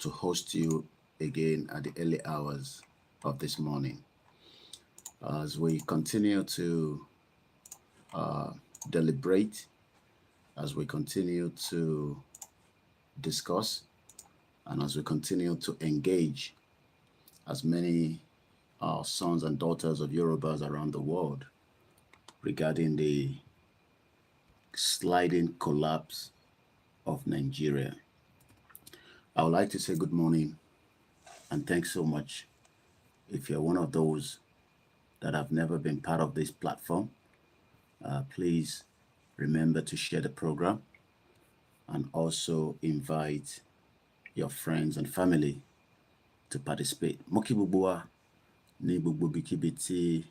to host you again at the early hours of this morning as we continue to uh, deliberate, as we continue to discuss, and as we continue to engage as many sons and daughters of Yorubas around the world regarding the sliding collapse of Nigeria. I would like to say good morning and thanks so much. If you're one of those that have never been part of this platform, please remember to share the program and also invite your friends and family to participate. Mo kí gbogbo wa ní gbogbo ibikíbi tí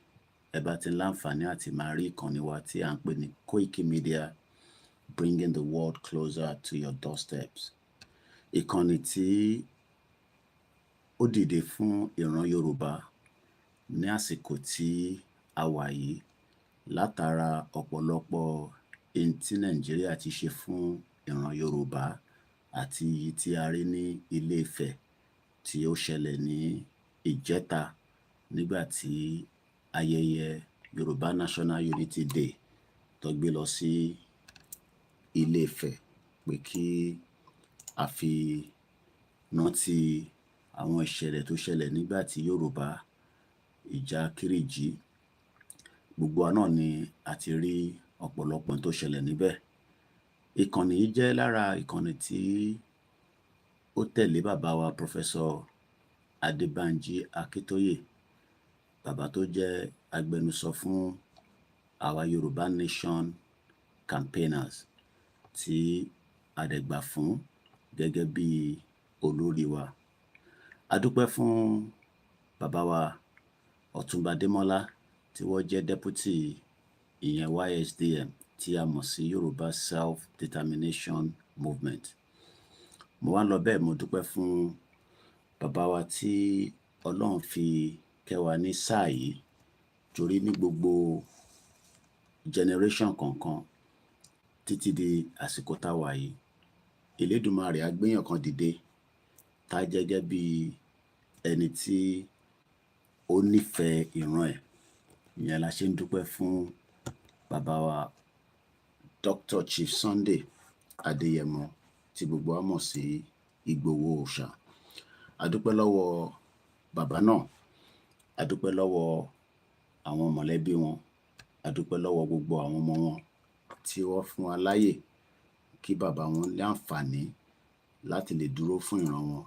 ẹ bá ti ń láǹfààní àti máa rí ìkànnì wa tí à ń pè ní Koikimedia, bringing the world closer to your doorsteps. Ìkànnì tí ó dìde fún ìran Yorùbá ní àsìkò tí a wà yìí látara ọ̀pọ̀lọpọ̀ ohun tí Nàìjíríà ti ṣe fún ìran Yorùbá àti èyí tí a rí ní Ilé-Ifẹ̀ tí ó ṣẹlẹ̀ ní ìjẹta nígbà tí ayẹyẹ Yorùbá National Unity Day tó gbé lọ sí Ilé-Ifẹ̀ pé kí a fi rántí àwọn ìṣẹ̀lẹ̀ tó ṣẹlẹ̀ nígbà tí Yorùbá ìjà Kírìjí. Gbogbo wa náà ni a ti rí ọ̀pọ̀lọpọ̀ tó ṣẹlẹ̀ níbẹ̀. Ìkànnì yìí jẹ́ lára ìkànnì tí ó tẹ̀lé bàbá wa Professor Adébánjí Akíntóyè, bàbá tó jẹ́ agbẹnusọ fún àwa Yorùbá Nation campaigners tí a dẹ̀ gbà fún gẹ́gẹ́ bí olórí wa. A dúpẹ́ fún bàbá wa Ọ̀túnba Démọ́lá tí wọ́n jẹ́ deputy ìyẹn YSDM tí a mọ̀ sí Yorùbá Self-Determination Movement. Mo wá lọ bẹ́ẹ̀ mo dúpẹ́ fún bàbá wa tí Ọlọ́run fi kẹwàá ní sáà yìí, torí ní gbogbo generation kọ̀ọ̀kan títí di àsìkò tá wà yìí, Elédùmarè á gbéyàn kan dìde tá jẹ́ gẹ́gẹ́ bí ẹni tí ó nífẹ̀ẹ́ ìran ẹ̀. Ìyẹn la ṣe ń dúpẹ́ fún bàbá wa Dr. Chief Sunday Adéyẹmọ tí gbogbo wa mọ̀ sí Ìgbòho Òòṣà. A dúpẹ́ lọ́wọ́ bàbá náà, a dúpẹ́ lọ́wọ́ àwọn mọ̀lẹ́bí wọn, a dúpẹ́ lọ́wọ́ gbogbo àwọn ọmọ wọn tí wọ́n fún wa láyè kí bàbá wọn ní àǹfààní láti lè dúró fún ìran wọn.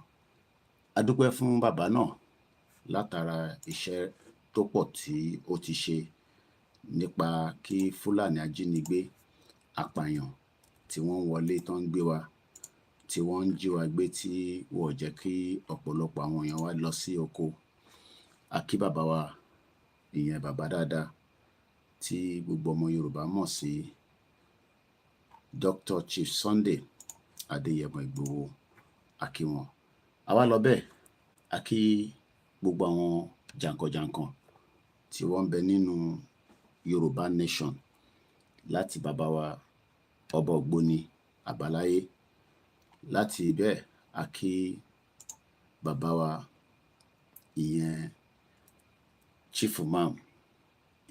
A dúpẹ́ fún bàbá náà látara iṣẹ́ tó pọ̀ tí ó ti ṣe nípa kí Fúlàní ajínigbé apààyàn tí wọ́n wọlé tán ń gbé wa, tí wọ́n ń jí wa gbé tí wọ́n jẹ́ kí ọ̀pọ̀lọpọ̀ àwọn èèyàn wa lọ sí oko. A kí bàbá wa, ìyẹn bàbá dáadáa tí gbogbo ọmọ Yorùbá mọ̀ sí Dr. Chief Sunday Adéyẹmọ Ìgbòho. A kí wọn. A wá lọ bẹ́ẹ̀, a kí gbogbo àwọn jàǹkànjàǹkàn tí wọ́n ń bẹ nínú Yorùbá Nation láti bàbá wa Ọba Ògbóni Àbáláyé. Láti bẹ́ẹ̀ a kí bàbá wa ìyẹn Chief Imam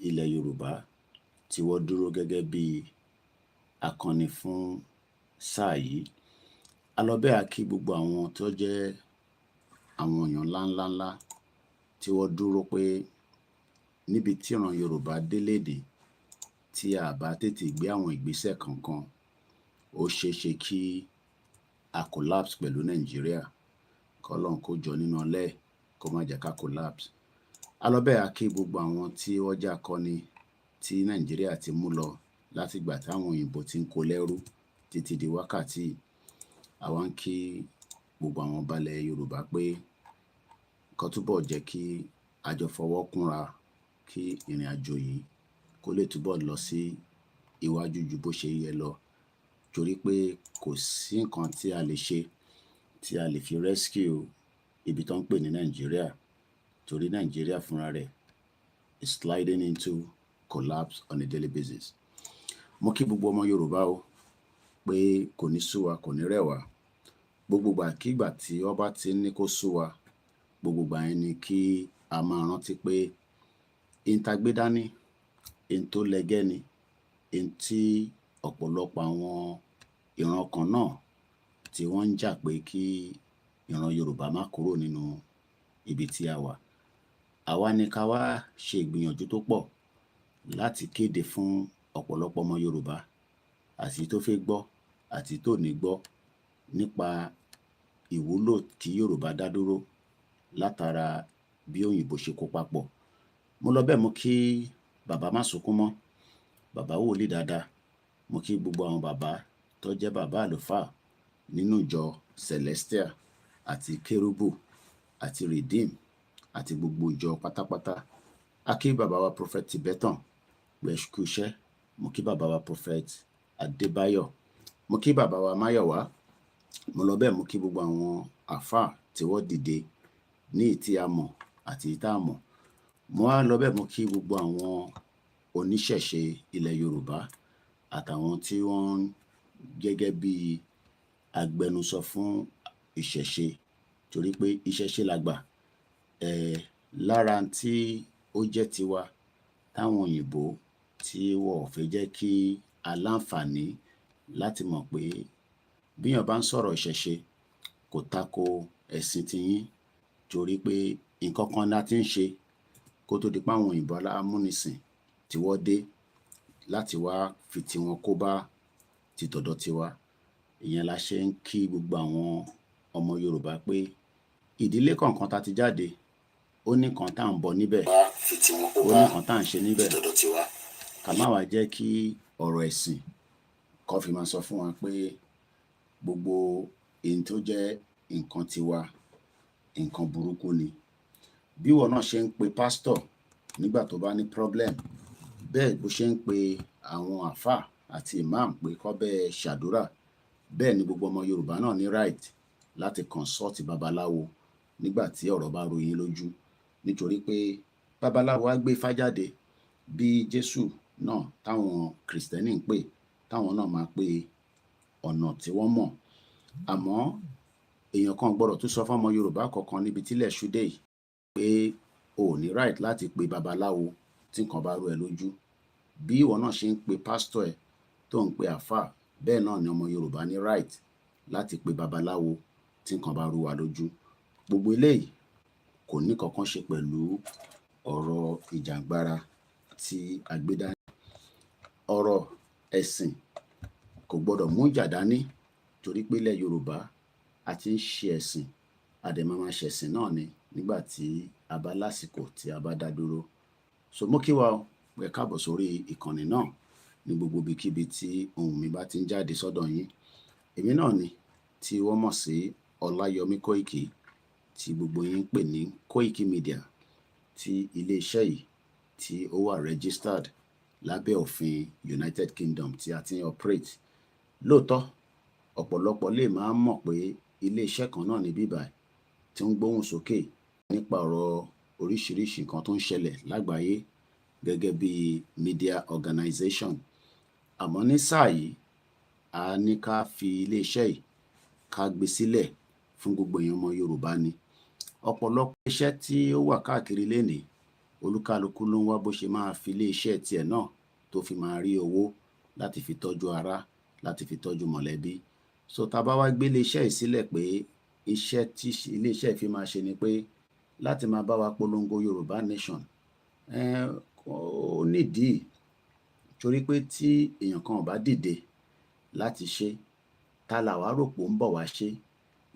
ilẹ̀ Yorùbá tí wọ́n dúró gẹ́gẹ́ bí akọni fún sáà yìí. A lọ bẹ́ẹ̀ a kí gbogbo àwọn tó jẹ́ àwọn èèyàn ńláńláńlá tí wọ́n dúró pé níbi tí ìran Yorùbá dé léde tí a bá tètè gbé àwọn ìgbésẹ̀ kankan, ó ṣeéṣe kí a collapse pẹ̀lú Nàìjíríà. K'Ọlọ́run kó jọ nínú ọlá ẹ̀ kó má jẹ́ ká collapse. A lọ bẹ́ẹ̀ a kí gbogbo àwọn tí wọ́n jẹ́ akọni tí Nàìjíríà ti mú lọ látìgbà táwọn òyìnbó ti ń kó lẹ́rú títí di wákàtí. Àwa ń kí gbogbo àwọn balẹ̀ Yorùbá pé kó túbọ̀ jẹ́ kí a jọ fọwọ́ kúnra kí ìrìn àjò yìí kó lè túbọ̀ lọ sí iwájú ju bó ṣe yẹ lọ, torí pé kò sí nǹkan tí a lè ṣe tí a lè fi rescue ibi tó ń pè ní Nàìjíríà, torí Nàìjíríà fúnra rẹ̀ is sliding into collapse on a daily basis. Mo kí gbogbo ọmọ Yorùbá o pé kò ní sú wa, kò ní rẹ̀ wá. gbogbo ìgbàkígbà tí wọ́n bá ti ní kó sú wa, gbogbo ìgbà yẹn ni kí a máa rántí pé ihun tá gbé dání, ihun tó lẹ́gẹ́ ni, ihun tí ọ̀pọ̀lọpọ̀ àwọn ìran kan náà tí wọ́n ń jà pé kí ìran Yorùbá má kúrò nínú ibi tí a wà. Àwa ni ká wá ṣe ìgbìyànjú tó pọ̀ láti kéde fún ọ̀pọ̀lọpọ̀ ọmọ Yorùbá, àti tó fẹ́ gbọ́ àti tó ní gbọ́, nípa ìwúlò kí Yorùbá dá dúró látara bí òyìnbó ṣe kó papọ̀. Mo lọ bẹ́ẹ̀, mo kí bàbá má sunkún mọ́, bàbá wòlíì dáadáa, mo kí gbogbo àwọn bàbá tó jẹ́ bàbá àlùfáà nínú ìjọ Celestial àti Kérúbù àti Redeem àti gbogbo ìjọ pátápátá. A kí bàbá wa Prophet Tibetan gbẹ̀ṣukú iṣẹ́, mo kí bàbá wa Prophet Adébáyọ̀, mo kí bàbá wa Máyọ̀wá, mo lọ bẹ́ẹ̀ mo kí gbogbo àwọn àfáà tí wọ́n dìde ní ìtí a mọ̀ àti ìtá a mọ̀. Mo wá lọ bẹ́ẹ̀ mo kí gbogbo àwọn oníṣẹ̀ṣe ilẹ̀ Yorùbá àtàwọn tí wọ́n gẹ́gẹ́ bí agbẹnusọ fún ìṣẹ̀ṣe, torí pé ìṣẹ̀ṣe làgbà. Lára tí ó jẹ́ tiwa táwọn òyìnbó tí wọ́n ò fẹ́ jẹ́ kí a láǹfààní láti mọ̀ pé bíyàn bá ń sọ̀rọ̀ ìṣẹ̀ṣe kò tako ẹ̀sìn tiyín, torí pé nǹkan kan la ti ń ṣe kó tó di pé àwọn òyìnbó amúnisìn tí wọ́n dé láti wá fi tiwọn kó bá ti tọ̀dọ̀ tiwa. Ìyẹn la ṣe ń kí gbogbo àwọn ọmọ Yorùbá pé ìdílé kọ̀ọ̀kan tá ti jáde ó ní kan tá à ń bọ níbẹ̀, ó ní kan tá à ń ṣe níbẹ̀. Ká má wá jẹ́ kí ọ̀rọ̀ ẹ̀sìn kó fi máa sọ fún wa pé gbogbo èyí tó jẹ́ nǹkan tiwa nǹkan burúkú ni. Bí ìwọ náà ṣe ń pe pásítọ̀ nígbà tó bá ní problem, bẹ́ẹ̀ bó ṣe ń pe àwọn àfáà àti imam pé kó bẹ́ẹ̀ ṣàdúrà, bẹ́ẹ̀ ni gbogbo ọmọ Yorùbá náà ní right láti consult babaláwo nígbà tí ọ̀rọ̀ bá ro yín lójú, nítorí pé babaláwo á gbé ifá jáde bí Jésù náà táwọn Kristẹni ń pè, táwọn náà máa pe ọ̀nà tí wọ́n mọ̀. Àmọ́ èèyàn kan gbọ́dọ̀ tún sọ fún ọmọ Yorùbá kankan níbi tílẹ̀ ṣú dé yìí pé o ò ní right láti pe babaláwo tí nǹkan bá rú ẹ lójú. Bí ìwọ náà ṣe ń pe pásítọ̀ ẹ tó ń pe àfáà, bẹ́ẹ̀ náà ni ọmọ Yorùbá ní right láti pe babaláwo tí nǹkan bá rú wa lójú. Gbogbo eléyìí kò ní kankan ṣe pẹ̀lú ọ̀rọ̀ ìjàngbara tí a gbé dání. Ọ̀rọ̀ ẹ̀sìn kò gbọ́dọ̀ mú ìjà dání, torí pé ilẹ̀ Yorùbá a ti ń ṣe ẹ̀sìn, a dẹ̀ máa ṣẹ̀sìn náà ni nígbà tí a bá lásìkò tí a bá dá dúró. So mo kí wa pé káàbọ̀ sórí ìkànnì náà ní gbogbo ibikíbi tí ohùn mi bá ti ń jáde sọ́dọ̀ yín. Èmi náà ni tí wọ́n mọ̀ sí Ọláyọmí Kóìkì, tí gbogbo yín ń pè ní Koikimedia, tí iléeṣẹ́ yìí tí ó wà registered lábẹ́ òfin United Kingdom tí a ti ń operate. Lóòótọ́ ọ̀pọ̀lọpọ̀ lè máa mọ̀ pé iléeṣẹ́ kan náà ní bíbà tí ń gbóhùn sókè nípa ọ̀rọ̀ oríṣiríṣi nǹkan tó ń ṣẹlẹ̀ lágbàáyé gẹ́gẹ́ bí media organization. Àmọ́ ní sáà yìí a ní ká fi iléeṣẹ́ yìí ká gbé sílẹ̀ fún gbogbo èèyàn ọmọ Yorùbá ni. Ọ̀pọ̀lọpọ̀ iṣẹ́ tí ó wà káàkiri lénìí, olúkálukú ló ń wá bó ṣe máa fi iléeṣẹ́ tiẹ̀ náà tó fi máa rí owó láti fi tọ́jú ara, láti fi tọ́jú mọ̀lẹ́bí. So tá bá wá gbé iléeṣẹ́ yìí sílẹ̀ pé iṣẹ́ tí iléeṣẹ́ fi máa ṣe ni pé láti máa bá wa polongo Yorùbá nation, ó nídìí, torí pé tí èèyàn kan ò bá dìde láti ṣe, ta là wá rò pé ó ń bọ̀ wá ṣe.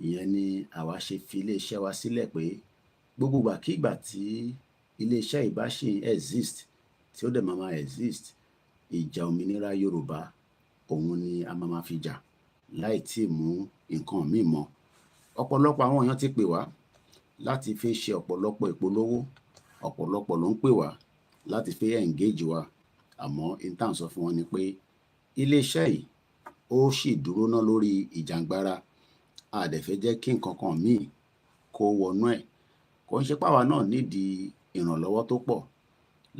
Ìyẹn ni àwa ṣe fi iléeṣẹ́ wa sílẹ̀ pé gbogbo ìgbàkígbà tí iléeṣẹ́ yìí bá ṣì exist, tí ó dẹ̀ máa exist, ìjà òmìnira Yorùbá òun ni a máa fi jà láì tí ì mú nǹkan míì mọ́. Ọ̀pọ̀lọpọ̀ àwọn èèyàn ti pè wá láti fi ṣe ọ̀pọ̀lọpọ̀ ìpolówó, ọ̀pọ̀lọpọ̀ ló ń pè wá láti fi engage wa. Àmọ́ intan sọ fún wọn ni pé iléeṣẹ́ yìí ó sì dúró ná lórí ìjàngbara, a dẹ̀ fẹ́ jẹ́ kí nǹkan kan míì kó wọnú ẹ̀. Kò ń ṣe páwa náà nídìí ìrànlọ́wọ́ tó pọ̀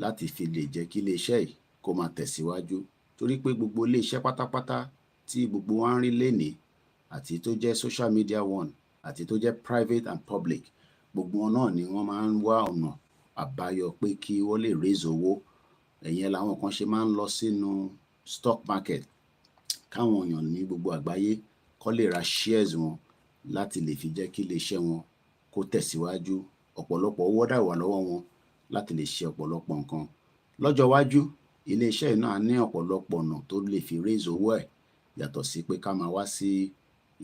láti fi lè jẹ́ kí iléeṣẹ́ yìí kó máa tẹ̀síwájú, torí pé gbogbo iléeṣẹ́ pátápátá tí gbogbo wa ń rí lénìí àti tó jẹ́ social media one àti tó jẹ́ private and public, gbogbo wọn náà ni wọ́n máa ń wá ọ̀nà àbáyọ pé kí wọ́n lè raise owó. Ẹ̀yẹn làwọn kan ṣe máa ń lọ sínú stock market káwọn èèyàn ní gbogbo àgbáyé kó lè ra shares wọn láti lè fi jẹ́ kí iléeṣẹ́ wọn kó tẹ̀síwájú. Ọ̀pọ̀lọpọ̀ owó dà wà lọ́wọ́ wọn láti lè ṣe ọ̀pọ̀lọpọ̀ nǹkan. Lọ́jọ́ iwájú, iléeṣẹ́ yìí náà ní ọ̀pọ̀lọpọ̀ ọ̀nà tó lè fi raise owó ẹ̀ yàtọ̀ sí pé ká máa wá sí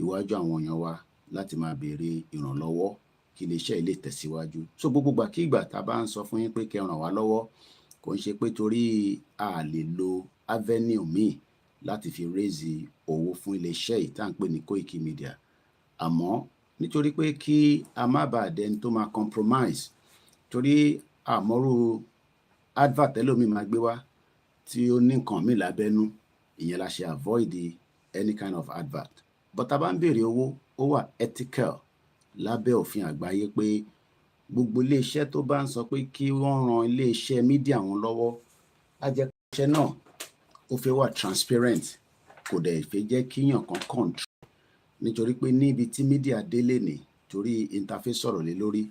iwájú àwọn èèyàn wa láti máa béèrè ìrànlọ́wọ́ kí iléeṣẹ́ yìí lè tẹ̀síwájú. So gbogbo ìgbàkígbà tá a bá ń sọ fún yín pé kẹ́ ràn wá lọ́wọ́, kò ń ṣe pé torí a lè lo avenue míì láti fi raise owó fún iléeṣẹ́ yìí tá à ń pè ní Koikimedia, àmọ́ nítorí pé kí a má bàa dẹni tó máa compromise, torí àmọ́rú advert ẹlòmíì máa gbé wá tí ó ní nǹkan míì lábẹ́nú, ìyẹn la ṣe avoid any kind of advert. But tá a bá ń béèrè owó, ó wà ethical lábẹ́ òfin àgbáyé pé gbogbo iléeṣẹ́ tó bá ń sọ pé kí wọ́n ran iléeṣẹ́ mídíà wọn lọ́wọ́, á jẹ́ pé iṣẹ́ náà ó fẹ́ wà transparent, kò dẹ̀ fẹ́ jẹ́ kíyàn kan control. Nítorí pé níbi tí mídíà délé ní, torí interface sọ̀rọ̀ lé lórí,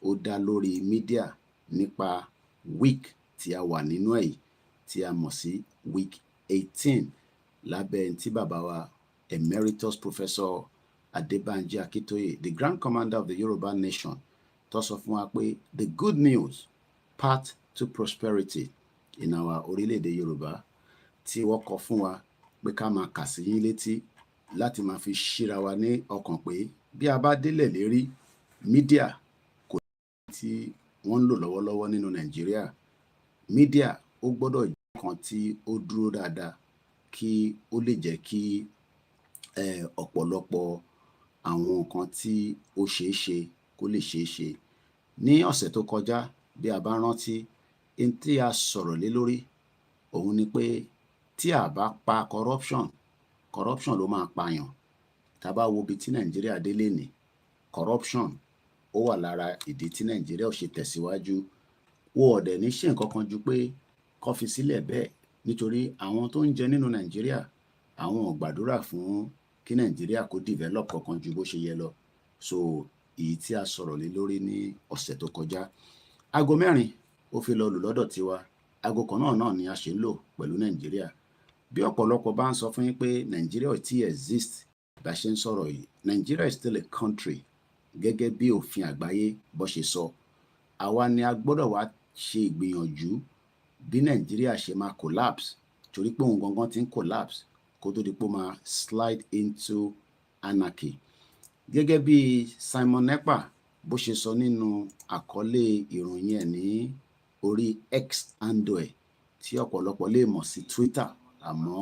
ó dá lórí mídíà nípa week tí a wà nínú ẹ̀ tí a mọ̀ sí week 18 lábẹ́ tí bàbá wa Emeritus Professor Adebanji Akintoye, the Grand Commander of the Yoruba Nation, tó sọ fún wa pé the good news path to prosperity in our orílẹ̀-èdè Yorùbá, tí wọ́n kọ fún wa pé ká máa kà sí yín létí láti máa fi ṣíra wa ní ọkàn pé bí a bá délẹ̀ lérí, mídíà kò tí wọ́n ń lò lọ́wọ́lọ́wọ́ nínú Nàìjíríà. Mídíà ó gbọ́dọ̀ jẹ́ kan tí ó dúró dáadáa kí ó lè jẹ́ kí ọ̀pọ̀lọpọ̀ àwọn nǹkan tí ó ṣeé ṣe kó lè ṣeé ṣe. Ní ọ̀sẹ̀ tó kọjá, bí a bá rántí, ohun tí a sọ̀rọ̀ lé lórí òun ni pé tí a bá pa corruption ló máa pààyàn. Tá a bá wo ibi tí Nàìjíríà dé lénìí, corruption ó wà lára ìdí tí Nàìjíríà ò ṣe tẹ̀síwájú. Wọ́n ò dẹ̀ ní ṣe nǹkan kan ju pé kó fi sílẹ̀ bẹ́ẹ̀, nítorí àwọn tó ń jẹ nínú Nàìjíríà, àwọn ò gbàdúrà fún kí Nàìjíríà kó develop kankan ju bó ṣe yẹ lọ. So èyí tí a sọ̀rọ̀ lé lórí ní ọ̀sẹ̀ tó kọjá, aago 4 ó fi lọ lù lọ́dọ̀ tiwa, aago kan náà ni a ṣe ń lò pẹ̀lú Nàìjíríà. Bí ọ̀pọ̀lọpọ̀ bá ń sọ fún yín pé Nàìjíríà ò tí exist bá ṣe ń sọ̀rọ̀ yìí, Nàìjíríà is still a country gẹ́gẹ́ bí òfin àgbáyé bó ṣe sọ. Àwa ni a gbọ́dọ̀ wá ṣe ìgbìyànjú bí Nàìjíríà ṣe máa collapse, torí pé òun gangan ti ń collapse kó tó di pé ó máa slide into anarchy. Gẹ́gẹ́ bí Simon Ekpa bó ṣe sọ nínú àkọlé ìròyìn ẹ̀ ní orí X handle ẹ̀ tí ọ̀pọ̀lọpọ̀ lè mọ̀ sí Twitter, àmọ́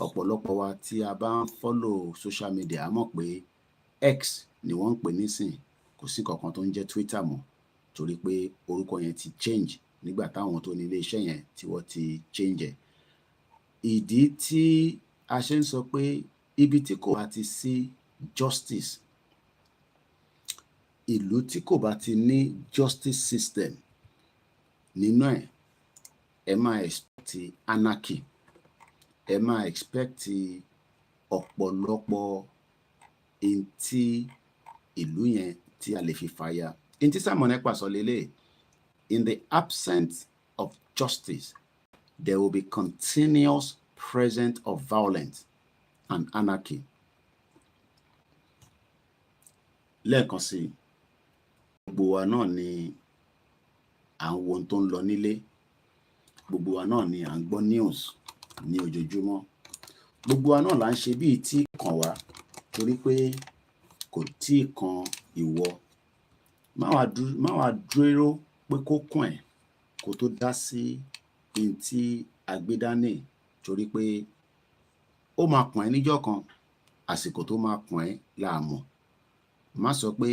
ọ̀pọ̀lọpọ̀ wa tí a bá ń follow social media a mọ̀ pé X ni wọ́n ń pè nísìn, kò sí kankan tó ń jẹ́ Twitter mọ́, torí pé orúkọ yẹn ti change nígbà táwọn tó ní iléeṣẹ́ yẹn tí wọ́n ti change ẹ̀. Ìdí tí a ṣe ń sọ pé ibi tí kò bá ti sí justice, ìlú tí kò bá ti ní justice system nínú ẹ̀, ẹ máa expect anarchy, ẹ máa expect ọ̀pọ̀lọpọ̀ in tí ìlú yẹn tí a lè fi fàya. In tí Simon Ekpa sọ lélẹ̀, in the absence of justice, there will be continuous presence of violence and anarchy. Lẹ́ẹ̀kan sí, gbogbo wa náà ni à ń wo ohun tó ń lọ nílé, gbogbo wa náà ni à ń gbọ́ news ní ojoojúmọ́, gbogbo wa náà là ń ṣe bíi tí kàn wá, torí pé kò tí kan ìwọ. Má wá dúró pé kó kàn ẹ́ kó tó dá sí ohun tí agbédání, torí pé ó máa kàn ẹ́ níjọ́ kan, àsìkò tó máa kàn ẹ́ là mọ̀. Má sọ pé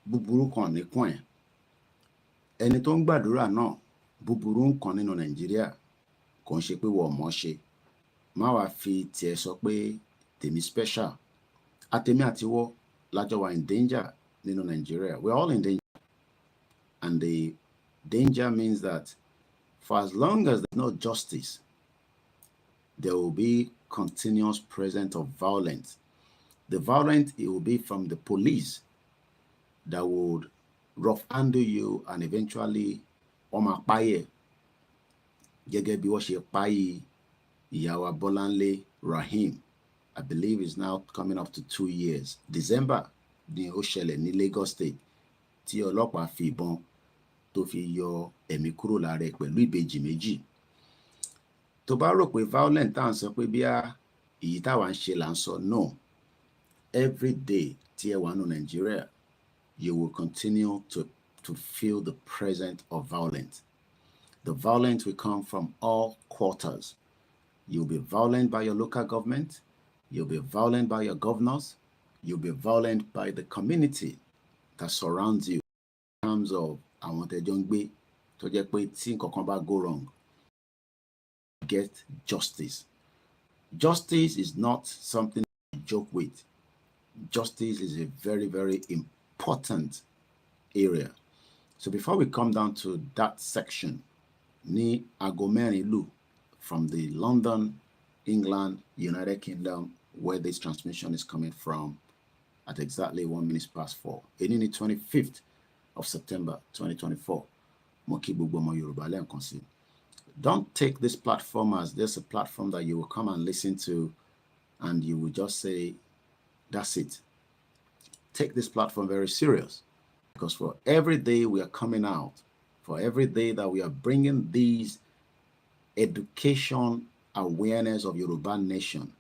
búburú kan ní kàn ẹ́. Ẹni tó ń gbàdúrà náà, búburú ń kàn nínú Nàìjíríà, kò ń ṣe pé wọ́n mọ̀ ṣe. Má wá fi tiẹ̀ sọ pé tèmi special. Àtèmi àti wọ́ lájọ wà in danger nínú Nigeria. We're all in danger. And the danger means that for as long as there's no justice, there will be continuous presence of violence. The violence, it will be from the police that would rough handle you and eventually Oma Paye, gẹ́gẹ́ bí wọ́n ṣe páyé ìyàwó Bọ́láńlé Rahim. I believe it's now coming up to 2 years. December ní ó ṣẹlẹ̀ ní Lagos State tí ọlọ́pàá fi ìbọn tó fi yọ ẹ̀mí kúrò lára ẹ̀ pẹ̀lú ìbejì méjì. Tó bá rò pé violent tá à ń sọ pé bí èyí táwa ń ṣe là ń sọ, no. Every day tí ẹ wà nù Nigeria, you will continue to feel the presence of violence. The violence will come from all quarters. You'll be violent by your local government. You'll be violent by your governors. You'll be violent by the community that surrounds you in terms of àwọn tẹ́jọ́ ń gbé tó jẹ́ pé tí nǹkankan bá go wrong, get justice. Justice is not something to joke with. Justice is a very, very important area. So before we come down to that section, ní aago mẹ́rin lù from the London, England, United Kingdom, where this transmission is coming from, at exactly 1 minute past 4. Èní ní 25th of September 2024. Mo kí gbogbo ọmọ Yorùbá lẹ́ẹ̀kan sí. Don't take this platform as just a platform that you will come and listen to and you will just say, that's it. Take this platform very serious, because for every day we are coming out, for every day that we are bringing these education awareness of Yoruba nation,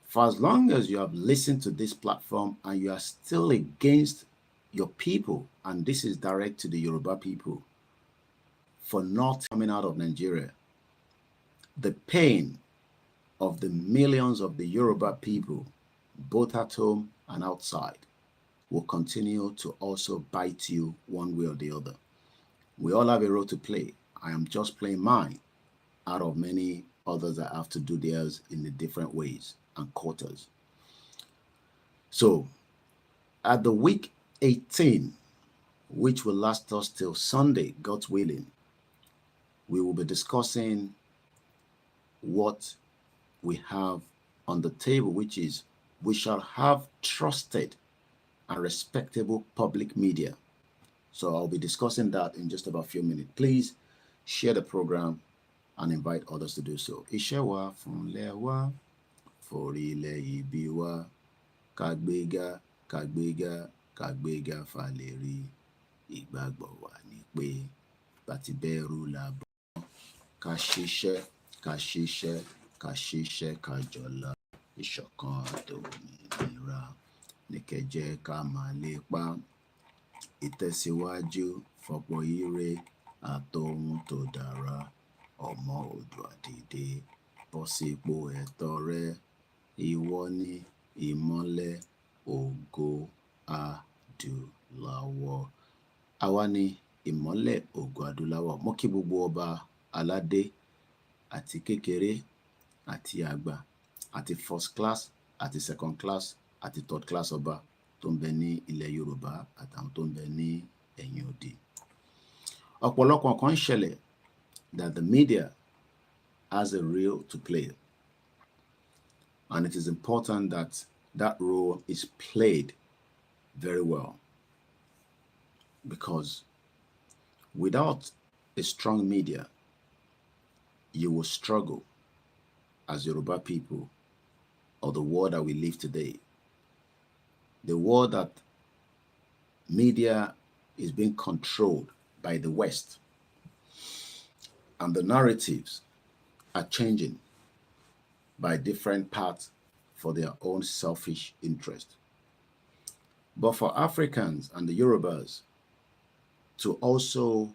for as long as you have listened to this platform and you are still against your people, and this is direct to the Yoruba people, for not coming out of Nigeria, the pain of the millions of the Yoruba people, both at home and outside, will continue to also bite you one way or the other. We all have a role to play. I am just playing mine out of many others that have to do theirs in the different ways and quarters. So at the week 18, which will last us till Sunday, God willing, we will be discussing what we have on the table, which is we shall have trusted and respectable public media. So I'll be discussing that in just about a few minutes. Please share the program and invite others to do so. Iṣẹ́ wa fúnlẹ̀ wa, forílẹ̀ ibi wa, kàgbéga, kàgbéga, kàgbéga fàlérí, ìgbàgbọ́ wa ni pé bàtí bẹ̀rù la bọ́, ká ṣiṣẹ́, ká ṣiṣẹ́, ká ṣiṣẹ́, ká jọlá, ìṣọ̀kan àtòmìnira, ní kẹ́ jẹ́ ká máa lépa, ìtẹ̀síwájú fọ́pọ̀ ire àtòhun tó dára, ọmọ Oòduà dìde, bọ́ sípò ẹ̀tọ́ rẹ, ìwọ ni ìmọ́lẹ̀ ògo adúláwọ̀. Àwa ni ìmọ́lẹ̀ ògo adúláwọ̀. Mo kí gbogbo ọba aládé àti kékeré àti àgbà àti first class àti second class àti third class ọba tó ń bẹ ní ilẹ̀ Yorùbá àtàwọn tó ń bẹ ní ẹ̀yìn odi. Ọ̀pọ̀lọpọ̀ kan ń ṣẹlẹ̀ that the media has a role to play, and it is important that that role is played very well, because without a strong media, you will struggle as Yoruba people, or the world that we live today. The world that media is being controlled by the West, and the narratives are changing by different parts for their own selfish interest. But for Africans and the Yorubas to also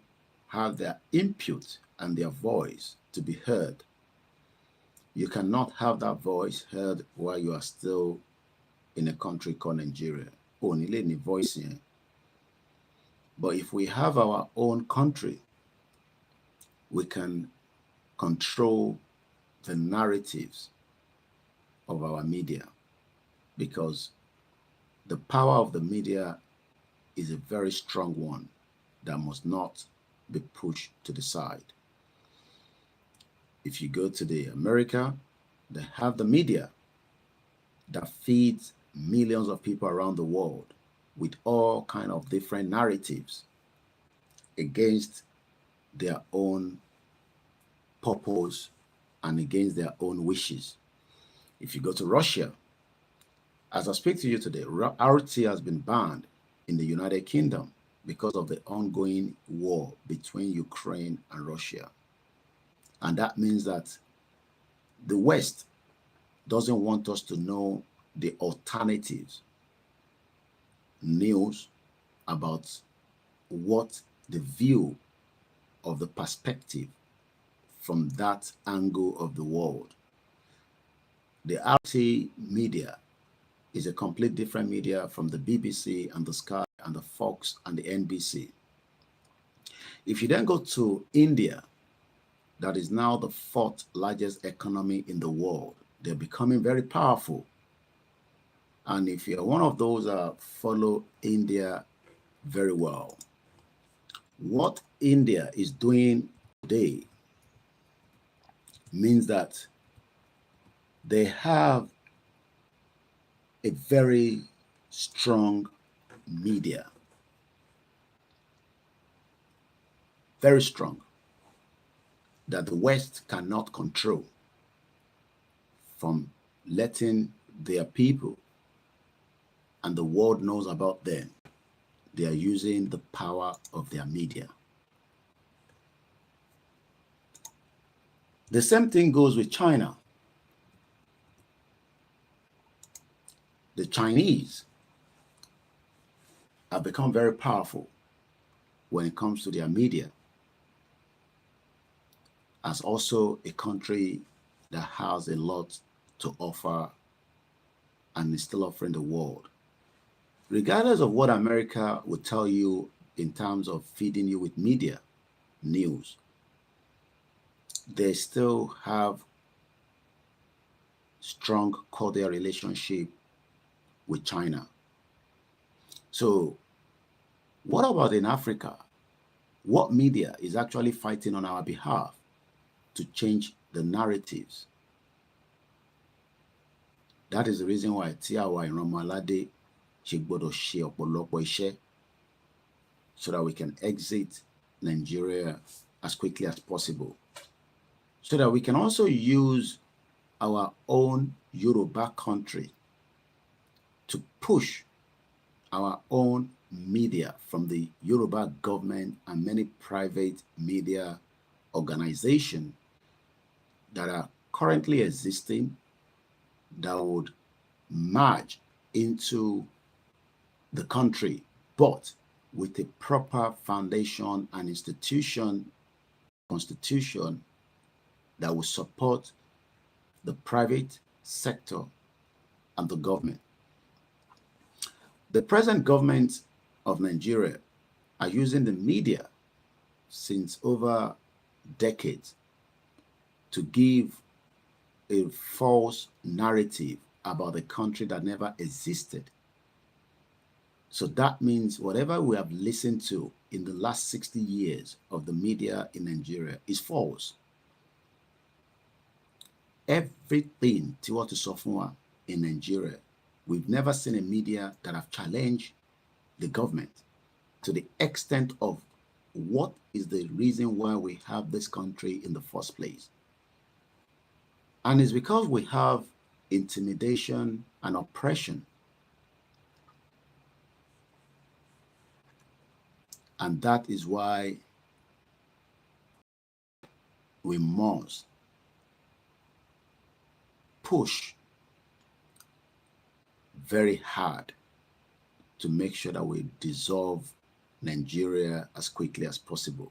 have their input and their voice to be heard, you cannot have that voice heard while you are still in a country called Nigeria. Only any voice here. But if we have our own country, we can control the narratives of our media, because the power of the media is a very strong one that must not be pushed to the side. If you go to the America, they have the media, that feeds millions of people around the world with all kind of different narratives against their own purpose and against their own wishes. If you go to Russia, as I speak to you today, RT has been banned in the United Kingdom because of the ongoing war between Ukraine and Russia. And that means that the West doesn't want us to know the alternatives news about what the view of the perspective from that angle of the world. The RT media is a complete different media from the BBC and the Sky and the Fox and the NBC. If you then go to India, that is now the fourth largest economy in the world, they're becoming very powerful. And if you're one of those that follow India very well, what India is doing today means that they have a very strong media, very strong, that the West cannot control from letting their people and the world knows about them. They are using the power of their media. The same thing goes with China. The Chinese have become very powerful when it comes to their media, as also a country that has a lot to offer and is still offering the world. Regardless of what America would tell you in terms of feeding you with media, news, they still have strong cordial relationship with China. So what about in Africa? What media is actually fighting on our behalf to change the narratives? That is the reason why Tiawa and Romalade Chigbodo ṣe ọ̀pọ̀lọpọ̀ iṣẹ́ so that we can exit Nigeria as quickly as possible. So that we can also use our own Yoruba country to push our own media from the Yoruba government and many private media organizations that are currently existing that would merge into the country, but with a proper foundation and constitution that will support the private sector and the government. The present government of Nigeria are using the media since over decades to give a false narrative about a country that never existed. So that means whatever we have listened to in the last 60 years of the media in Nigeria is false. Everything Tiwa to Sofua in Nigeria, we've never seen a media that have challenged the government to the extent of what is the reason why we have this country in the first place. And it's because we have intimidation and oppression. And that is why we must push very hard to make sure that we dissolve Nigeria as quickly as possible.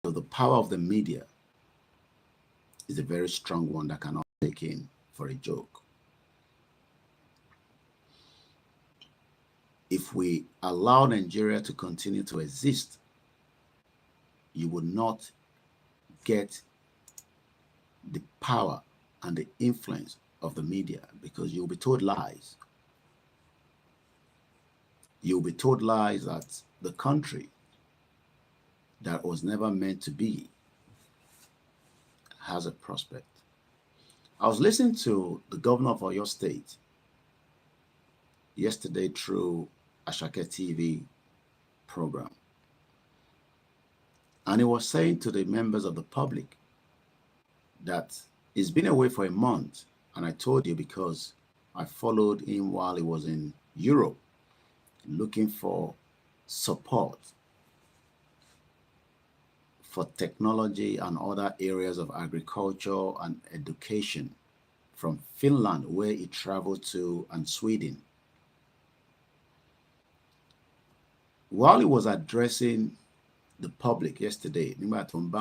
So the power of the media is a very strong one that cannot be taken for a joke. If we allow Nigeria to continue to exist, you will not get the power and the influence of the media because you'll be told lies. You'll be told lies that the country that was never meant to be has a prospect. I was listening to the governor of Oyo State yesterday through Ashake TV program. And he was saying to the members of the public that he's been away for a month. And I told you because I followed him while he was in Europe looking for support for technology and other areas of agriculture and education from Finland, where he traveled to, and Sweden. While he was addressing the public yesterday, I don't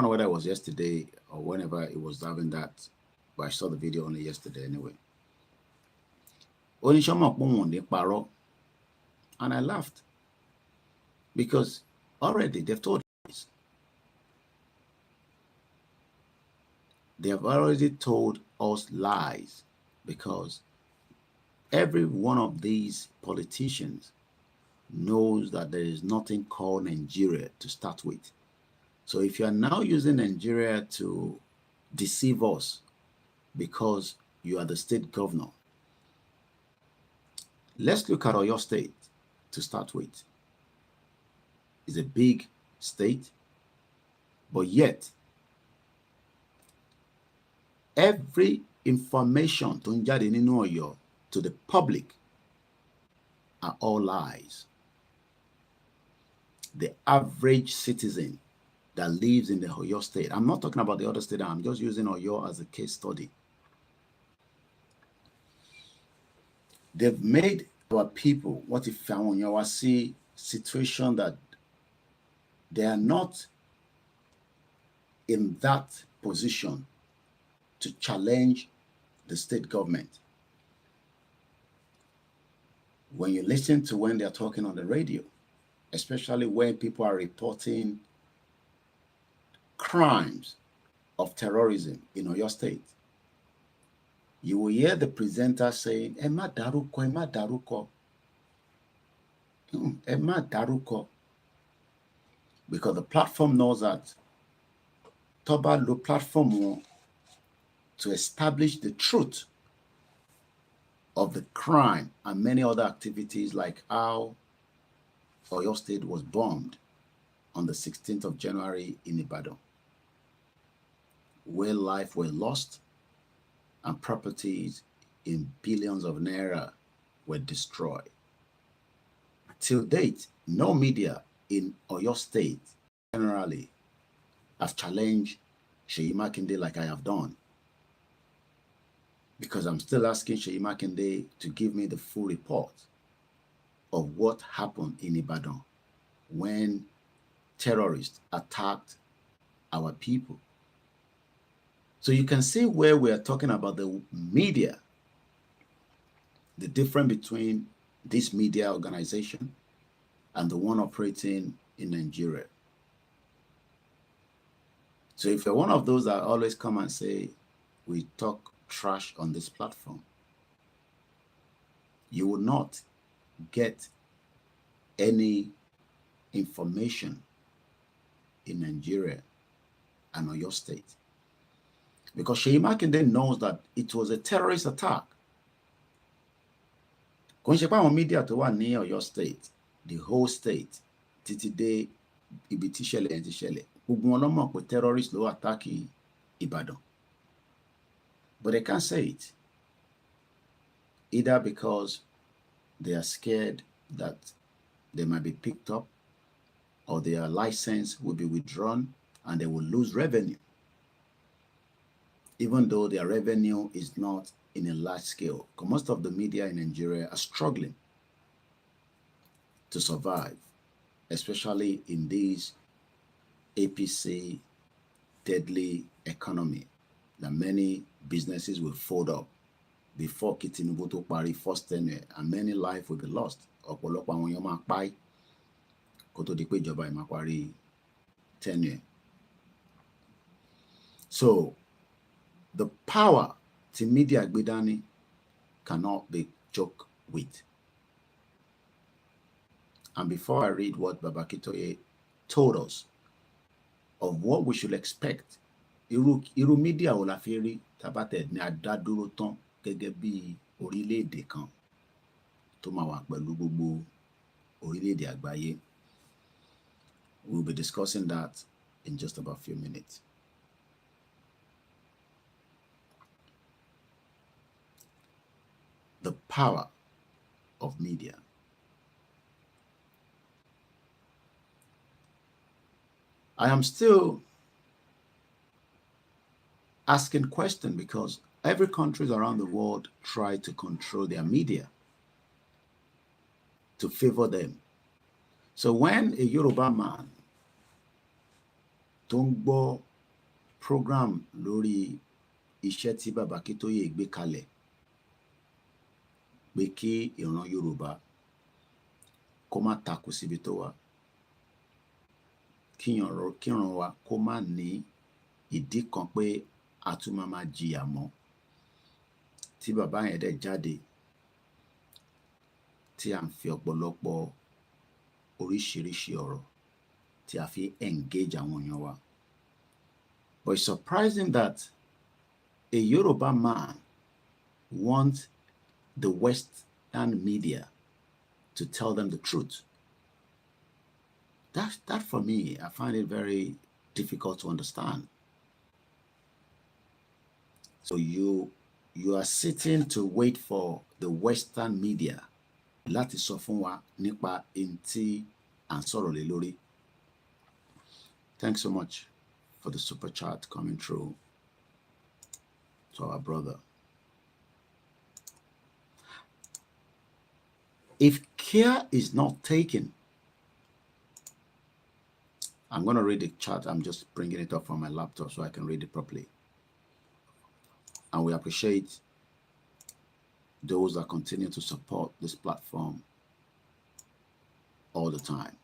know whether it was yesterday or whenever he was having that, but I saw the video only yesterday anyway. And I laughed because already they've told us. They have already told us lies, because every one of these politicians knows that there is nothing called Nigeria to start with. So if you are now using Nigeria to deceive us because you are the state governor, let's look at Oyo State to start with. It's a big state, but yet every information to the public are all lies. The average citizen that lives in the Oyo State, I'm not talking about the other state, I'm just using Oyo as a case study. They've made our people, what if you see situation that they are not in that position to challenge the state government. When you listen to when they're talking on the radio, especially when people are reporting crimes of terrorism in Oyo State, you will hear the presenter saying, Emma Daruko, Emma Daruko. Emma Daruko. Because the platform knows that Toba lo platform to establish the truth of the crime and many other activities, like how Oyo State was bombed on the 16th of January in Ibadan, where lives were lost and properties in billions of naira were destroyed. Till date, no media in Oyo State generally have challenged Seyi Makinde like I have done, because I'm still asking Seyi Makinde to give me the full report of what happened in Ibadan when terrorists attacked our people. So you can see where we are talking about the media, the difference between this media organization and the one operating in Nigeria. So if you're one of those that always come and say, we talk trash on this platform, you will not get any information in Nigeria and Oyo State. Because Seyi Makinde knows that it was a terrorist attack. Kò media tó wà ní Oyo State, the whole state, títí dé ibi tí ṣẹlẹ̀ ti ṣẹlẹ̀, gbogbo wọn ló mọ̀ pé terrorists ló attack Ibadan. But they can't say it, either because they are scared that they might be picked up, or their license will be withdrawn and they will lose revenue, even though their revenue is not in a large scale. Because most of the media in Nigeria are struggling to survive, especially in this APC deadly economy, that many businesses will fold up before Tinubu to pari first tenure, and many lives will be lost. Ọ̀pọ̀lọpọ̀ àwọn èèyàn máa pa kó tó di pé ìjọba ẹ̀ máa parí tenure. So the power tí media gbé dání cannot be joked with. And before I read what Baba Akintoye told us of what we should expect, irú media wo la fẹ́ rí tábàtẹ̀ ní adádúró tán gẹ́gẹ́ bí orílẹ̀-èdè kan tó máa wà pẹ̀lú gbogbo orílẹ̀-èdè àgbáyé. We'll be discussing that in just about a few minutes. The power of media. I am still asking questions because every country around the world try to control their media to favor them. So when a Yoruba man tó ń gbọ́ program lórí iṣẹ́ tí Bàbá Akíntóyè gbé kalẹ̀ pé kí ìran Yorùbá kó má takò síbi tó wà, kí ìran wa kó má ní ìdí kan pé a tún máa jìyà mọ́, tí bàbá yẹn dẹ̀ jáde tí à ń fi ọ̀pọ̀lọpọ̀ oríṣiríṣi ọ̀rọ̀ tí a fi engage àwọn èèyàn wa. But it's surprising that a Yoruba man wants the Western media to tell them the truth. That for me, I find it very difficult to understand. So you are sitting to wait for the Western media láti sọ fún wa nípa ntí à ń sọ̀rọ̀ lé lórí. Thanks so much for the super chat coming through to our brother. If care is not taken, I'm going to read the chat. I'm just bringing it up from my laptop so I can read it properly. And we appreciate those that continue to support this platform all the time.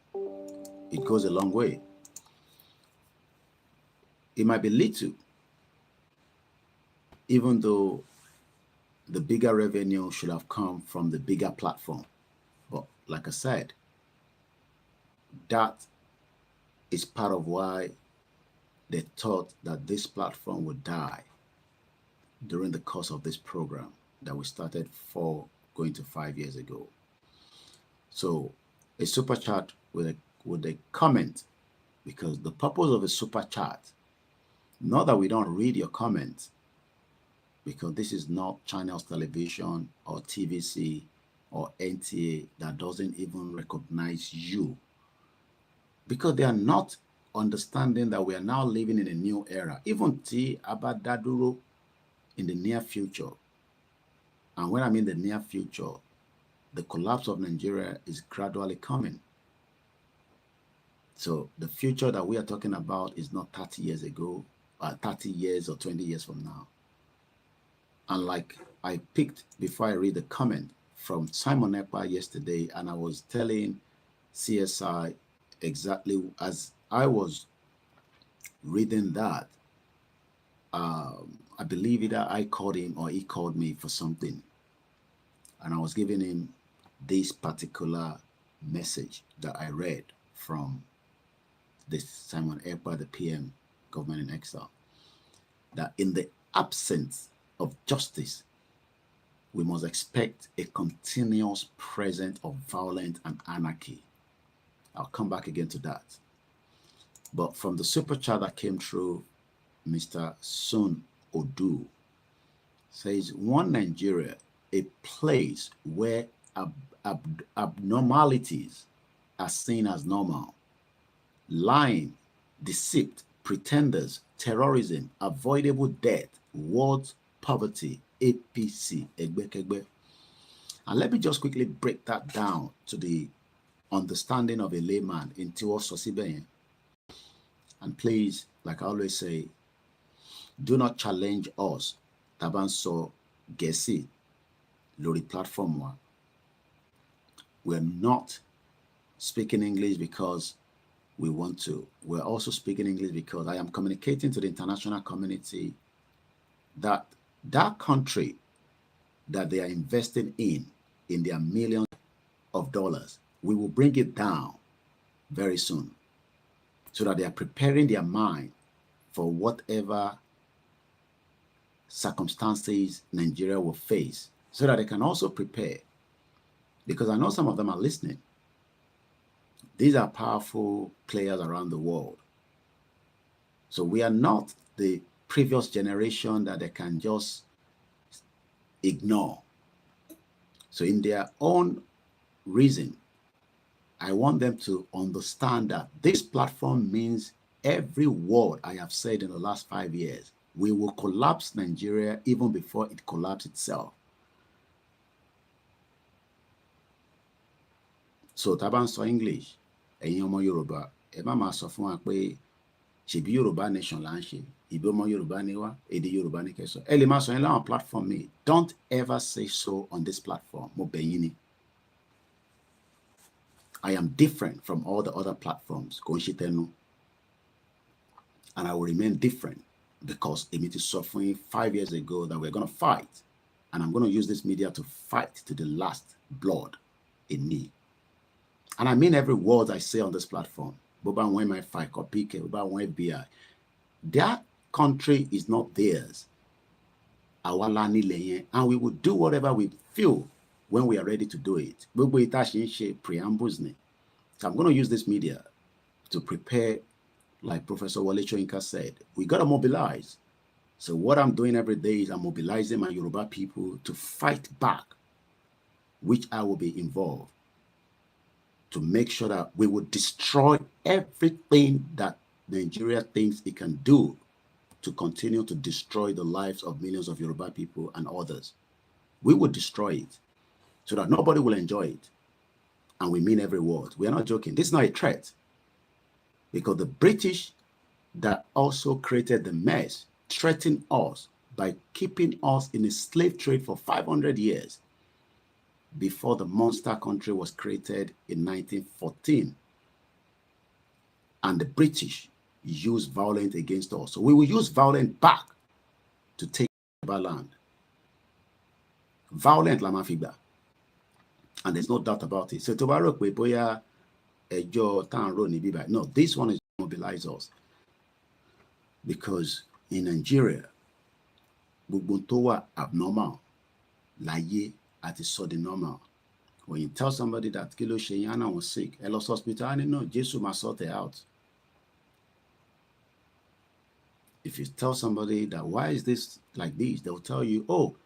It goes a long way. It might be little, even though the bigger revenue should have come from the bigger platform. But like I said, that is part of why they thought that this platform would die during the course of this program that we started 4 going to 5 years ago. So a super chat with a comment, because the purpose of a super chat, not that we don't read your comments, because this is not Channels Television or TVC or NTA that doesn't even recognize you, because they are not understanding that we are now living in a new era. Even T Abadaduro in the near future, and when I mean the near future, the collapse of Nigeria is gradually coming. So the future that we are talking about is not 30 years ago, 30 years or 20 years from now. And like I picked before I read the comment from Simon Ekpa yesterday, and I was telling CSI exactly as I was reading that, I believe either I called him or he called me for something, and I was giving him this particular message that I read from this Simon Ekpa, the PM, government in exile, that in the absence of justice, we must expect a continuous presence of violence and anarchy. I'll come back again to that. But from the super chat that came through, Mr. Sun Odu says, one Nigeria, a place where abnormalities are seen as normal. Lying, deceit, pretenders, terrorism, avoidable death, wars, poverty, APC, Egbekegbe. And let me just quickly break that down to the understanding of a layman in Tiwo Sosibeyen. And please, like I always say, do not challenge us. Tabanso Gesi, Lori platform one. We're not speaking English because we want to. We're also speaking English because I am communicating to the international community that that country that they are investing in their millions of dollars, we will bring it down very soon, so that they are preparing their mind for whatever circumstances Nigeria will face so that they can also prepare. Because I know some of them are listening. These are powerful players around the world. So we are not the previous generation that they can just ignore. So in their own reason, I want them to understand that this platform means every word I have said in the last 5 years. We will collapse Nigeria even before it collapses itself. So tá bá ń sọ English, ẹ̀yin ọmọ Yorùbá, ẹ má máa sọ fún wa pé ṣebí Yorùbá nation là ń ṣe, ìbí ọmọ Yorùbá ni wá, èdè Yorùbá ni kẹ́ sọ. Ẹ lè máa sọ yẹn láwọn platform mi. Don't ever say so on this platform. Mo bẹ̀ yín ni. I am different from all the other platforms. Kò ń ṣe tẹnu. And I will remain different because èmi ti sọ fún yín 5 years ago that we're going to fight. And I'm going to use this media to fight to the last blood in me. And I mean every word I say on this platform. Boba when my fight copy, Boba when FBI. That country is not theirs. And we will do whatever we feel when we are ready to do it. Preambles. So I'm going to use this media to prepare, like Professor Wale Soyinka said, we got to mobilize. So what I'm doing every day is I'm mobilizing my Yoruba people to fight back, which I will be involved, to make sure that we will destroy everything that Nigeria thinks it can do to continue to destroy the lives of millions of Yoruba people and others. We will destroy it so that nobody will enjoy it. And we mean every word. We are not joking. This is not a threat. Because the British that also created the mess threatened us by keeping us in a slave trade for 500 years before the monster country was created in 1914. And the British used violence against us. So we will use violence back to take our land. Violent la mafigba. And there's no doubt about it. So no, this one is mobilize us. Because in Nigeria, abnormal, laye at is so the normal. When you tell somebody that Kilo Shenyana was sick, Elos hospital, no, Jesus must sort it out. If you tell somebody that why is this like this, they'll tell you, oh,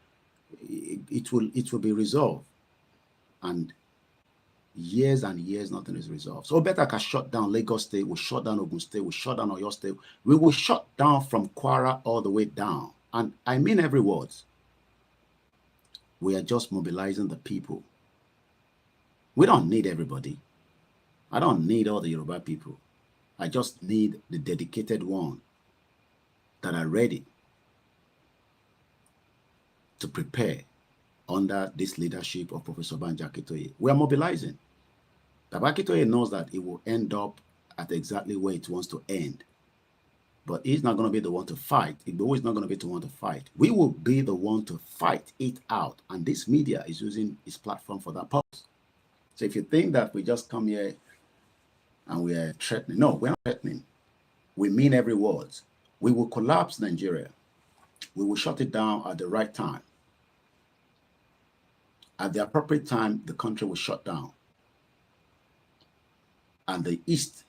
it will be resolved. And years and years, nothing is resolved. So better can shut down Lagos State, we'll shut down Ogun State, we'll shut down Oyo State. We will shut down from Kwara all the way down. And I mean every word. We are just mobilizing the people. We don't need everybody. I don't need all the Yoruba people. I just need the dedicated one that are ready to prepare under this leadership of Professor Banji Akintoye. We are mobilizing. Akintoye knows that it will end up at exactly where it wants to end. But he's not going to be the one to fight. Igbo is not going to be the one to fight. We will be the one to fight it out. And this media is using its platform for that purpose. So if you think that we just come here and we are threatening, no, we're not threatening. We mean every word. We will collapse Nigeria. We will shut it down at the right time. At the appropriate time, the country will shut down. And the East,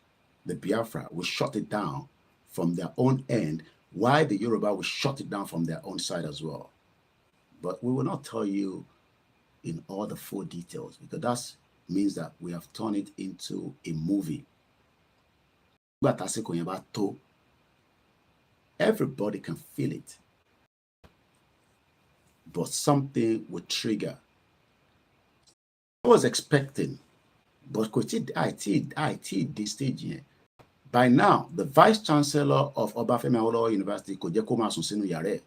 the Biafra, will shut it down from their own end, while the Yoruba will shut it down from their own side as well. But we will not tell you in all the full details, because that means that we have turned it into a movie. Everybody can feel it. But something will trigger. I was expecting, but IT this stage here. By now, the Vice Chancellor of Obafemi Awolowo University kò jẹ́ kó máa sùn sínú yàrá ẹ̀.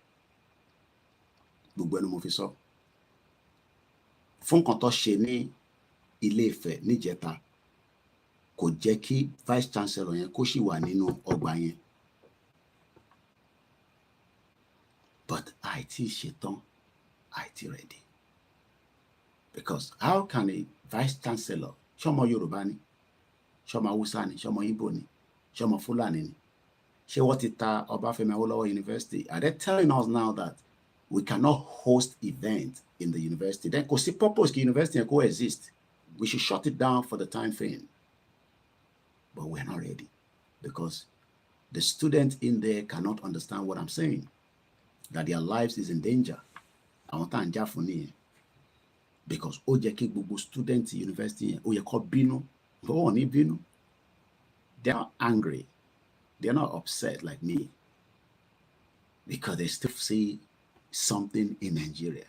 Gbogbo ẹnu mo fi sọ. Fún nǹkan tó ṣe ní Ilé-Ifẹ̀ níjẹta, kò jẹ́ kí Vice Chancellor yẹn kó sì wà nínú ọgbà yẹn. But IT ṣetán, IT ready. Because how can a Vice Chancellor, ṣọmọ Yorùbá ni, ṣọmọ Hausa ni, ṣọmọ Igbo ni, ṣọmọ Fulani ni, ṣé wọ́n ti ta Obafemi Awolowo University? Are they telling us now that we cannot host events in the university. Then, because the purpose the university can coexist, we should shut it down for the time frame. But we're not ready because the students in there cannot understand what I'm saying, that their lives is in danger. I want to for me because students in university binu, they're not angry, they're not upset like me because they still see something in Nigeria.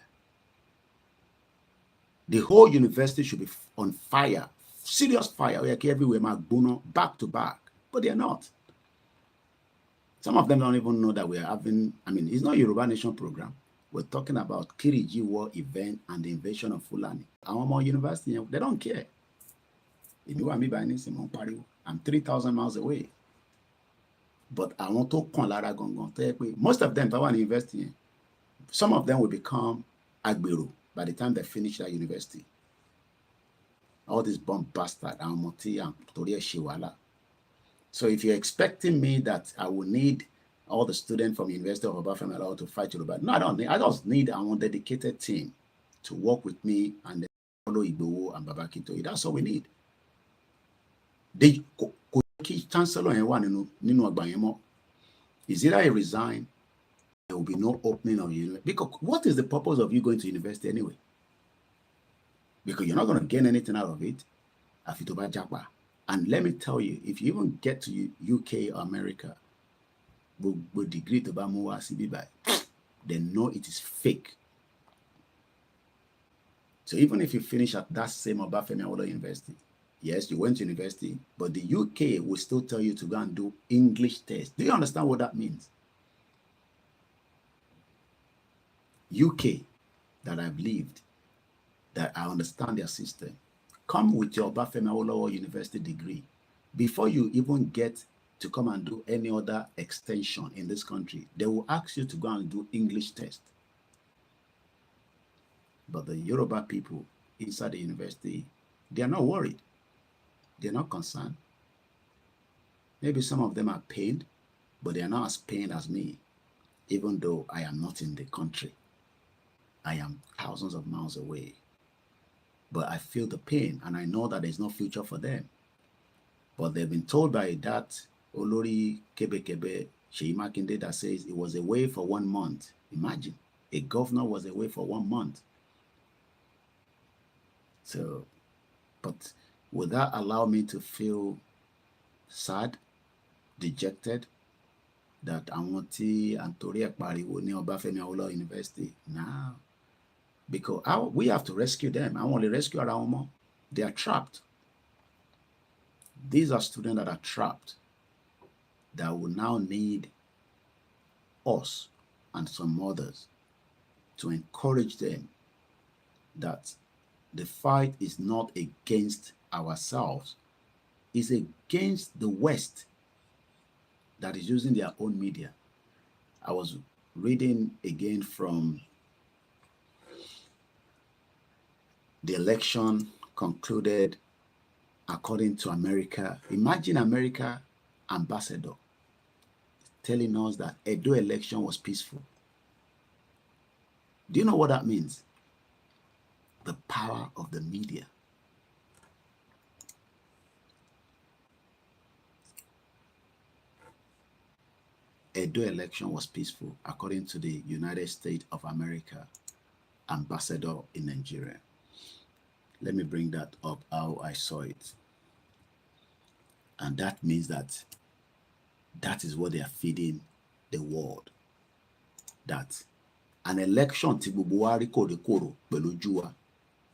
The whole university should be on fire, serious fire, everywhere, back to back, but they're not. Some of them don't even know that we're having, it's not a Yoruba Nation program. We're talking about Kiriji War event and the invasion of Fulani. Our university, they don't care. I'm 3,000 miles away. But I want to most of them, university, some of them will become Agbiru by the time they finish that university. All this bomb bastard, Amoti and Toria Shiwala. So if you're expecting me that I will need all the students from the University of Obafemi to fight Yoruba, no, I don't need. I just need a dedicated team to work with me and follow Igboho and Babakito. That's all we need. The chancellor is either he resign, there will be no opening of university. Because what is the purpose of you going to university anyway? Because you're not going to gain anything out of it. And let me tell you, if you even get to UK or America, with degree to Bamuwa CB, they know it is fake. So even if you finish at that same Obafemi Awolowo University, yes, you went to university, but the UK will still tell you to go and do English test. Do you understand what that means? UK, that I've lived, that I understand their system, come with your Obafemi Awolowo University degree. Before you even get to come and do any other extension in this country, they will ask you to go and do English test. But the Yoruba people inside the university, they are not worried. They're not concerned. Maybe some of them are pained, but they are not as pained as me, even though I am not in the country. I am thousands of miles away. But I feel the pain, and I know that there's no future for them. But they've been told by that Olori Kebe Seyi Makinde that says it was away for 1 month. Imagine, a governor was away for 1 month. So, but would that allow me to feel sad, dejected, that Amoti and Tori Ekpariwo ní Obafemi Awolowo University? Now, because we have to rescue them. I want to rescue Araomo. They are trapped. These are students that are trapped that will now need us and some others to encourage them that the fight is not against ourselves, it's against the West that is using their own media. I was reading again from the election concluded according to America. Imagine America ambassador telling us that Edo election was peaceful. Do you know what that means? The power of the media. Edo election was peaceful according to the United States of America ambassador in Nigeria. Let me bring that up how I saw it. And that means that that is what they are feeding the world. That an election,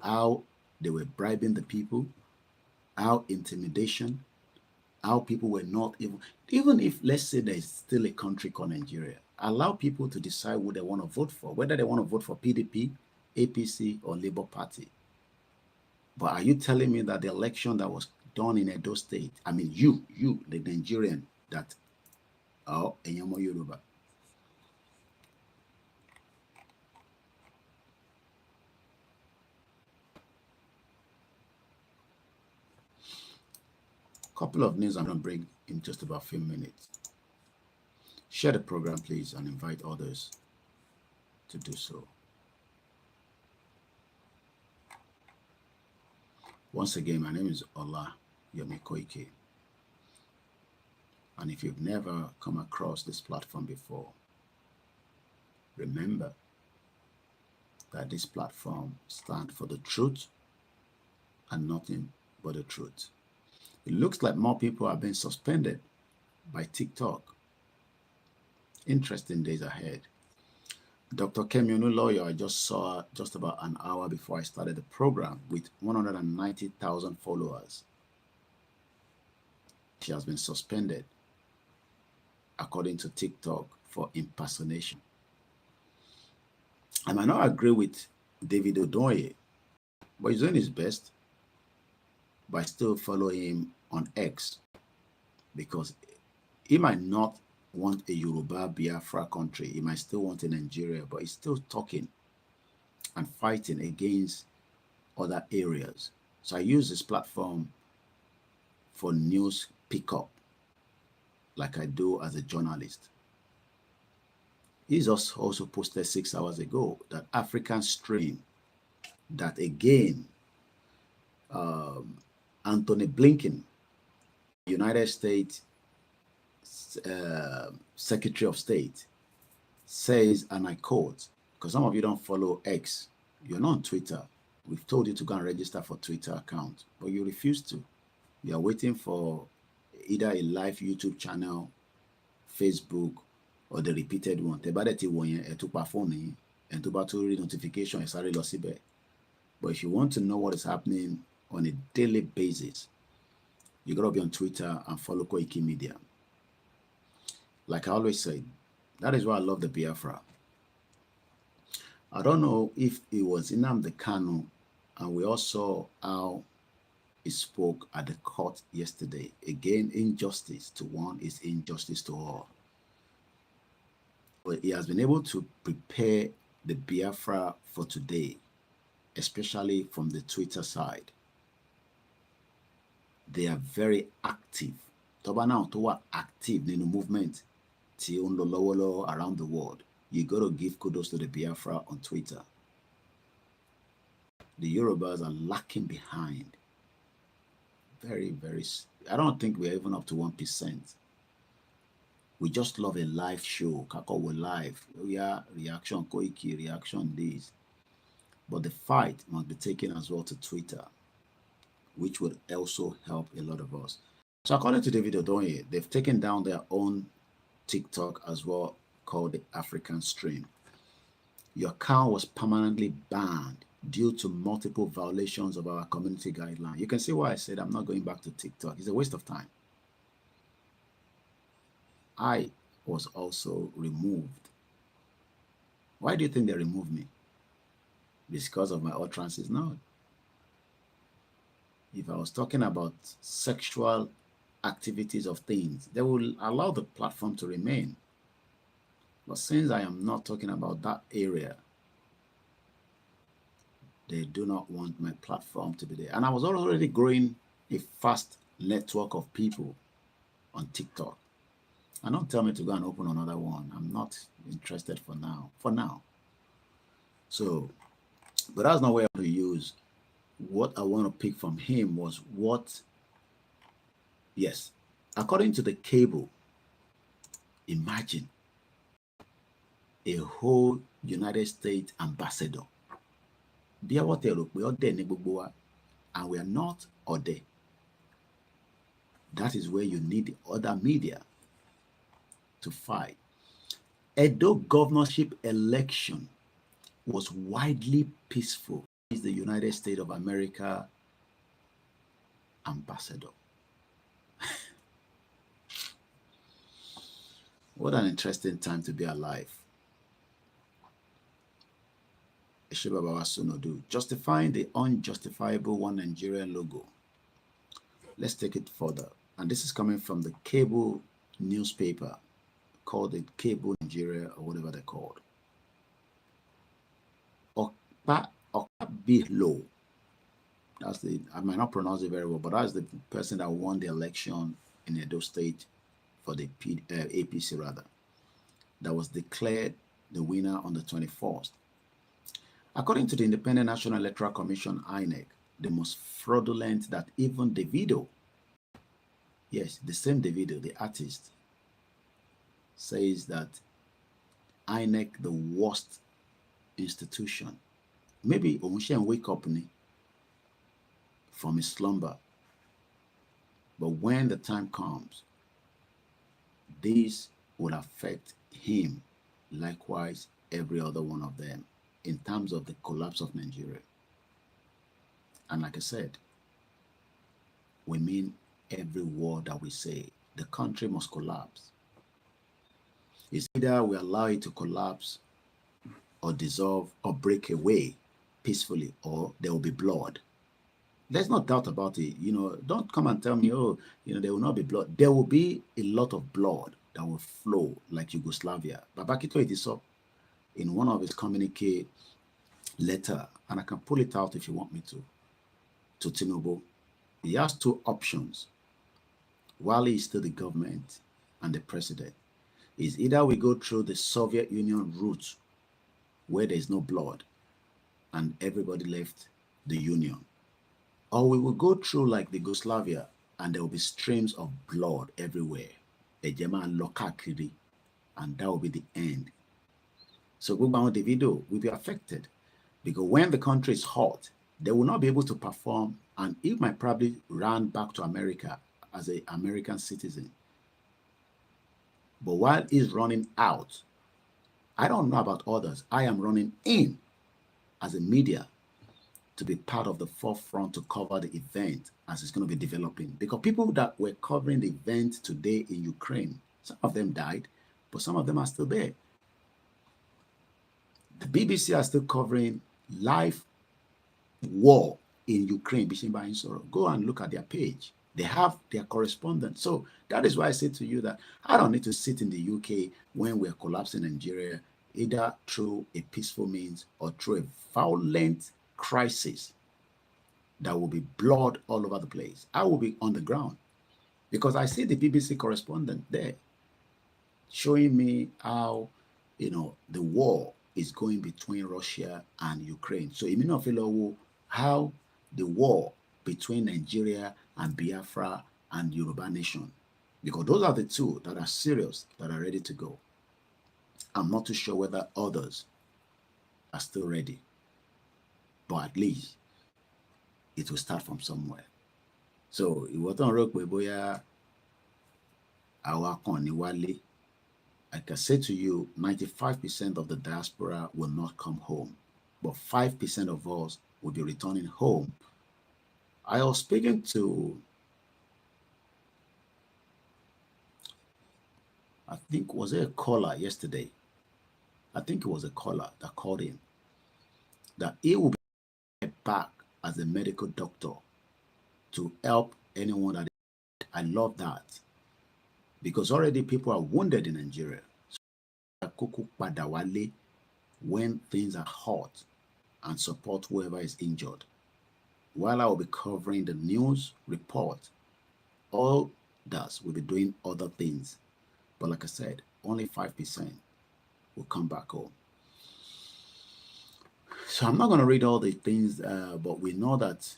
how they were bribing the people, how intimidation, how people were not even if, let's say, there's still a country called Nigeria, allow people to decide who they want to vote for, whether they want to vote for PDP, APC, or Labour Party. But are you telling me that the election that was done in Edo State, I mean, you, the Nigerian, that, oh, Enyamo Yoruba, couple of news I'm going to bring in just about a few minutes. Share the program, please, and invite others to do so. Once again, my name is OLAYOMI KOIKI. And if you've never come across this platform before, remember that this platform stands for the truth and nothing but the truth. It looks like more people have been suspended by TikTok. Interesting days ahead. Dr. Kemi Lawyer, I just saw just about an hour before I started the program with 190,000 followers. She has been suspended, according to TikTok, for impersonation. I might not agree with David Odoye, but he's doing his best. But I still follow him on X because he might not want a Yoruba Biafra country. He might still want a Nigeria, but he's still talking and fighting against other areas. So I use this platform for news pickup, like I do as a journalist. He's also posted 6 hours ago that African stream, that again, Anthony Blinken, United States Secretary of State, says, and I quote, because some of you don't follow X, you're not on Twitter. We've told you to go and register for Twitter account, but you refuse to. You are waiting for either a live YouTube channel, Facebook, or the repeated one. Notification. But if you want to know what is happening on a daily basis, you gotta be on Twitter and follow Koikimedia. Like I always say, that is why I love the Biafra. I don't know if it was Nnamdi Kanu, and we all saw how he spoke at the court yesterday. Again, injustice to one is injustice to all. But he has been able to prepare the Biafra for today, especially from the Twitter side. They are very active. Active in the movement around the world. You got to give kudos to the Biafra on Twitter. The Yorubas are lacking behind. Very, very. I don't think we're even up to 1%. We just love a live show. Kako we live. Yeah, reaction Koiki, reaction this. But the fight must be taken as well to Twitter, which would also help a lot of us. So according to David Odoye, they've taken down their own TikTok as well, called the African Stream. Your account was permanently banned due to multiple violations of our community guideline. You can see why I said I'm not going back to TikTok. It's a waste of time. I was also removed. Why do you think they removed me? Because of my utterances? No. If I was talking about sexual activities of things, they will allow the platform to remain. But since I am not talking about that area, they do not want my platform to be there. And I was already growing a fast network of people on TikTok. And don't tell me to go and open another one. I'm not interested for now. So, but that's not where I want to use. What I want to pick from him was what, yes, according to the cable, imagine a whole United States ambassador. And we are not Ode. That is where you need the other media to fight. Edo governorship election was widely peaceful. Is the United States of America ambassador. What an interesting time to be alive. Justifying the unjustifiable One Nigeria logo. Let's take it further. And this is coming from the cable newspaper called the Cable Nigeria, or whatever they're called. Okabilo. That's the, I might not pronounce it very well, but that's the person that won the election in Edo State for the APC rather. That was declared the winner on the 21st. According to the Independent National Electoral Commission, INEC, the most fraudulent that even Davido, yes, the same Davido, the artist, says that INEC, the worst institution. Maybe Omushen wake up from his slumber. But when the time comes, this will affect him, likewise every other one of them, in terms of the collapse of Nigeria. And like I said, we mean every word that we say. The country must collapse. It's either we allow it to collapse or dissolve or break away peacefully, or there will be blood. There's no doubt about it. You know, don't come and tell me, oh, you know, there will not be blood. There will be a lot of blood that will flow like Yugoslavia. Babakito Ediso, in one of his communique letter, and I can pull it out if you want me to Tinubu, he has two options while he's still the government and the president. Is either we go through the Soviet Union route where there's no blood and everybody left the Union, or we will go through like the Yugoslavia and there will be streams of blood everywhere, Ejema and Lokakiri, and that will be the end. So Davido will be affected because when the country is hot, they will not be able to perform, and he might probably run back to America as an American citizen. But while he's running out, I don't know about others. I am running in as a media to be part of the forefront to cover the event as it's going to be developing. Because people that were covering the event today in Ukraine, some of them died, but some of them are still there. The BBC are still covering live war in Ukraine. Go and look at their page. They have their correspondent. So that is why I say to you that I don't need to sit in the UK when we're collapsing Nigeria, either through a peaceful means or through a violent crisis that will be blood all over the place. I will be on the ground because I see the BBC correspondent there showing me how, you know, the war is going between Russia and Ukraine. So it may not feel how the war between Nigeria and Biafra and Yoruba nation, because those are the two that are serious, that are ready to go. I'm not too sure whether others are still ready, but at least it will start from somewhere. So it was on rock boya our wale. I can say to you, 95% of the diaspora will not come home, but 5% of us will be returning home. I was speaking to, I think, was it a caller yesterday? I think it was a caller that called in, that he will be back as a medical doctor to help anyone that. I love that because already people are wounded in Nigeria. When things are hot and support whoever is injured. While I will be covering the news report, others will be doing other things. But like I said, only 5% will come back home. So I'm not going to read all the things, but we know that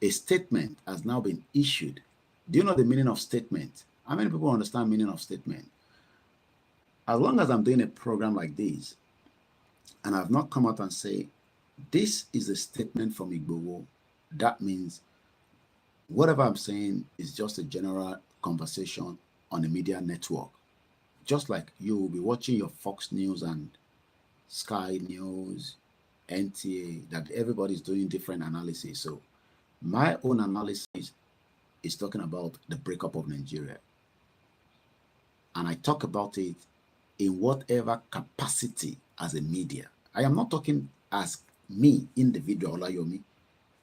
a statement has now been issued. Do you know the meaning of statement? How many people understand meaning of statement? As long as I'm doing a program like this, and I've not come out and say, this is a statement from Igboho, that means whatever I'm saying is just a general conversation on a media network. Just like you will be watching your Fox News and Sky News, NTA, that everybody's doing different analysis. So my own analysis is talking about the breakup of Nigeria. And I talk about it in whatever capacity as a media. I am not talking as me, individual Olayomi.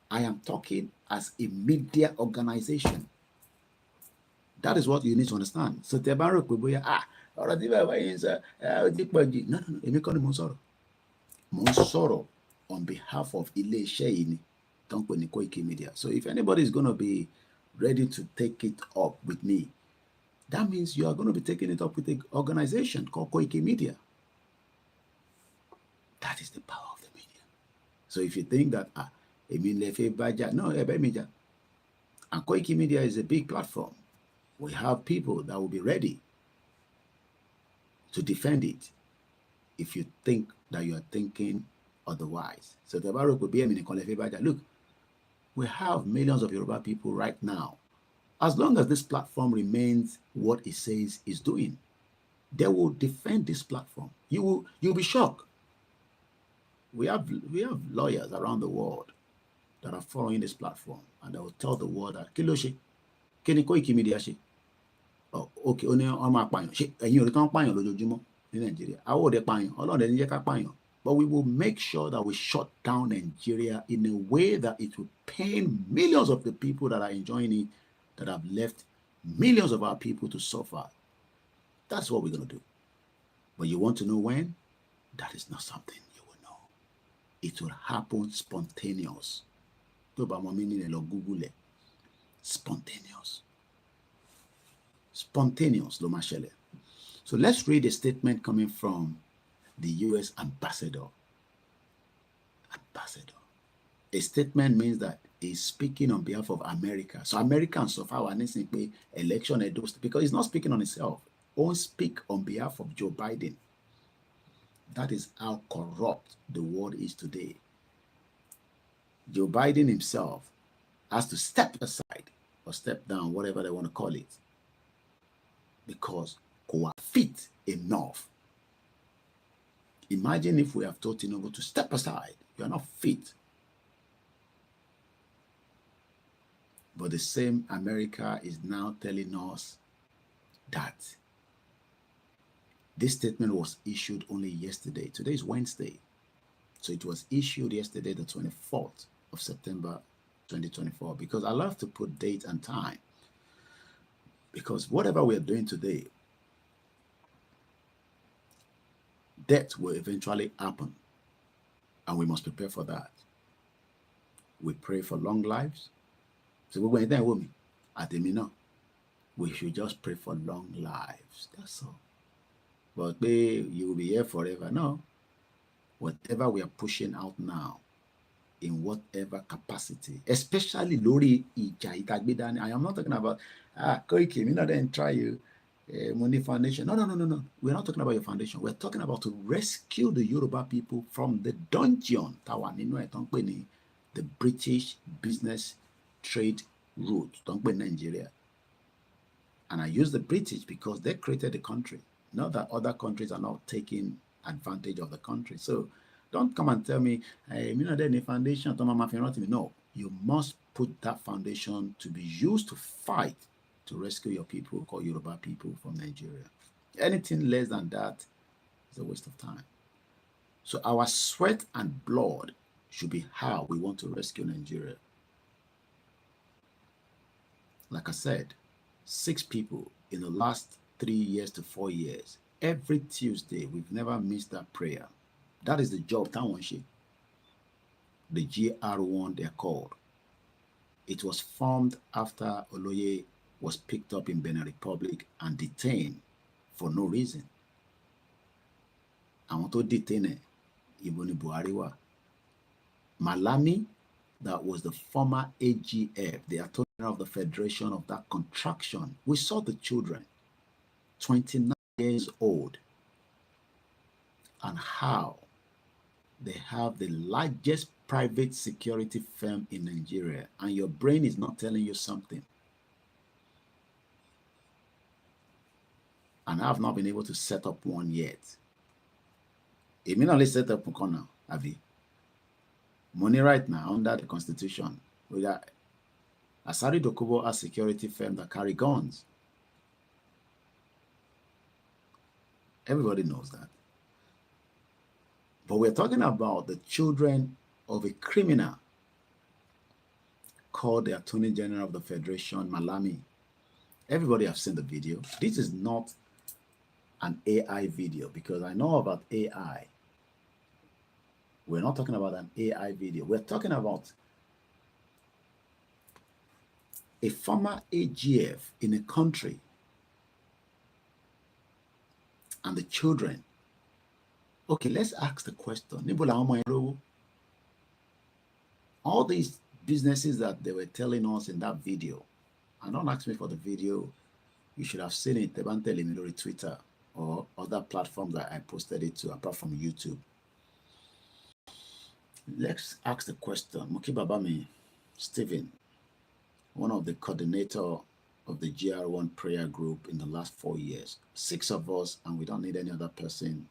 I am talking as a media organization. That is what you need to understand. So Tebaro Kubuya, no, Monsoro on behalf of Ile Sheini, Koikimedia. So if anybody is going to be ready to take it up with me, that means you are going to be taking it up with an organization called Koikimedia. That is the power of the media. So if you think that, no, and Koikimedia is a big platform. We have people that will be ready to defend it if you think that you are thinking otherwise. So the Barrow could be look, we have millions of Yoruba people right now. As long as this platform remains what it says it's doing, they will defend this platform. You'll be shocked. We have lawyers around the world that are following this platform, and they will tell the world that Kiloshi, Kini Koikimedia ṣe. Oh, okay, ó ní ọmọ apààyàn. Ṣé ẹ̀yin ò rí kán pààyàn lójoojúmọ́ ní Nàìjíríà? Àwọn òde pààyàn, Ọlọ́run ẹni jẹ́ ká pààyàn. But we will make sure that we shut down Nigeria in a way that it will pain millions of the people that are enjoying it, that have left millions of our people to suffer. That's what we're going to do. But you want to know when? That is not something you will know. It will happen spontaneous. Google it. Spontaneous. Spontaneous, ló máa ṣẹlẹ̀. So let's read a statement coming from the US ambassador. Ambassador. A statement means that he's speaking on behalf of America. So Americans of our nation pay election because he's not speaking on himself. He won't speak on behalf of Joe Biden. That is how corrupt the world is today. Joe Biden himself has to step aside or step down, whatever they want to call it, because we are fit enough. Imagine if we have told Tinubu to step aside. You are not fit. But the same America is now telling us that this statement was issued only yesterday. Today is Wednesday. So it was issued yesterday, the 24th of September, 2024, because I love to put date and time. Because whatever we are doing today, death will eventually happen. And we must prepare for that. We pray for long lives. So we're going with me. At the minute, we should just pray for long lives. That's all. But you will be here forever. No. Whatever we are pushing out now, in whatever capacity, especially Lori Ija. I am not talking about Koikimedia then try you money foundation. No. We're not talking about your foundation. We're talking about to rescue the Yoruba people from the dungeon. The British business trade route. Nigeria. And I use the British because they created the country. Not that other countries are not taking advantage of the country. So don't come and tell me, hey, foundation. No, you must put that foundation to be used to fight to rescue your people, called Yoruba people from Nigeria. Anything less than that is a waste of time. So our sweat and blood should be how we want to rescue Nigeria. Like I said, 6 people in the last 3 years to 4 years. Every Tuesday, we've never missed that prayer. That is the job, the GR1 they're called. It was formed after Oloye was picked up in Benin Republic and detained for no reason. I want to detain Iboni Buhariwa. Malami, that was the former AGF, the attorney of the Federation of that contraction. We saw the children, 29 years old, and how they have the largest private security firm in Nigeria, and your brain is not telling you something. And I have not been able to set up one yet. It may not set up one now, Avi. Money right now under the Constitution. We got Asari Dokubo, a security firm that carry guns. Everybody knows that. But we're talking about the children of a criminal called the Attorney General of the Federation, Malami. Everybody has seen the video. This is not an AI video because I know about AI. We're not talking about an AI video. We're talking about a former AGF in a country and the children. Okay, let's ask the question. Níbo làwọn ọmọ yẹn rówó? All these businesses that they were telling us in that video, and don't ask me for the video, you should have seen it. They been telling me on Twitter or other platforms that I posted it to, apart from YouTube. Let's ask the question. Muki Babami, Stephen, one of the coordinator of the GR1 prayer group in the last 4 years. 6 of us, and we don't need any other person.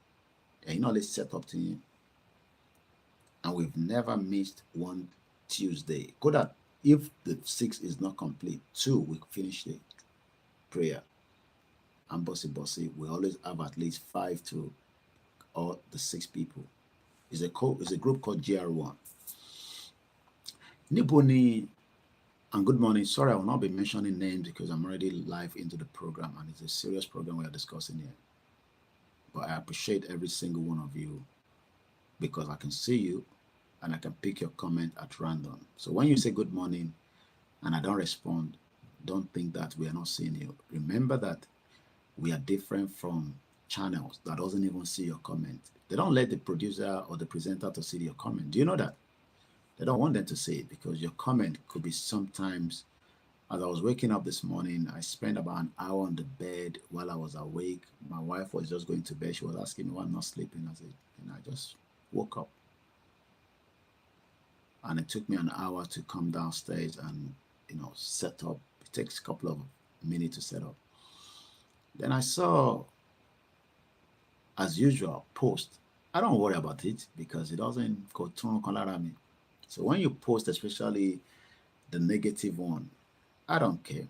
And you know, let's set up to him. And we've never missed one Tuesday. Go that if the 6 is not complete, 2 we finish the prayer. And bossy, we always have at least 5 to all the 6 people. It's a group called GR1. Niboni, and good morning. Sorry, I will not be mentioning names because I'm already live into the program and it's a serious program we are discussing here. But I appreciate every single one of you because I can see you and I can pick your comment at random. So when you say good morning and I don't respond, don't think that we are not seeing you. Remember that we are different from channels that doesn't even see your comment. They don't let the producer or the presenter to see your comment. Do you know that? They don't want them to see it because your comment could be sometimes. As I was waking up this morning, I spent about an hour on the bed while I was awake. My wife was just going to bed. She was asking me why I'm not sleeping. I said, and I just woke up. And it took me an hour to come downstairs and, set up. It takes a couple of minutes to set up. Then I saw, as usual, post. I don't worry about it because it doesn't go through me. So when you post, especially the negative one, I don't care.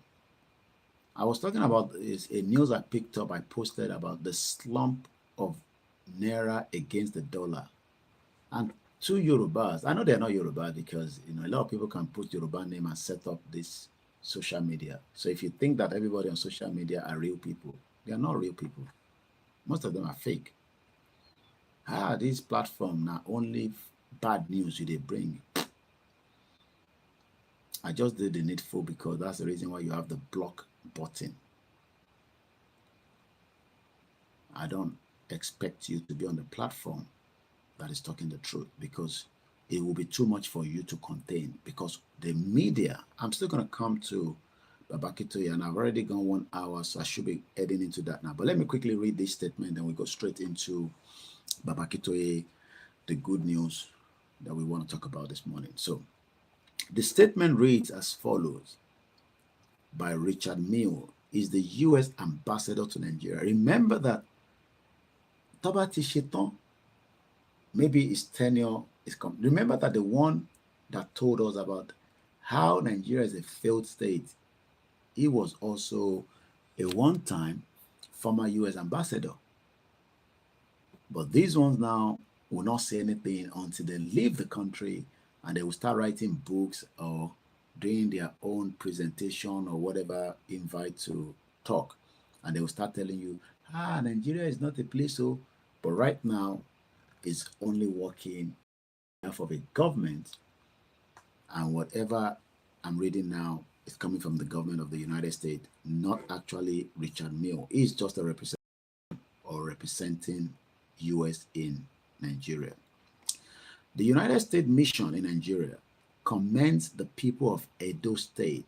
I was talking about a news I picked up. I posted about the slump of Naira against the dollar. And 2 Yorubas, I know they're not Yoruba because, a lot of people can put Yoruba name and set up this social media. So if you think that everybody on social media are real people, they are not real people. Most of them are fake. This platform now only bad news they bring. I just did the needful because that's the reason why you have the block button. I don't expect you to be on the platform that is talking the truth because it will be too much for you to contain because the media, I'm still going to come to Babakitoye and I've already gone 1 hour, so I should be heading into that now. But let me quickly read this statement, then we go straight into Babakitoye, the good news that we want to talk about this morning. So the statement reads as follows by Richard Mille, is the U.S. ambassador to Nigeria. Remember that Tabati Sheton, maybe his tenure is come. Remember that the one that told us about how Nigeria is a failed state, he was also a one-time former U.S. ambassador. But these ones now will not say anything until they leave the country and they will start writing books or doing their own presentation or whatever invite to talk. And they will start telling you, Nigeria is not a place. So, but right now, it's only working on behalf of a government. And whatever I'm reading now is coming from the government of the United States, not actually Richard Mille. He's just a representative or representing US in Nigeria. The United States mission in Nigeria commends the people of Edo State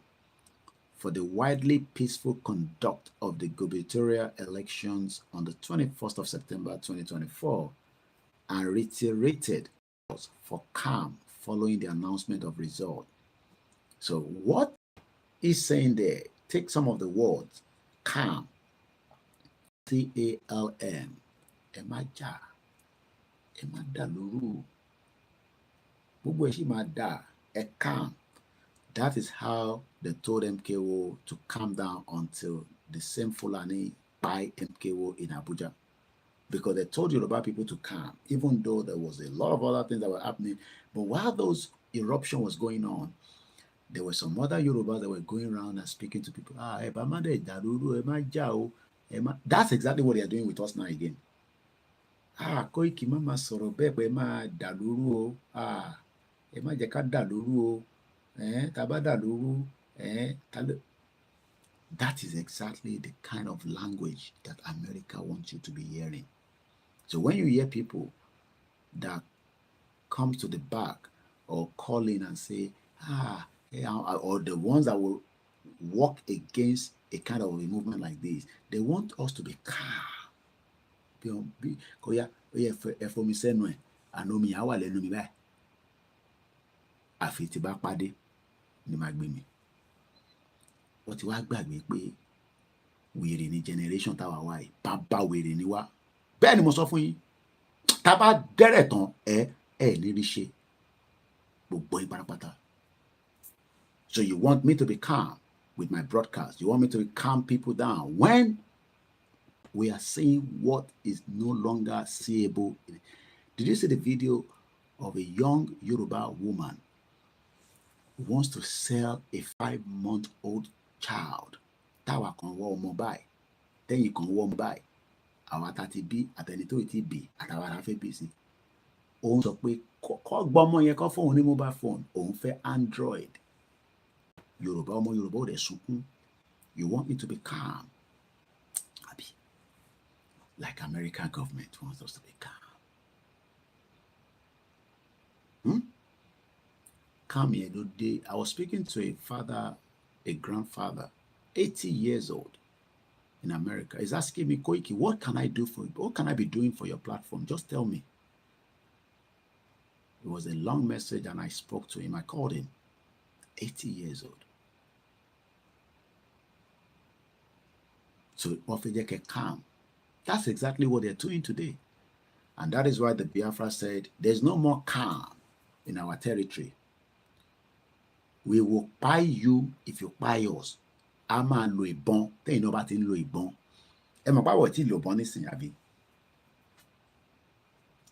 for the widely peaceful conduct of the gubernatorial elections on the 21st of September 2024 and reiterated calls for calm following the announcement of result. So what is saying there, take some of the words, calm, C-A-L-M, emaja, emadaluru, calm. That is how they told MKO to calm down until the same Fulani buy MKO in Abuja. Because they told Yoruba people to calm, even though there was a lot of other things that were happening. But while those eruption was going on, there were some other Yorubas that were going around and speaking to people. That's exactly what they are doing with us now again. Koiki mama sọ̀rọ̀ bẹ́ẹ̀ pé máa dàlúrú o. Ẹ má jẹ́ ká dàlúrú o. Tá bá dàlúrú, That is exactly the kind of language that America wants you to be hearing. So when you hear people that come to the back or call in and say, or the ones that will work against a kind of a movement like this, they want us to be calm. Ẹ̀fọ́ sẹ́nu ẹ̀, àná mi á wà lẹ́nu mi báyìí. Àfi tí bá pàdé ni màá gbé mi. Wọ́n ti wá gbàgbé pé wèrè ni generation táwa wá yìí, bàbá wèrè ni wá. Bẹ́ẹ̀ ni mo sọ fún yín, tá a bá dẹ́rẹ̀ tán ẹ ní rí ṣe gbogbo yín pátápátá. So you want me to be calm with my broadcast? You want me to calm people down when we are seeing what is no longer seeable? Did you see the video of a young Yoruba woman who wants to sell a 5-month-old child? Táwa kan wọ́ ọmọ báyìí, tẹ́yìn kan wọ́ ọmọ báyìí, àwa tá ti bí àtẹni tó ti bí àtàwọn ará fẹ́ bí sí. Òun sọ pé kọ́ gbọ́mọ yẹn kọ́ fóun ní mobile phone, òun fẹ́ Android. Yoruba ọmọ Yoruba ò dẹ̀ sunkún. You want me to be calm? Abi, like American government wants us to be calm. Calm here the day. I was speaking to a father, a grandfather, 80 years old in America. He's asking me, Koiki, what can I do for you? What can I be doing for your platform? Just tell me. It was a long message and I spoke to him. I called him. 80 years old. So Ofejeke calm. That's exactly what they're doing today. And that is why the Biafra said, there's no more calm in our territory. We will buy you if you buy us. A máa lo ìbọn tẹ́yìn náà bá ti ń lo ìbọn. Ẹ mọ̀ pàwọ̀ tí lo ìbọn nísìnyí àbí?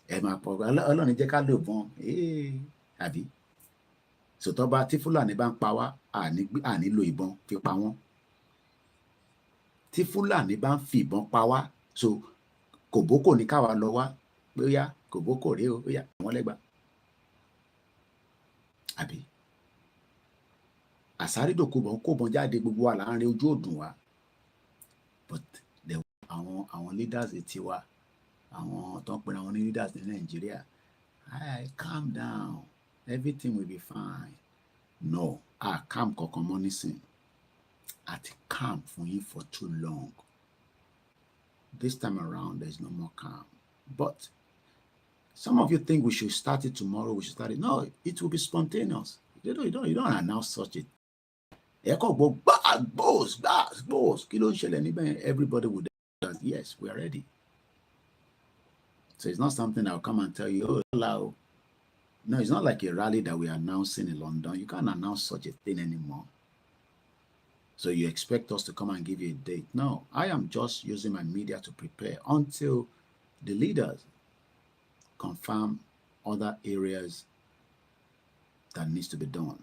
Ẹ máa pọ̀ Ọlọ́run jẹ́ ká lo ìbọn àbí? Sòtọ́ bá tí Fúlàní bá ń pa wá, àní lo ìbọn fi pa wọ́n. Tí Fúlàní bá ń fi ìbọn pa wá, so kòbókò ní káwa lọ wá pé ó yá kòbókò rèé ó yá wọ́n lẹ́gbàá. Àbí? Àsárídòkúbọ̀ ń kóbọn jáde gbogbo wa láàrin ojú òdùn wa. But àwọn leaders tiwa, àwọn tó ń pera wọn ní leaders ní Nàìjíríà, calm down, everything will be fine. No, calm kankan mọ́ nísìn. Àti calm fún yín for too long. This time around, there's no more calm. But some of you think we should start it tomorrow, we should start it. No, it will be spontaneous. You don't announce such a boss, everybody would say, yes, we are ready. So it's not something I'll come and tell you, oh, allow. No, it's not like a rally that we're announcing in London. You can't announce such a thing anymore. So you expect us to come and give you a date. No, I am just using my media to prepare until the leaders confirm other areas that needs to be done.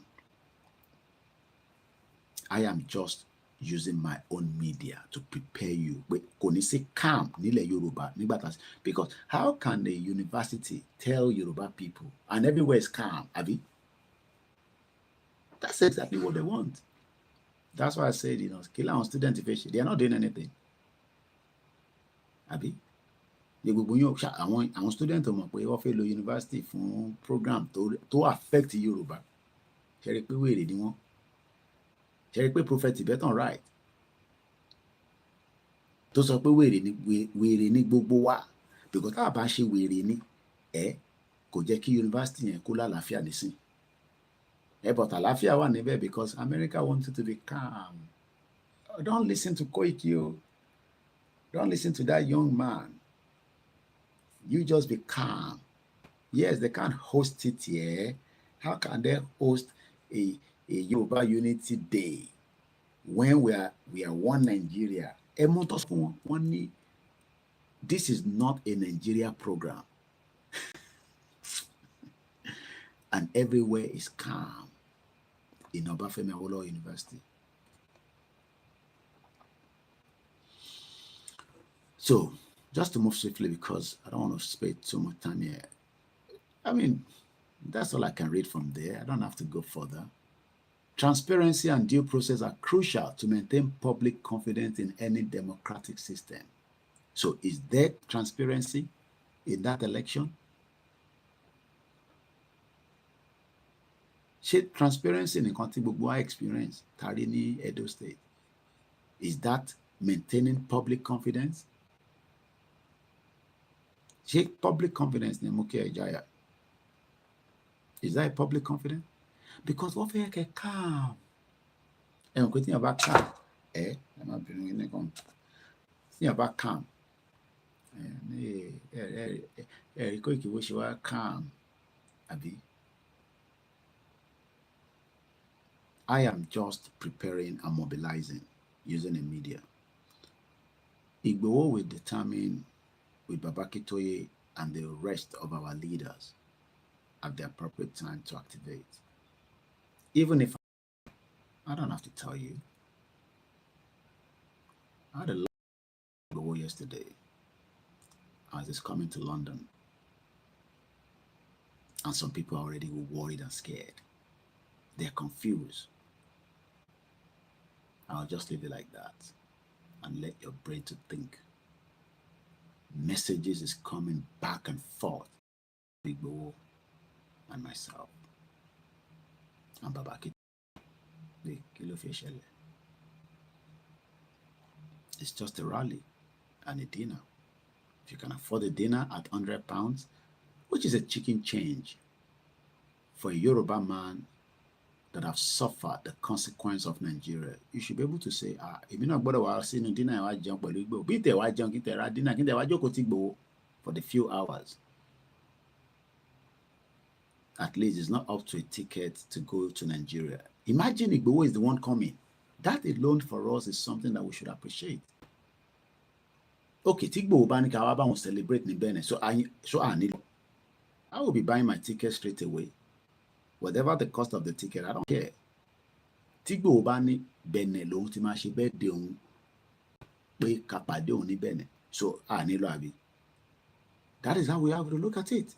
I am just using my own media to prepare you. Kò ní sí calm nílẹ̀ Yorùbá nígbà because how can the university tell Yoruba people and everywhere is calm, Abi? That's exactly what they want. That's why I said, kill our student efficiency. They are not doing anything. Abi? Àwọn student mọ̀ pé wọ́n fẹ́ lo university fún program tó affect Yorùbá. Ṣé rí pé wèrè ni wọ́n? Ṣé rí pé Prophet Tibetan right? Tó sọ pé wèrè ni gbogbo wa. Because tá a bá ṣe wèrè ni kò jẹ́ kí university yẹn kó lálàáfíà nísìn. But àlàáfíà wà níbẹ̀ because America wants you to be calm. Don't listen to Koiki. Don't listen to that young man. You just be calm. Yes, they can't host it here. How can they host a Yoruba Unity Day when we are one Nigeria? This is not a Nigeria program. And everywhere is calm in Obafemi Awolowo University. So, just to move swiftly because I don't want to spend too much time here. I mean, that's all I can read from there. I don't have to go further. Transparency and due process are crucial to maintain public confidence in any democratic system. So is there transparency in that election? Ṣé transparency nìkan tí gbogbo wa experience tari ní Edo State? Is that maintaining public confidence? Ṣé public confidence ni mú kí ẹ jáyà? Is that a public confidence? Because wọ́n fẹ́ kẹ́ calm. Ẹ̀wọ̀n pé tíyàn bá calm, ẹ má bínú yín nìkan. Tíyàn bá calm, ẹ̀rí Koiki bó ṣe wá calm, àbí? I am just preparing and mobilizing using the media. Igboho will determine with Babakitoye and the rest of our leaders at the appropriate time to activate. Even if I don't have to tell you, I had a lot of Igboho yesterday as it's coming to London. And some people are already worried and scared. They're confused. I'll just leave it like that and let your brain to think. Messages is coming back and forth. Igboho and myself. And Babaki. It's just a rally and a dinner. If you can afford a dinner at £100, which is a chicken change for a Yoruba man that have suffered the consequence of Nigeria, you should be able to say, èmi náà gbọ́dọ̀ wá sínú dinner wá jẹun pẹ̀lú Igboho. Bí tẹ̀ wá jẹun kí tẹ̀ ra dinner kí tẹ̀ wá jókòó tí Igboho for the few hours. At least it's not up to a ticket to go to Nigeria. Imagine Igboho is the one coming. That alone for us is something that we should appreciate. Okay, tí Igboho bá ní ká wá bá wọn celebrate ní Benin, so I need. I will be buying my ticket straight away. Whatever the cost of the ticket, I don't care. Tí Igboho bá ní Benin lòun ti máa ṣe birthday òun pé ká pàdé òun ní Benin, so I nílò àbí. That is how we have to look at it.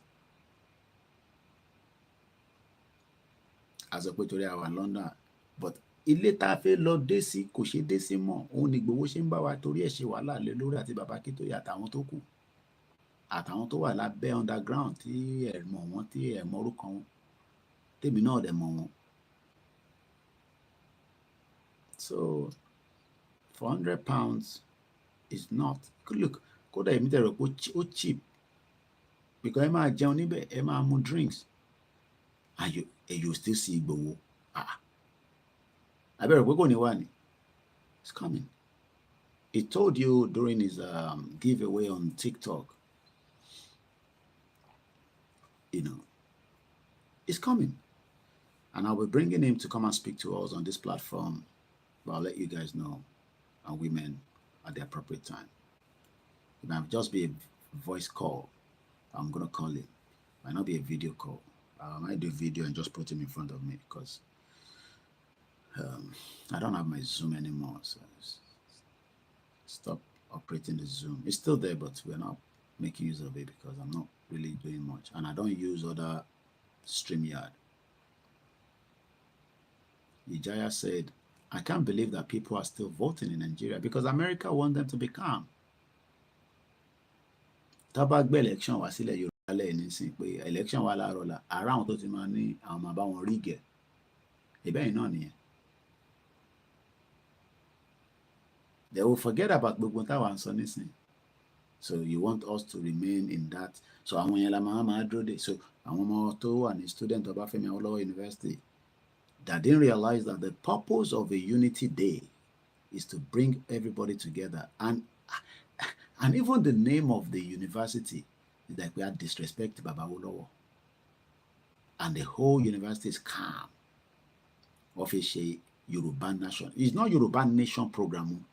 As a pé torí àwa London, but ilé tá a fẹ́ lọ dé sí kò ṣe dé sí mọ́. Òun ni Igboho ṣe ń bá wa torí ẹ̀ ṣe wàhálà lé lórí àti Babakitoye àtàwọn tó kù. Àtàwọn tó wà lábẹ́ underground tí ẹ̀ mọ̀ wọ́n tí ẹ̀ mọ orúkọ wọn. Tèmi náà dẹ̀ mọ̀ wọ́n. So for £100 is not good. Look, kódà èmi tẹ̀rọ pé ó cheap because ẹ máa jẹun níbẹ̀, ẹ máa mu drinks and you still see Igboho. I better go on. It's coming. He told you during his giveaway on TikTok, you know, it's coming. And I'll be bringing him to come and speak to us on this platform. But I'll let you guys know, and women at the appropriate time. It might just be a voice call. I'm going to call him. It might not be a video call. I might do a video and just put him in front of me because I don't have my Zoom anymore. So stop operating the Zoom. It's still there, but we're not making use of it because I'm not really doing much. And I don't use other StreamYard. Ijaya said, I can't believe that people are still voting in Nigeria because America wants them to be calm. Tabagbe election wá sílẹ̀ Yorùbá lẹ́yìn nísìnyí pé election wà láàárọ̀ la ara àwọn tó ti máa ní àwọn máa bá wọn rí gẹ̀. Ìbẹ́yìn náà nìyẹn. They will forget about gbogbo táwa ń sọ nísìnyí. So you want us to remain in that. So àwọn yẹn la máa dúró dé. So àwọn ọmọ tó wà ní student Ọbáfẹ́mi Awólọ́wọ̀ University that didn't realize that the purpose of a unity day is to bring everybody together. And even the name of the university is like we are disrespect Baba Awólọ́wọ̀. And the whole university is calm. Officially, Yoruba Nation. It's not Yoruba Nation program.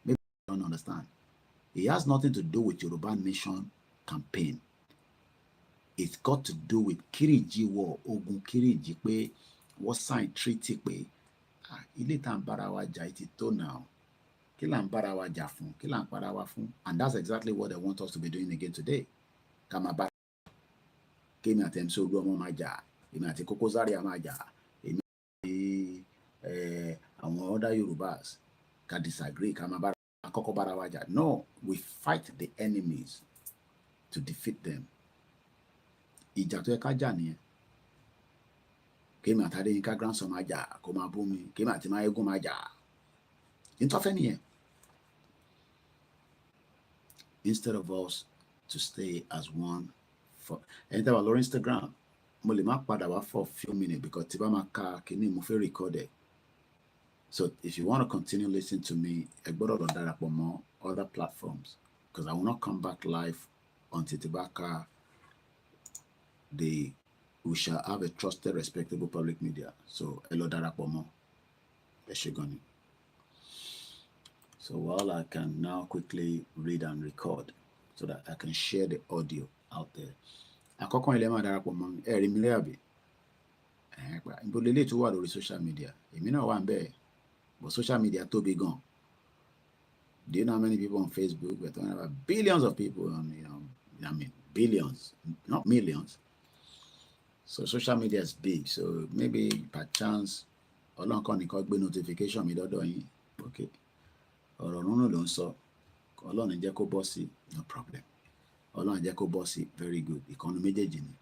Maybe you don't understand. It has nothing to do with Yoruba Nation campaign. It's got to do with Kiriji War, Ogun Kiriji pé wọ́n sign treaty pé ilé tá ń bára wa jà ti tó now. Kí là ń bára wa jà fún? Kí là ń para wa fún? And that's exactly what they want us to be doing again today. Ká máa bá kémi àti MC Olúọmọ máa jà, èmi àti Koko Zaria máa jà, èmi àti or other Yorubas can disagree. No, we fight the enemies to defeat them. Ìjà tó yẹ ká jà nìyẹn. Kémi àtàdé yín ká grandson máa jà kó máa bú mi. Kémi àti máa eégún máa jà. Ìtọ́fẹ́ nìyẹn. Instead of us to stay as one for anytime on Instagram, mo lè má padà wá for a few minutes because tí bá máa ka kíní mo fẹ́ record it. So if you want to continue listening to me, ẹ gbọ́dọ̀ lọ darapọ̀ mọ́ other platforms because I will not come back live until Tibaka we shall have a trusted, respectable public media. So ẹ lọ darapọ̀ mọ́ ẹ ṣé gan ni. So while I can now quickly read and record so that I can share the audio out there. Àkọ́kọ́ ilé máa darapọ̀ mọ́ ẹ̀rí mi lẹ́yàbí. Ibo lélẹ̀ tó wà lórí social media. Èmi náà wà ń bẹ́ẹ̀. But social media tóbi gan. Do you know how many people on Facebook? We're talking about billions of people on, I mean, billions, not millions. So social media is big. So maybe by chance, Ọlọ́run kan nìkan gbé notification mi dọ́dọ̀ yín. Okay. Ọ̀rọ̀ nínú ló ń sọ. Ọlọ́run jẹ́ kó bọ́ sí, no problem. Ọlọ́run jẹ́ kó bọ́ sí, very good. Ìkànnì méjèèjì ni.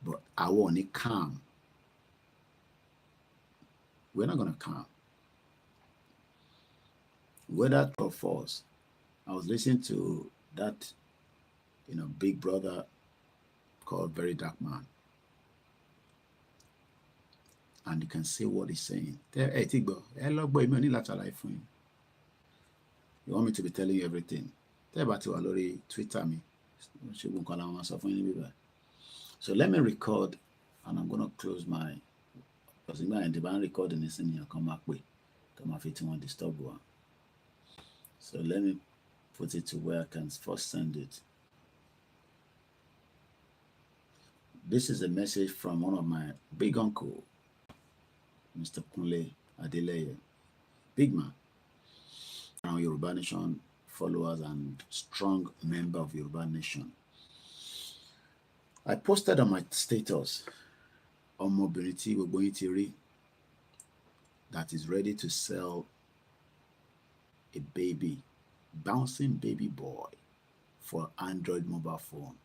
But àwọn ò ní calm. We're not going to calm. Whether true or false, I was listening to that, big brother called Very Dark Man. And you can see what he's saying. You want me to be telling you everything? Twitter me. So let me record, and I'm going to close my, because I'm recording this in here, come back with, come off it, won't disturb one. So let me put it to where I can first send it. This is a message from one of my big uncle, Mr. Kunle Adeleye, big man, our Yoruba Nation followers and strong member of Yoruba Nation. I posted on my status on mobility we're going to read that is ready to sell a baby, bouncing baby boy for Android mobile phone.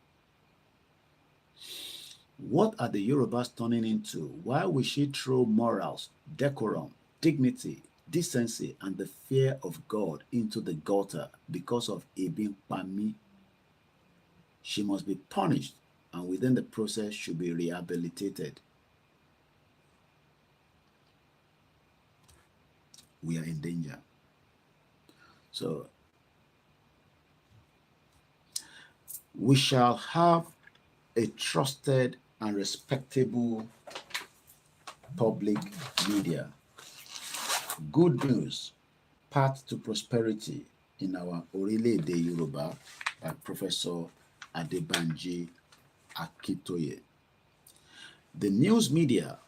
What are the Yorubas turning into? Why will she throw morals, decorum, dignity, decency, and the fear of God into the gutter because of Ebin Pami? She must be punished, and within the process should be rehabilitated. We are in danger. So we shall have a trusted and respectable public media. Good news, path to prosperity in our Orílẹ̀-èdè Yoruba by Professor Adebanji Akintoye. The news media,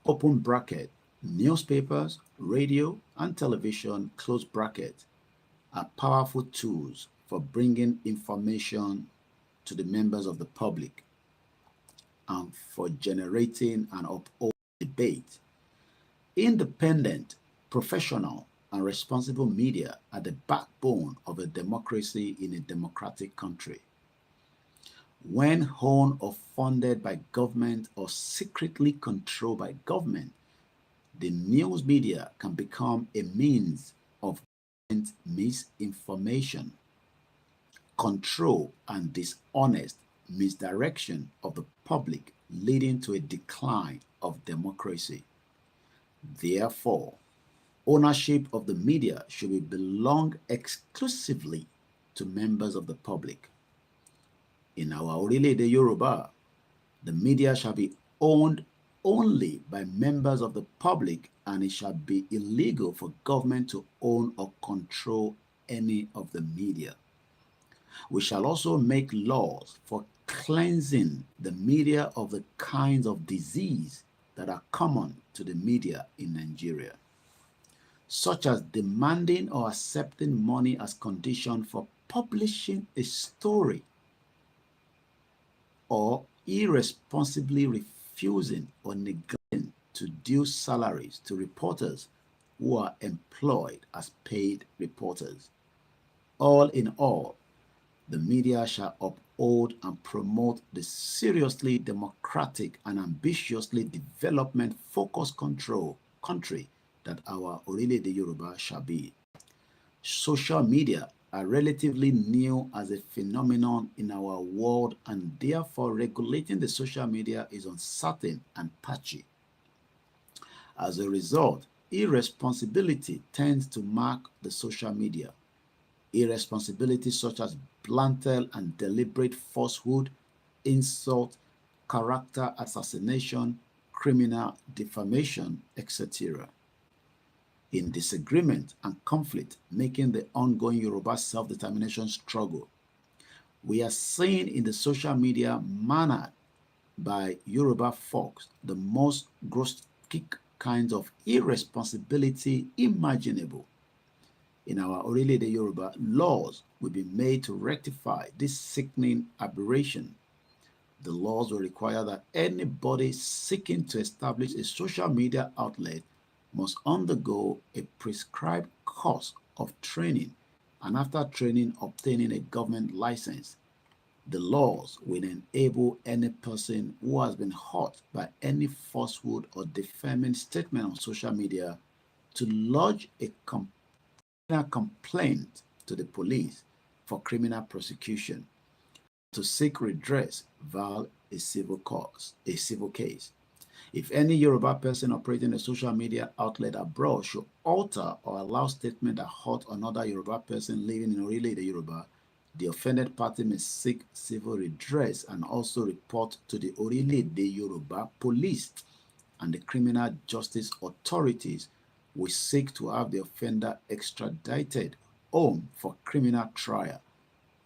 open bracket, newspapers, radio, and television, close bracket, are powerful tools for bringing information to the members of the public and for generating and upholding debate. Independent, professional, and responsible media are the backbone of a democracy in a democratic country. When owned or funded by government or secretly controlled by government, the news media can become a means of misinformation, control, and dishonest misdirection of the public, leading to a decline of democracy. Therefore, ownership of the media should belong exclusively to members of the public. In our Orílẹ̀-èdè Yoruba, the media shall be owned only by members of the public, and it shall be illegal for government to own or control any of the media. We shall also make laws for cleansing the media of the kinds of disease that are common to the media in Nigeria, such as demanding or accepting money as condition for publishing a story, or irresponsibly refusing or neglecting to due salaries to reporters who are employed as paid reporters. All in all, the media shall uphold and promote the seriously democratic and ambitiously development-focused country that our Orílẹ̀-èdè Yoruba shall be. Social media are relatively new as a phenomenon in our world, and therefore regulating the social media is uncertain and patchy. As a result, irresponsibility tends to mark the social media. Irresponsibility such as blatant and deliberate falsehood, insult, character assassination, criminal defamation, etc. In disagreement and conflict, making the ongoing Yoruba self-determination struggle. We are seeing in the social media mannered by Yoruba folks the most grotesque kinds of irresponsibility imaginable. In our Orílẹ̀-èdè Yoruba, laws will be made to rectify this sickening aberration. The laws will require that anybody seeking to establish a social media outlet must undergo a prescribed course of training, and after training, obtaining a government license. The laws will enable any person who has been hurt by any falsehood or defaming statement on social media to lodge a complaint to the police for criminal prosecution, to seek redress via a civil case. If any Yoruba person operating a social media outlet abroad should alter or allow statement that hurt another Yoruba person living in Orílẹ̀-èdè Yoruba, the offended party may seek civil redress and also report to the Orílẹ̀-èdè Yoruba police, and the criminal justice authorities will seek to have the offender extradited home for criminal trial.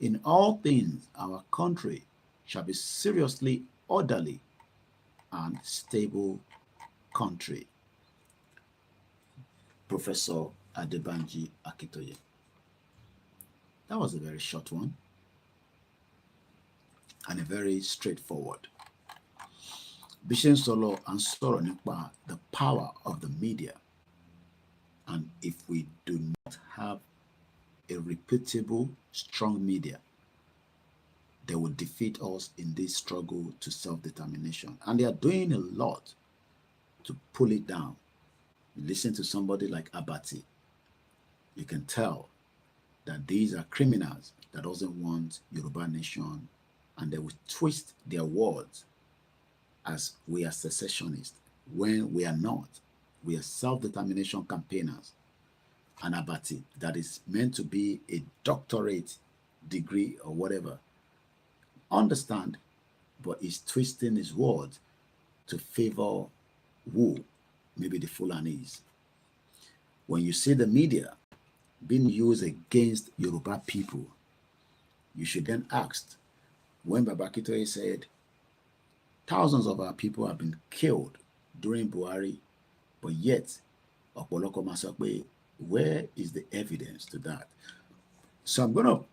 In all things, our country shall be seriously orderly and stable country. Professor Adebanji Akitoye. That was a very short one and a very straightforward. Bishen Solo and Soro nípa the power of the media. And if we do not have a reputable, strong media, they will defeat us in this struggle to self-determination. And they are doing a lot to pull it down. You listen to somebody like Abati, you can tell that these are criminals that doesn't want Yoruba nation, and they will twist their words as we are secessionists when we are not. We are self-determination campaigners. And Abati, that is meant to be a doctorate degree or whatever, understand, but he's twisting his words to favor who? Maybe the Fulanis. When you see the media being used against Yoruba people, you should then ask, when Babakitoye said thousands of our people have been killed during Buhari, but yet Opoloko Masakwe, where is the evidence to that? So I'm going to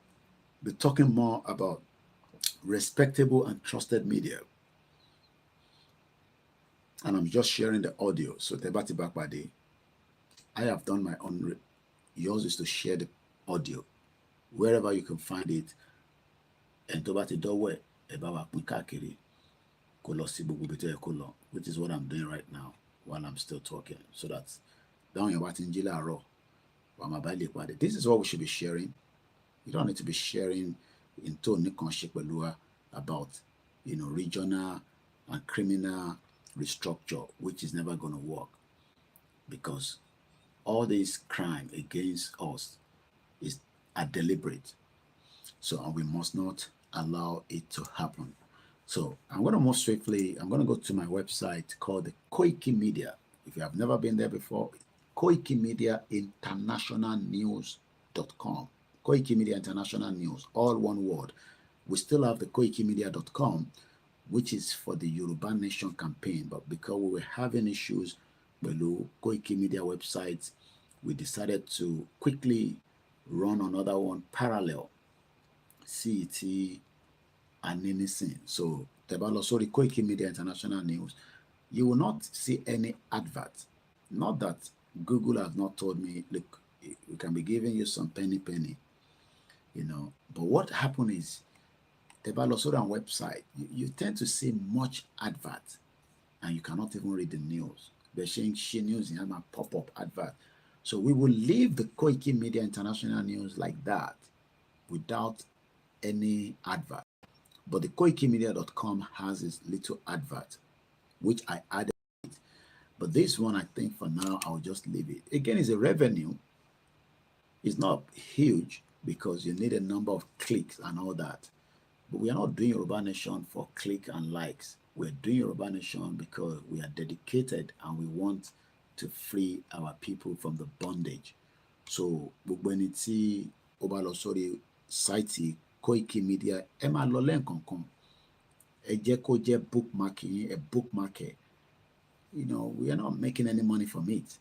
be talking more about respectable and trusted media. And I'm just sharing the audio. So Tebati Bakpade, I have done my own. Yours is to share the audio wherever you can find it. And Tobati Dowe, Ebawa Punkakiri, Kolosi Bubite Kolo, which is what I'm doing right now while I'm still talking. So that's down your Watinjila Ro. This is what we should be sharing. You don't need to be sharing in tone about regional and criminal restructure, which is never going to work, because all this crime against us are deliberate. So, and we must not allow it to happen. So I'm going to move swiftly. I'm going to go to my website called the Koikimedia. If you have never been there before, Koikimedia International News.com. Koikimedia International News, all one word. We still have the Koikimedia.com, which is for the Yoruba Nation campaign. But because we were having issues below Koikimedia websites, we decided to quickly run another one parallel. CET and anything. So, sorry, Koikimedia International News. You will not see any advert. Not that Google has not told me, look, we can be giving you some penny, you know. But what happened is, the Balosoran website, you tend to see much advert, and you cannot even read the news. They're saying she news in a pop-up advert. So we will leave the Koikimedia International News like that without any advert. But the koikimedia.com has this little advert, which I added. But this one, I think for now, I'll just leave it. Again, it's a revenue. It's not huge because you need a number of clicks and all that. But we are not doing Yoruba Nation for click and likes. We're doing Yoruba Nation because we are dedicated and we want to free our people from the bondage. So, gbogbo ẹni tí ó bá lọ sórí sáìtì Koikimedia, ẹ máa lọ lẹ́ẹ̀kọ̀ọ̀kan. Ẹ jẹ́ kó jẹ́ bookmark yín, ẹ bookmark ẹ. You know, we are not making any money from it.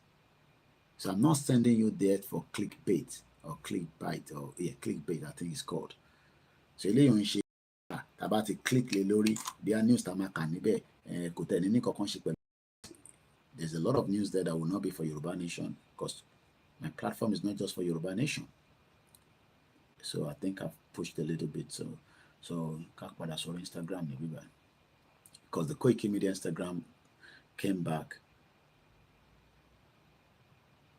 So I'm not sending you there for clickbait or clickbait or yeah, clickbait, I think it's called. So eléyìí ń ṣe tàbá ti click lé lórí bí a news tá máa kà níbẹ̀ kò tẹ̀ ní kankan ṣe pẹ̀lú. There's a lot of news there that will not be for Yoruba Nation because my platform is not just for Yoruba Nation. So I think I've pushed a little bit. So ká padà sórí Instagram níbí báyìí because the Koikimedia Instagram came back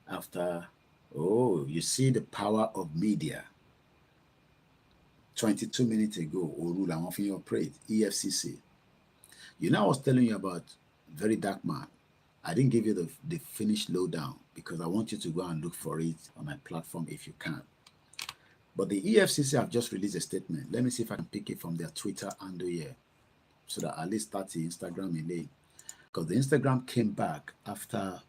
after. Oh, you see the power of media. 22 minutes ago, Oru làwọn fi operate EFCC. You know, I was telling you about Very Dark Man. I didn't give you the finished lowdown because I want you to go and look for it on my platform if you can. But the EFCC have just released a statement. Let me see if I can pick it from their Twitter handle here so that at least start the Instagram in late. Because the Instagram came back after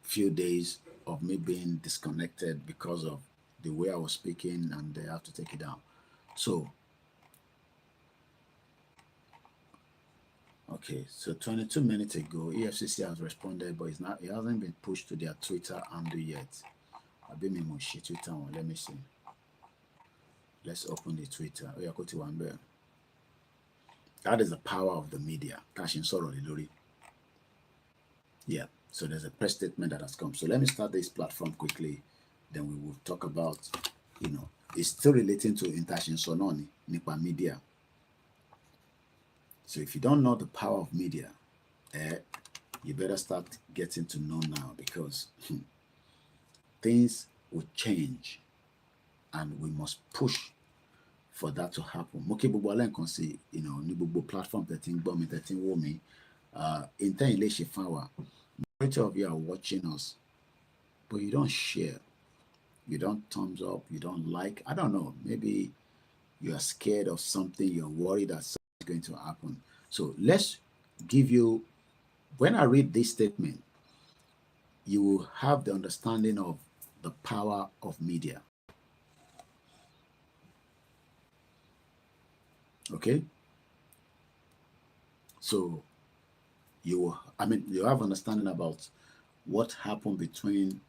few days of me being disconnected because of the way I was speaking, and they have to take it down. So, okay, so 22 minutes ago, EFCC has responded, but it hasn't been pushed to their Twitter handle yet. I've been in my Twitter one. Let me see. Let's open the Twitter. Oh, yeah, go to one there. That is the power of the media. Yeah. So there's a press statement that has come. So let me start this platform quickly. Then we will talk about, you know, it's still relating to Intashin Sononi, Nipa Media. So if you don't know the power of media, you better start getting to know now because things will change and we must push for that to happen. Moki gbogbo ala nkan si, you know, ní gbogbo platform that ń gbọ́ mi, that ń wò mí, intan ilé ṣe fún wa. Majority of you are watching us, but you don't share, you don't thumbs up, you don't like. I don't know, maybe you are scared of something, you're worried that something is going to happen. So let's give you, when I read this statement, you will have the understanding of the power of media. Okay? So you have understanding about what happened between,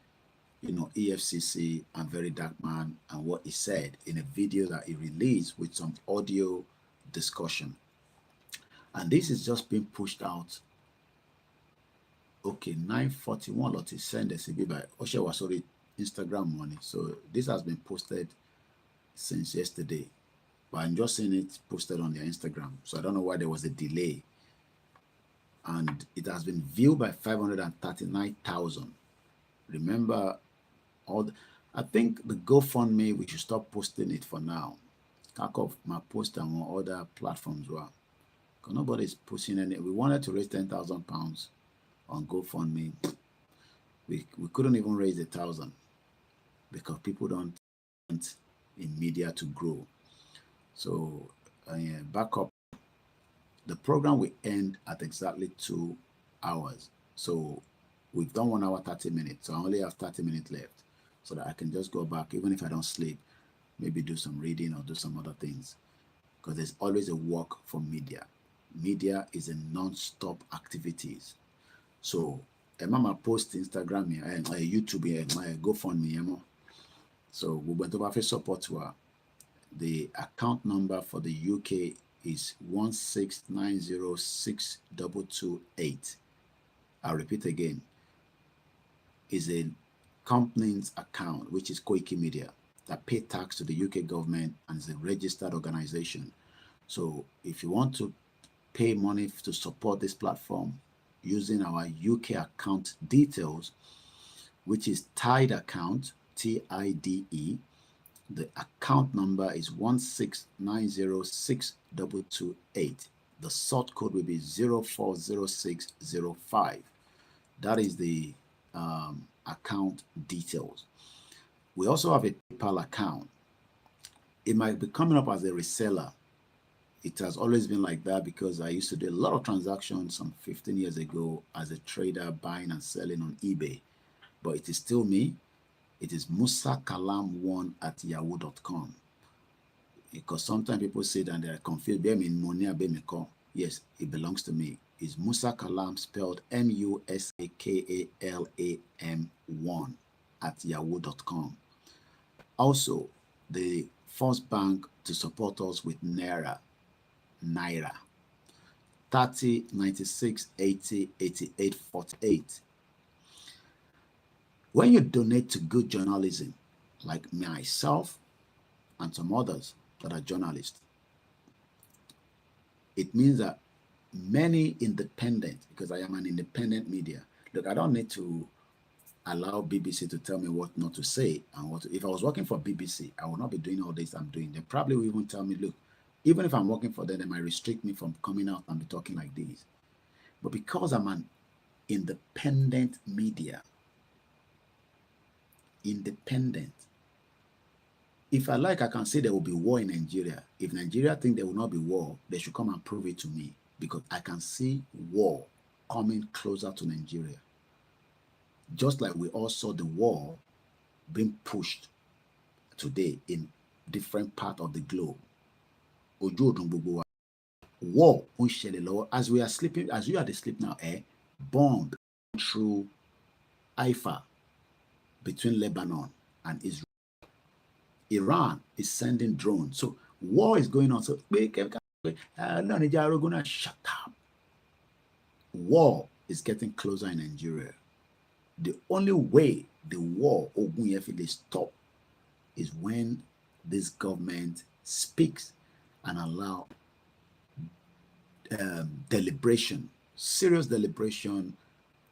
you know, EFCC and Very Dark Man and what he said in a video that he released with some audio discussion. And this is just being pushed out. Okay, 9:41 lot is sent a CB by Osha was sorry Instagram money. So this has been posted since yesterday. But I'm just seeing it posted on their Instagram. So I don't know why there was a delay. And it has been viewed by 539,000. Remember, I think the GoFundMe, we should stop posting it for now. Back off my post on other platforms. Well, because nobody is pushing any. We wanted to raise £10,000 on GoFundMe. We couldn't even raise 1,000 because people don't want in media to grow. So yeah, back up. The program will end at exactly 2 hours. So we've done 1 hour, 30 minutes. So I only have 30 minutes left so that I can just go back, even if I don't sleep, maybe do some reading or do some other things. Because there's always a work for media. Media is a non-stop activities. So Mama post Instagram here, YouTube here, my GoFundMe here. So we went over for support to her. The account number for the UK is 169062228. I'll repeat again, is a company's account, which is Koikimedia, that pay tax to the UK government and is a registered organization. So if you want to pay money to support this platform using our UK account details, which is Tide account, TIDE, the account number is 169062228. The sort code will be 040605. That is the account details. We also have a PayPal account. It might be coming up as a reseller. It has always been like that because I used to do a lot of transactions some 15 years ago as a trader, buying and selling on eBay. But it is still me. It is musakalam1@yahoo.com. Because sometimes people say that they're confused. Yes, it belongs to me. It's Musa Kalam, spelled MUSAKALAM1@yahoo.com. Also, the first bank to support us with Naira 30 96 80 88 48. When you donate to good journalism, like myself and some others that are journalists, it means that many independent, because I am an independent media. Look, I don't need to allow BBC to tell me what not to say and what. If I was working for BBC, I would not be doing all this I'm doing. They probably will even tell me, look, even if I'm working for them, they might restrict me from coming out and be talking like this. But because I'm an independent media, independent, if I like, I can say there will be war in Nigeria. If Nigeria think there will not be war, they should come and prove it to me, because I can see war coming closer to Nigeria. Just like we all saw the war being pushed today in different parts of the globe. War, as we are sleeping, as you are asleep now, bomb through Haifa between Lebanon and Israel. Iran is sending drones. So war is going on. So shut up. War is getting closer in Nigeria. The only way the war will stop is when this government speaks and allow deliberation, serious deliberation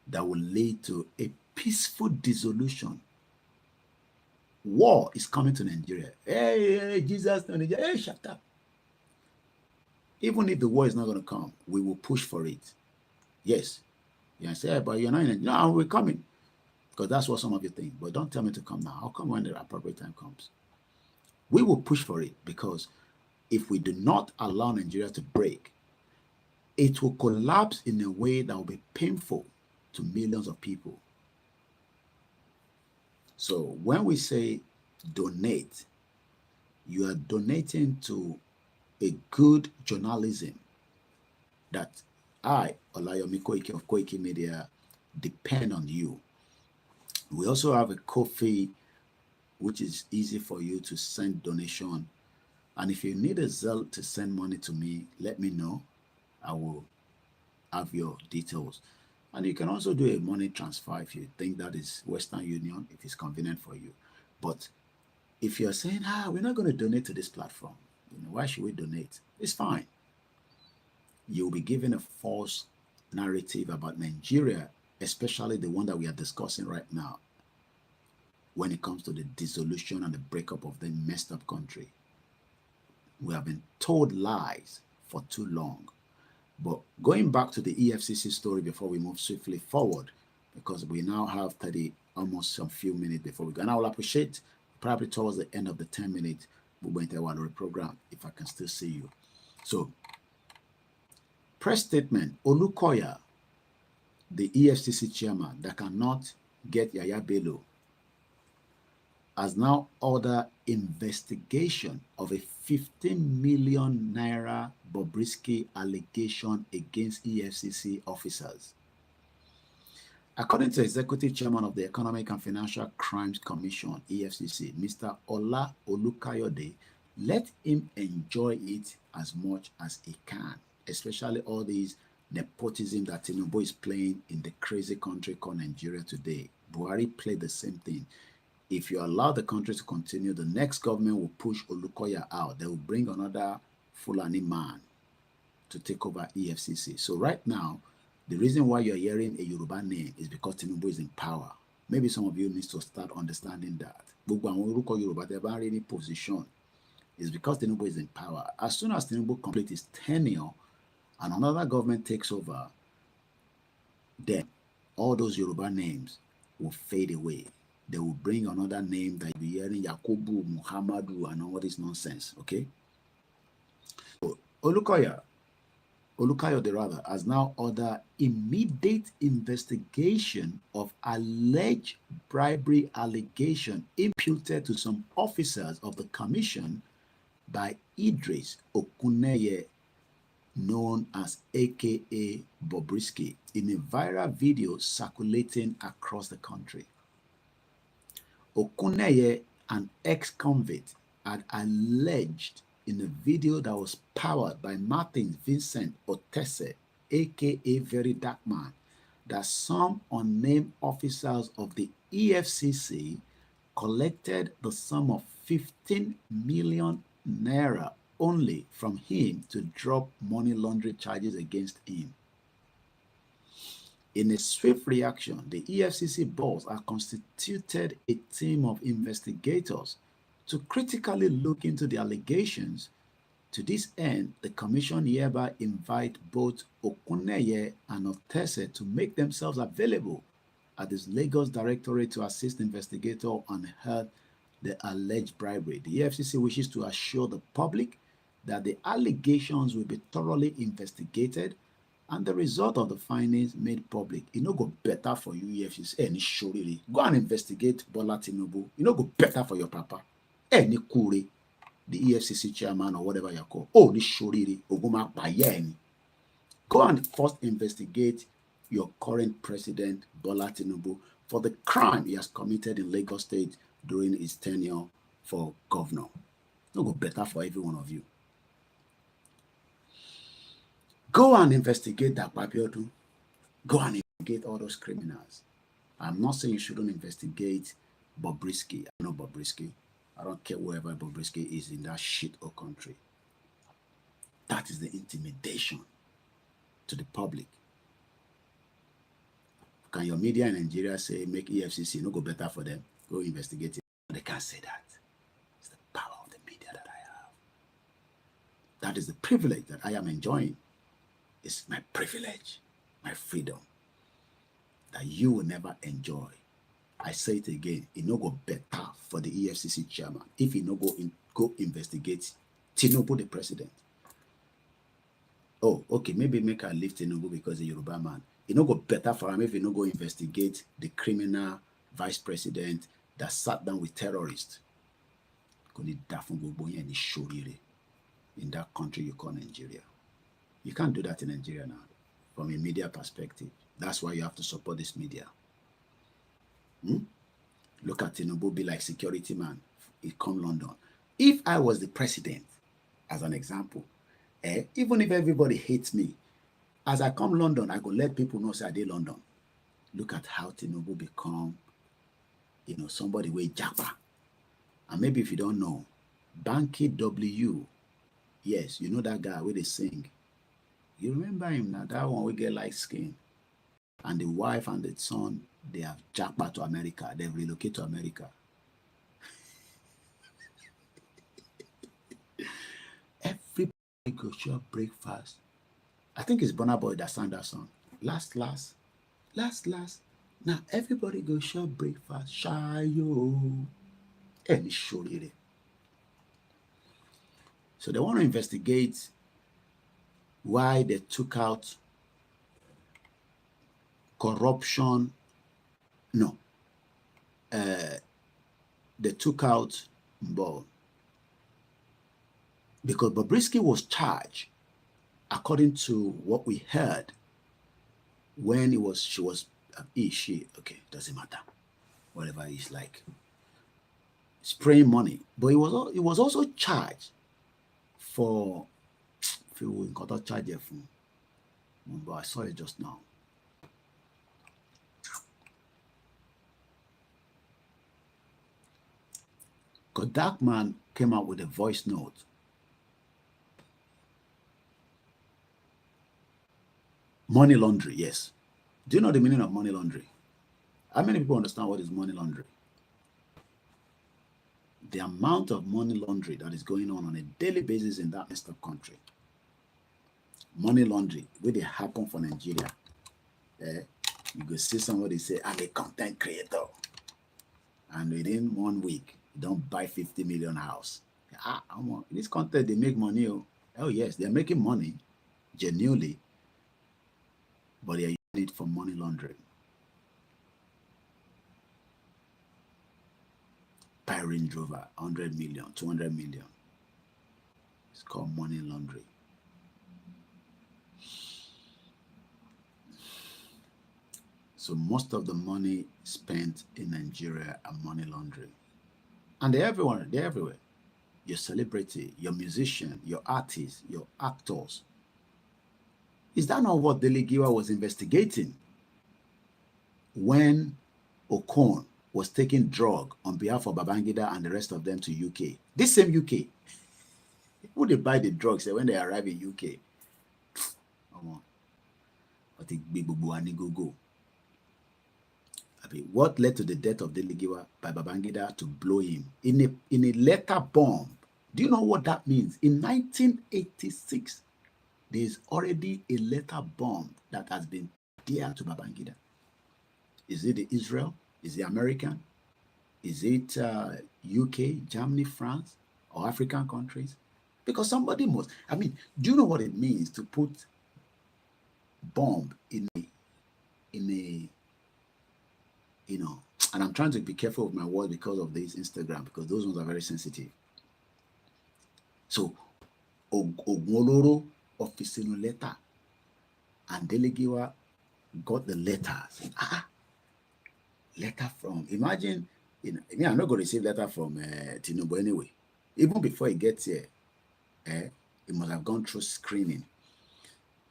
that will lead to a peaceful dissolution. War is coming to Nigeria. Hey, Jesus, Nigeria. Hey, shut up. Even if the war is not going to come, we will push for it. Yes. You can say, hey, but you're not in it. No, we're coming. Because that's what some of you think. But don't tell me to come now. I'll come when the appropriate time comes. We will push for it, because if we do not allow Nigeria to break, it will collapse in a way that will be painful to millions of people. So when we say donate, you are donating to a good journalism that I, OLAYOMI KOIKI of Koikimedia, depend on you. We also have a Ko-fi, which is easy for you to send donation. And if you need a Zelle to send money to me, let me know. I will have your details. And you can also do a money transfer if you think that is Western Union, if it's convenient for you. But if you're saying, we're not going to donate to this platform, why should we donate? It's fine. You'll be given a false narrative about Nigeria, especially the one that we are discussing right now, when it comes to the dissolution and the breakup of the messed up country. We have been told lies for too long. But going back to the EFCC story before we move swiftly forward, because we now have almost some few minutes before we go. And I will appreciate probably towards the end of the 10-minute program, if I can still see you. So, press statement, Olukoya, the EFCC chairman that cannot get Yaya Bello, has now ordered investigation of a 15 million naira Bobrisky allegation against EFCC officers. According to Executive Chairman of the Economic and Financial Crimes Commission, EFCC, Mr. Ola Olukayode, let him enjoy it as much as he can, especially all these nepotism that Tinubu is playing in the crazy country called Nigeria today. Buhari played the same thing. If you allow the country to continue, the next government will push Olukoya out. They will bring another Fulani man to take over EFCC. So right now, the reason why you're hearing a Yoruba name is because Tinubu is in power. Maybe some of you need to start understanding that. Gbogbo àwọn orúkọ Yorùbá tẹ́ bá rí ní position is because Tinubu is in power. As soon as Tinubu completes his tenure and another government takes over, then all those Yoruba names will fade away. They will bring another name that you'll be hearing, Yakubu, Muhammadu, and all this nonsense, okay? So Olukayode rather, has now ordered immediate investigation of alleged bribery allegation imputed to some officers of the commission by Idris Okuneye, known as AKA Bobrisky, in a viral video circulating across the country. Okuneye, an ex-convict, had alleged in a video that was powered by Martin Vincent Otese, aka Very Dark Man, that some unnamed officers of the EFCC collected the sum of 15 million naira only from him to drop money laundering charges against him. In a swift reaction, the EFCC boss has constituted a team of investigators to critically look into the allegations. To this end, the commission hereby invite both Okuneye and Otese to make themselves available at this Lagos Directorate to assist investigators on unearth the alleged bribery. The EFCC wishes to assure the public that the allegations will be thoroughly investigated and the result of the findings made public. It no go better for you, EFCC. Any shoriri. Go and investigate Bola Tinubu. It no go better for your papa. Any kure, the EFCC chairman or whatever you call. Oh, this shoriri. Oguma Bayeni. Go and first investigate your current president, Bola Tinubu, for the crime he has committed in Lagos State during his tenure for governor. It no go better for every one of you. Go and investigate that Papiodun. Go and investigate all those criminals. I'm not saying you shouldn't investigate Bobrisky. I know Bobrisky. I don't care wherever Bobrisky is in that shit or country. That is the intimidation to the public. Can your media in Nigeria say make EFCC no go better for them? Go investigate it. They can't say that. It's the power of the media that I have. That is the privilege that I am enjoying. It's my privilege, my freedom, that you will never enjoy. I say it again, it no go better for the EFCC chairman if he no go investigate Tinubu, the president. Oh, okay, maybe make her leave Tinubu because he's a Yoruba man. It no go better for him if he no go investigate the criminal vice president that sat down with terrorists. In that country you call Nigeria. You can't do that in Nigeria now, from a media perspective. That's why you have to support this media. Look at Tinubu, be like security man. He come London. If I was the president, as an example, even if everybody hates me, as I come London, I go let people know say I did London. Look at how Tinubu become, somebody with japa. And maybe if you don't know, Banky W, yes, you know that guy where they sing. You remember him now, that one we get light skin. And the wife and the son, they have jackpot to America. They've relocated to America. Everybody go shop breakfast. I think it's Burna Boy that sang that song. Last. Now everybody go shop breakfast. Shayo. And show it. So they want to investigate why they took out corruption. No. They took out Ball. Because Bobrisky was charged, according to what we heard, when she, okay, doesn't matter. Whatever he's like. Spraying money. But he was also charged for But I saw it just now. Because that man came out with a voice note. Money laundry, yes. Do you know the meaning of money laundry? How many people understand what is money laundry? The amount of money laundry that is going on a daily basis in that messed up country. Money laundry, where they happen for Nigeria. You go see somebody say, I'm a content creator. And within 1 week, you don't buy 50 million house. This content, they make money. Oh yes, they're making money, genuinely, but they're using it for money laundering. Buy Range Rover, 100 million, 200 million. It's called money laundering. So most of the money spent in Nigeria are money laundering. And they're everywhere. They're everywhere. Your celebrity, your musician, your artists, your actors. Is that not what Delegiwa was investigating when Okon was taking drug on behalf of Babangida and the rest of them to UK? This same UK. Who they buy the drugs when they arrive in UK? But go. What led to the death of Delegiwa by Babangida to blow him in a letter bomb? Do you know what that means? In 1986, there is already a letter bomb that has been there to Babangida. Is it the Israel? Is it American? Is it UK, Germany, France, or African countries? Because somebody must. Do you know what it means to put bomb in a and I'm trying to be careful with my words because of this Instagram, because those ones are very sensitive. So, Ogoloro official letter, and Delegiwa got the letters. Letter from, imagine, I'm not going to receive letter from Tinubu anyway. Even before he gets here, he must have gone through screening.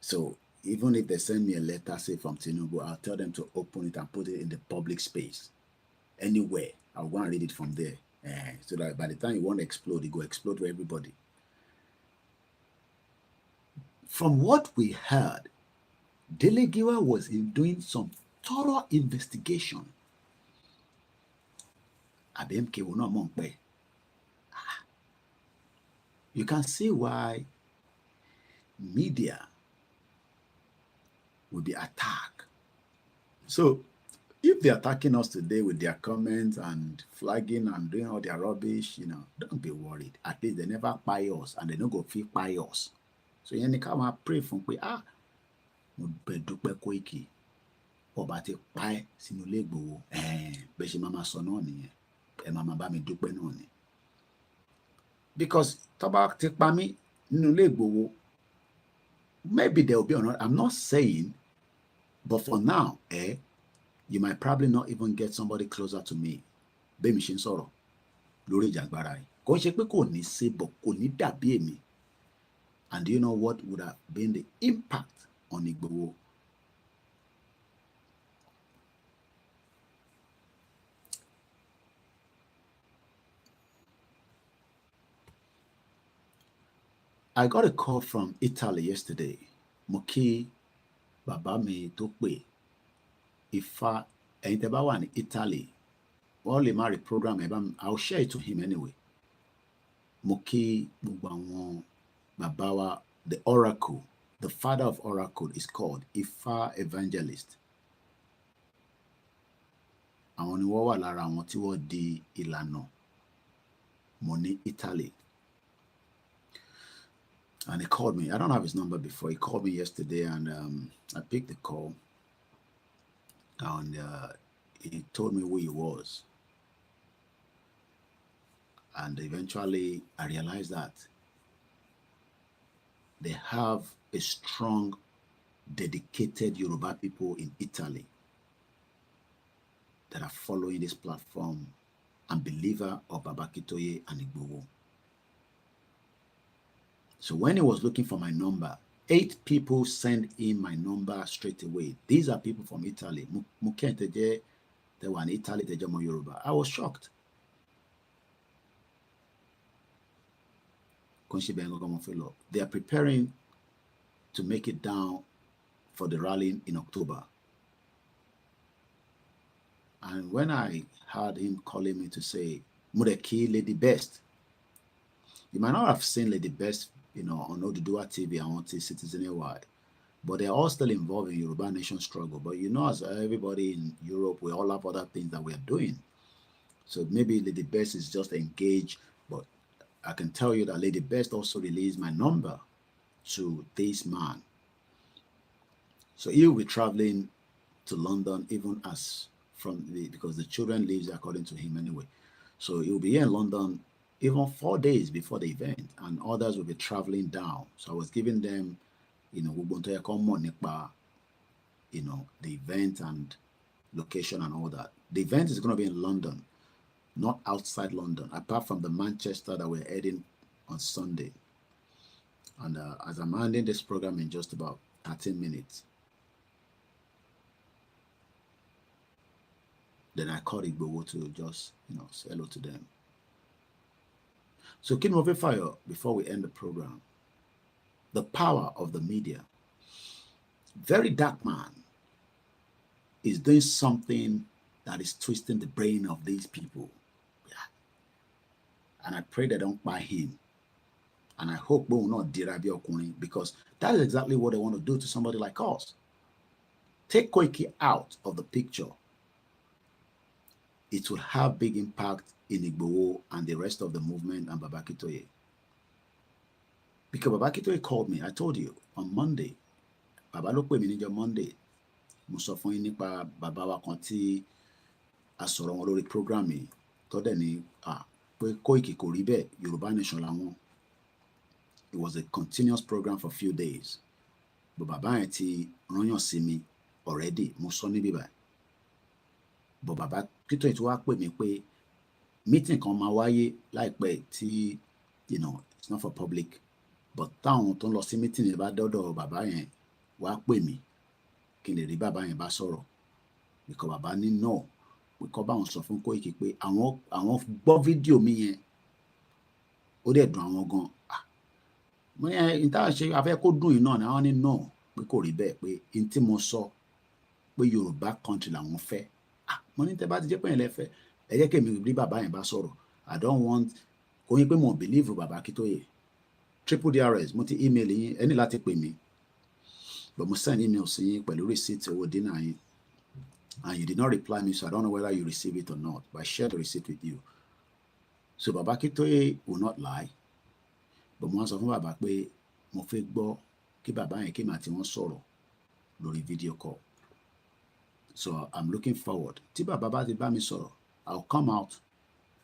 So, even if they send me a letter, say from Tinubu, I'll tell them to open it and put it in the public space. Anywhere. I'll go and read it from there. So that by the time you want to explode, it will explode for everybody. From what we heard, Delegiwa was doing some thorough investigation. You can see why media will be attacked. So, if they're attacking us today with their comments and flagging and doing all their rubbish, don't be worried. At least they never buy us and they don't go feel buy us. So, you come and pray from mo bedupe Koiki. Ọba ti pa ẹ́ sínú ilé Ìgbòho. Bẹ́ẹ̀ ṣe máa sọ náà nìyẹn. Ẹ máa bá mi dúpẹ́ náà ni. Because tọ́ba ti pa mí nínú ilé Ìgbòho, maybe there will be another. I'm not saying, but for now, you might probably not even get somebody closer to me. Bẹ́ẹ̀ mi ṣe ń sọ̀rọ̀ lórí ìjàgbara yìí. Kò ṣe pé kò ní ṣe, but kò ní dàbí èmi. And do you know what would have been the impact on Igboho? I got a call from Italy yesterday. Moki bàbá mi tó pè Ifá ẹ̀yin tẹ́ bá wà ní Italy. Wọ́n lè má rí program I'll share it to him anyway. Moki gbogbo àwọn bàbá wa, the oracle, the father of oracle is called Ifá evangelist. Àwọn ni wọ́n wà lára àwọn tí wọ́n di ìlànà mọ̀ ní Italy. And he called me. I don't have his number before. He called me yesterday, and I picked the call. And he told me who he was. And eventually, I realized that they have a strong, dedicated Yoruba people in Italy that are following this platform and believer of Babakitoye and Igboho. So when he was looking for my number, 8 people send in my number straight away. These are people from Italy. They were in Italy, they were Yoruba. I was shocked. They are preparing to make it down for the rally in October. And when I heard him calling me to say, Mureki, Lady Best, you might not have seen Lady Best, on Odudua TV and on Citizen AY, but they're all still involved in Yoruba nation struggle. But as everybody in Europe, we all have other things that we are doing. So maybe Lady Best is just engaged, but I can tell you that Lady Best also released my number to this man. So he'll be traveling to London even as because the children lives according to him anyway. So he'll be here in London even 4 days before the event, and others will be traveling down. So I was giving them, the event and location and all that. The event is going to be in London, not outside London, apart from the Manchester that we're heading on Sunday. And as I'm ending this program in just about 13 minutes, then I called Igbowo to just, say hello to them. So, Kinmofe Fire, before we end the program, the power of the media. Very dark man is doing something that is twisting the brain of these people. Yeah. And I pray they don't buy him. And I hope we will not derabi Okuni, because that is exactly what they want to do to somebody like us. Take Koiki out of the picture. It will have big impact in Igbowo and the rest of the movement and Baba Akintoye. Because Baba Akintoye called me, I told you, on Monday. Baba ló pè mí níjọ́ Monday. Mo sọ fún yín nípa bàbá wa kan tí a sọ̀rọ̀ wọn lórí program yìí tó dẹ̀ ní pé Koiki kò rí bẹ́ẹ̀, Yorùbá Nation làwọn. It was a continuous program for a few days. But bàbá yẹn ti rányàn sí mi already, mo sọ níbí báyìí. But Baba Akintoye tí wàá pè mí pé meeting kan máa wáyé láìpẹ́ tí it's not for public, but táwọn tó ń lọ sí meeting yẹn bá dọ́dọ̀ bàbá yẹn wàá pè mí kí n lè rí bàbá yẹn bá sọ̀rọ̀, because bàbá ní no pé kọ́ báwọn sọ fún Koiki pé àwọn gbọ́ fídíò mi yẹn ó dẹ̀ dùn àwọn gan. Mo yẹn ìta ṣe afẹ́ kó dùn yìí náà ni àwọn ní no pé kò rí bẹ́ẹ̀, pé n tí mo sọ pé Yorùbá country làwọn fẹ́. Mo ní tẹ́ bá ti jẹ́ pé yẹn lẹ́fẹ̀ẹ́ ẹ jẹ́ kí èmi rí bàbá yẹn bá sọ̀rọ̀. I don't want kò yín pé mo believe Baba Akintoye. Triple DRS mo ti email yín ẹni láti pè mí, but mo send email sí yín pẹ̀lú receipt owó dinner yín, and you did not reply me, so I don't know whether you receive it or not, but I share the receipt with you. So Baba Akintoye will not lie, but mo wá sọ fún bàbá pé mo fẹ́ gbọ́ kí bàbá yẹn kí màá tí wọ́n sọ̀rọ̀ lórí video call. So I'm looking forward. Tí bàbá bá ti bá mi sọ̀rọ̀, I'll come out,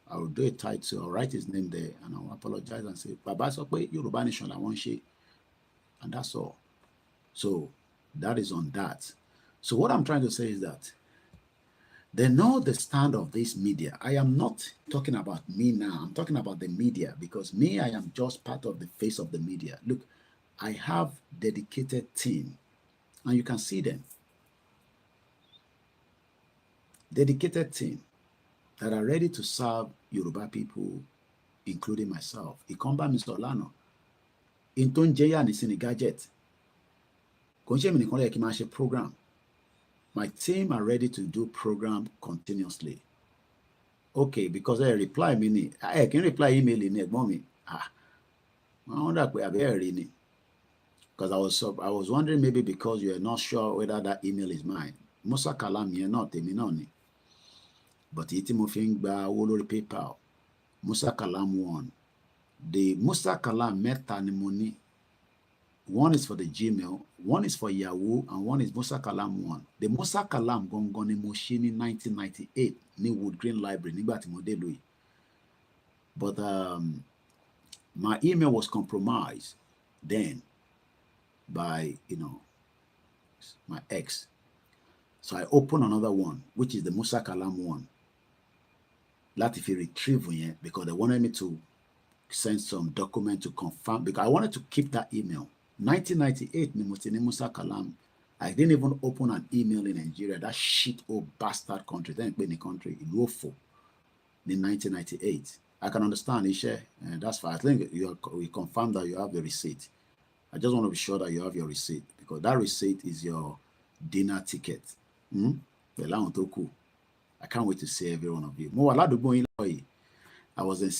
I will do a title, I'll write his name there, and I'll apologize and say, Baba sọ pé Yorùbá Nation làwọn ṣe, and that's all. So that is on that. So what I'm trying to say is that they know the stand of this media. I am not talking about me now. I'm talking about the media, because me, I am just part of the face of the media. Look, I have dedicated team, and you can see them. Dedicated team that are ready to serve Yoruba people, including myself. Ikomba Mr. Olano. Inton Jeya ni sini gadget. Konche mi nìkan lè kí n máa ṣe program. My team are ready to do program continuously. Okay, because I reply me ni. I can reply email ni ẹ̀gbọ́n mi. I wonder pé àbẹ́ ẹ̀rí ni. Because I was wondering, maybe because you are not sure whether that email is mine. Musa Kalam yẹn náà tèmi náà ni. But iti mo fi ń gba owó lórí PayPal. Musa Kalam 1. The Musa Kalam mẹ́ta ni mo ní. One is for the Gmail, one is for Yahoo, and one is Musa Kalam 1. The Musa Kalam gangan ni mo ṣí ní 1998 ní Wood Green Library nígbà tí mo dé lóyè. But my email was compromised then by, my ex. So I opened another one, which is the Musa Kalam 1. Láti fi retrieve yẹn, because they wanted me to send some document to confirm, because I wanted to keep that email. 1998 ni mo ti ní Musa Kalam. I didn't even open an email in Nigeria, that shit old bastard country, then in the country, ìlú òfò, in 1998. I can understand, Ishe, and that's fine. I think we confirm that you have the receipt. I just want to be sure that you have your receipt, because that receipt is your dinner ticket. I can't wait to see every one of you. I was in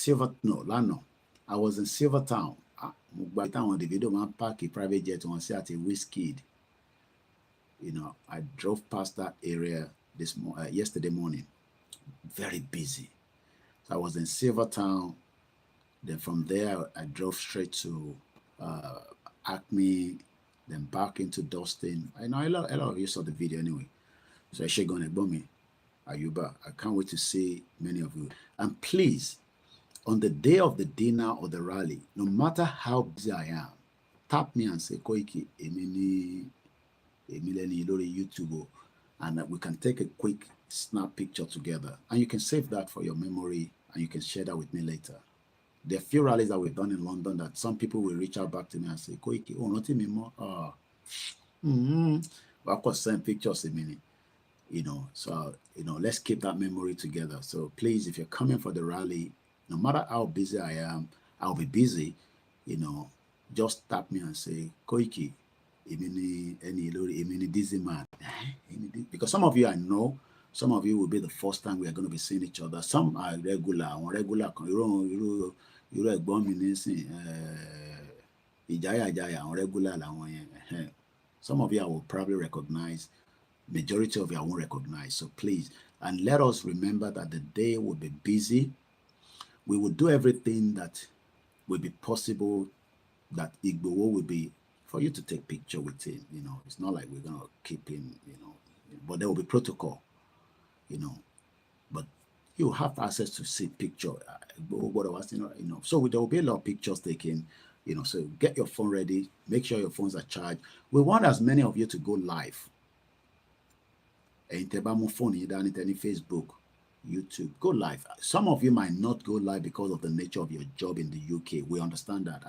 I was in Silvertown. By the time on the video, man, park a private jet on set a Whiskey. You know, I drove past that area yesterday morning. Very busy. So I was in Silvertown. Then from there, I drove straight to Acme, then back into Dustin. I know a lot of you saw the video anyway. So I should go and me, Ayuba. I can't wait to see many of you. And please, on the day of the dinner or the rally, no matter how busy I am, tap me and say, Koiki, Emini YouTube, and we can take a quick snap picture together. And you can save that for your memory, and you can share that with me later. There are few rallies that we've done in London that some people will reach out back to me and say, Koiki, oh, not me more. But of course, send pictures a minute. You know, so, you know, let's keep that memory together. So please, if you're coming for the rally, no matter how busy I am, I'll be busy, you know, just tap me and say, Koiki, dizzy man. Because some of you I know, some of you will be the first time we are going to be seeing each other. Some are regular, some of you I will probably recognize. Majority of you I won't recognize. So please, and let us remember that the day will be busy. We will do everything that will be possible, that Igbowo will be, for you to take picture with him. You know, it's not like we're going to keep him, you know, but there will be protocol, you know, but you have access to see picture. You know, so there will be a lot of pictures taken, you know, so get your phone ready, make sure your phones are charged. We want as many of you to go live. Facebook, YouTube, go live. Some of you might not go live because of the nature of your job in the UK. We understand that. A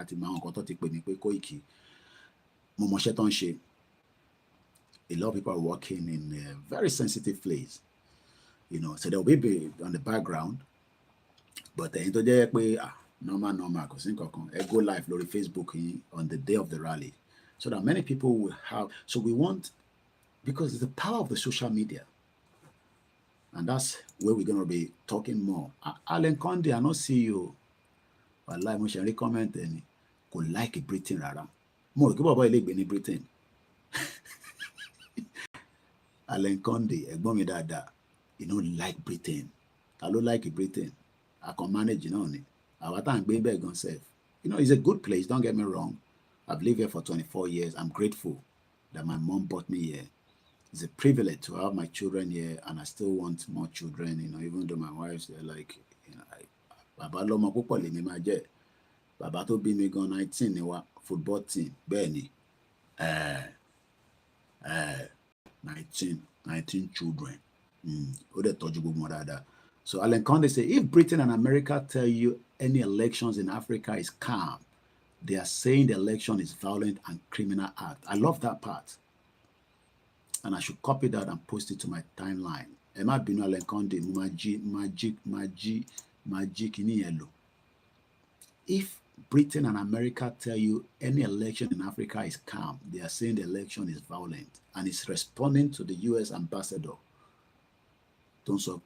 lot of people are working in a very sensitive place, you know, so they'll be on the background, but normal, go live on Facebook on the day of the rally, so that many people will have. So we want, because it's the power of the social media. And that's where we're going to be talking more. Alan Conde, I not see you. But like, I recommend any. Could like Britain, rara. More, go about in Britain. Alan Conde, you know, like Britain. I don't like Britain. I can manage, you know, our time being back on self. You know, it's a good place. Don't get me wrong. I've lived here for 24 years. I'm grateful that my mom brought me here. It's a privilege to have my children here, and I still want more children, you know, even though my wife's like, you know, Baba Loma Púpọ̀ lèmi máa jẹ́. Baba tó bí mi gan 19 ni wa, football team, bẹ́ẹ̀ ni, 19 children. Ó dẹ̀ tọ́jú gbogbo wọn dáadáa. So Alan Conde say, if Britain and America tell you any elections in Africa is calm, they are saying the election is violent and criminal act. I love that part. And I should copy that and post it to my timeline. Emma Binu Alan Conde, magic in yellow. If Britain and America tell you any election in Africa is calm, they are saying the election is violent, and it's responding to the US ambassador. Don't so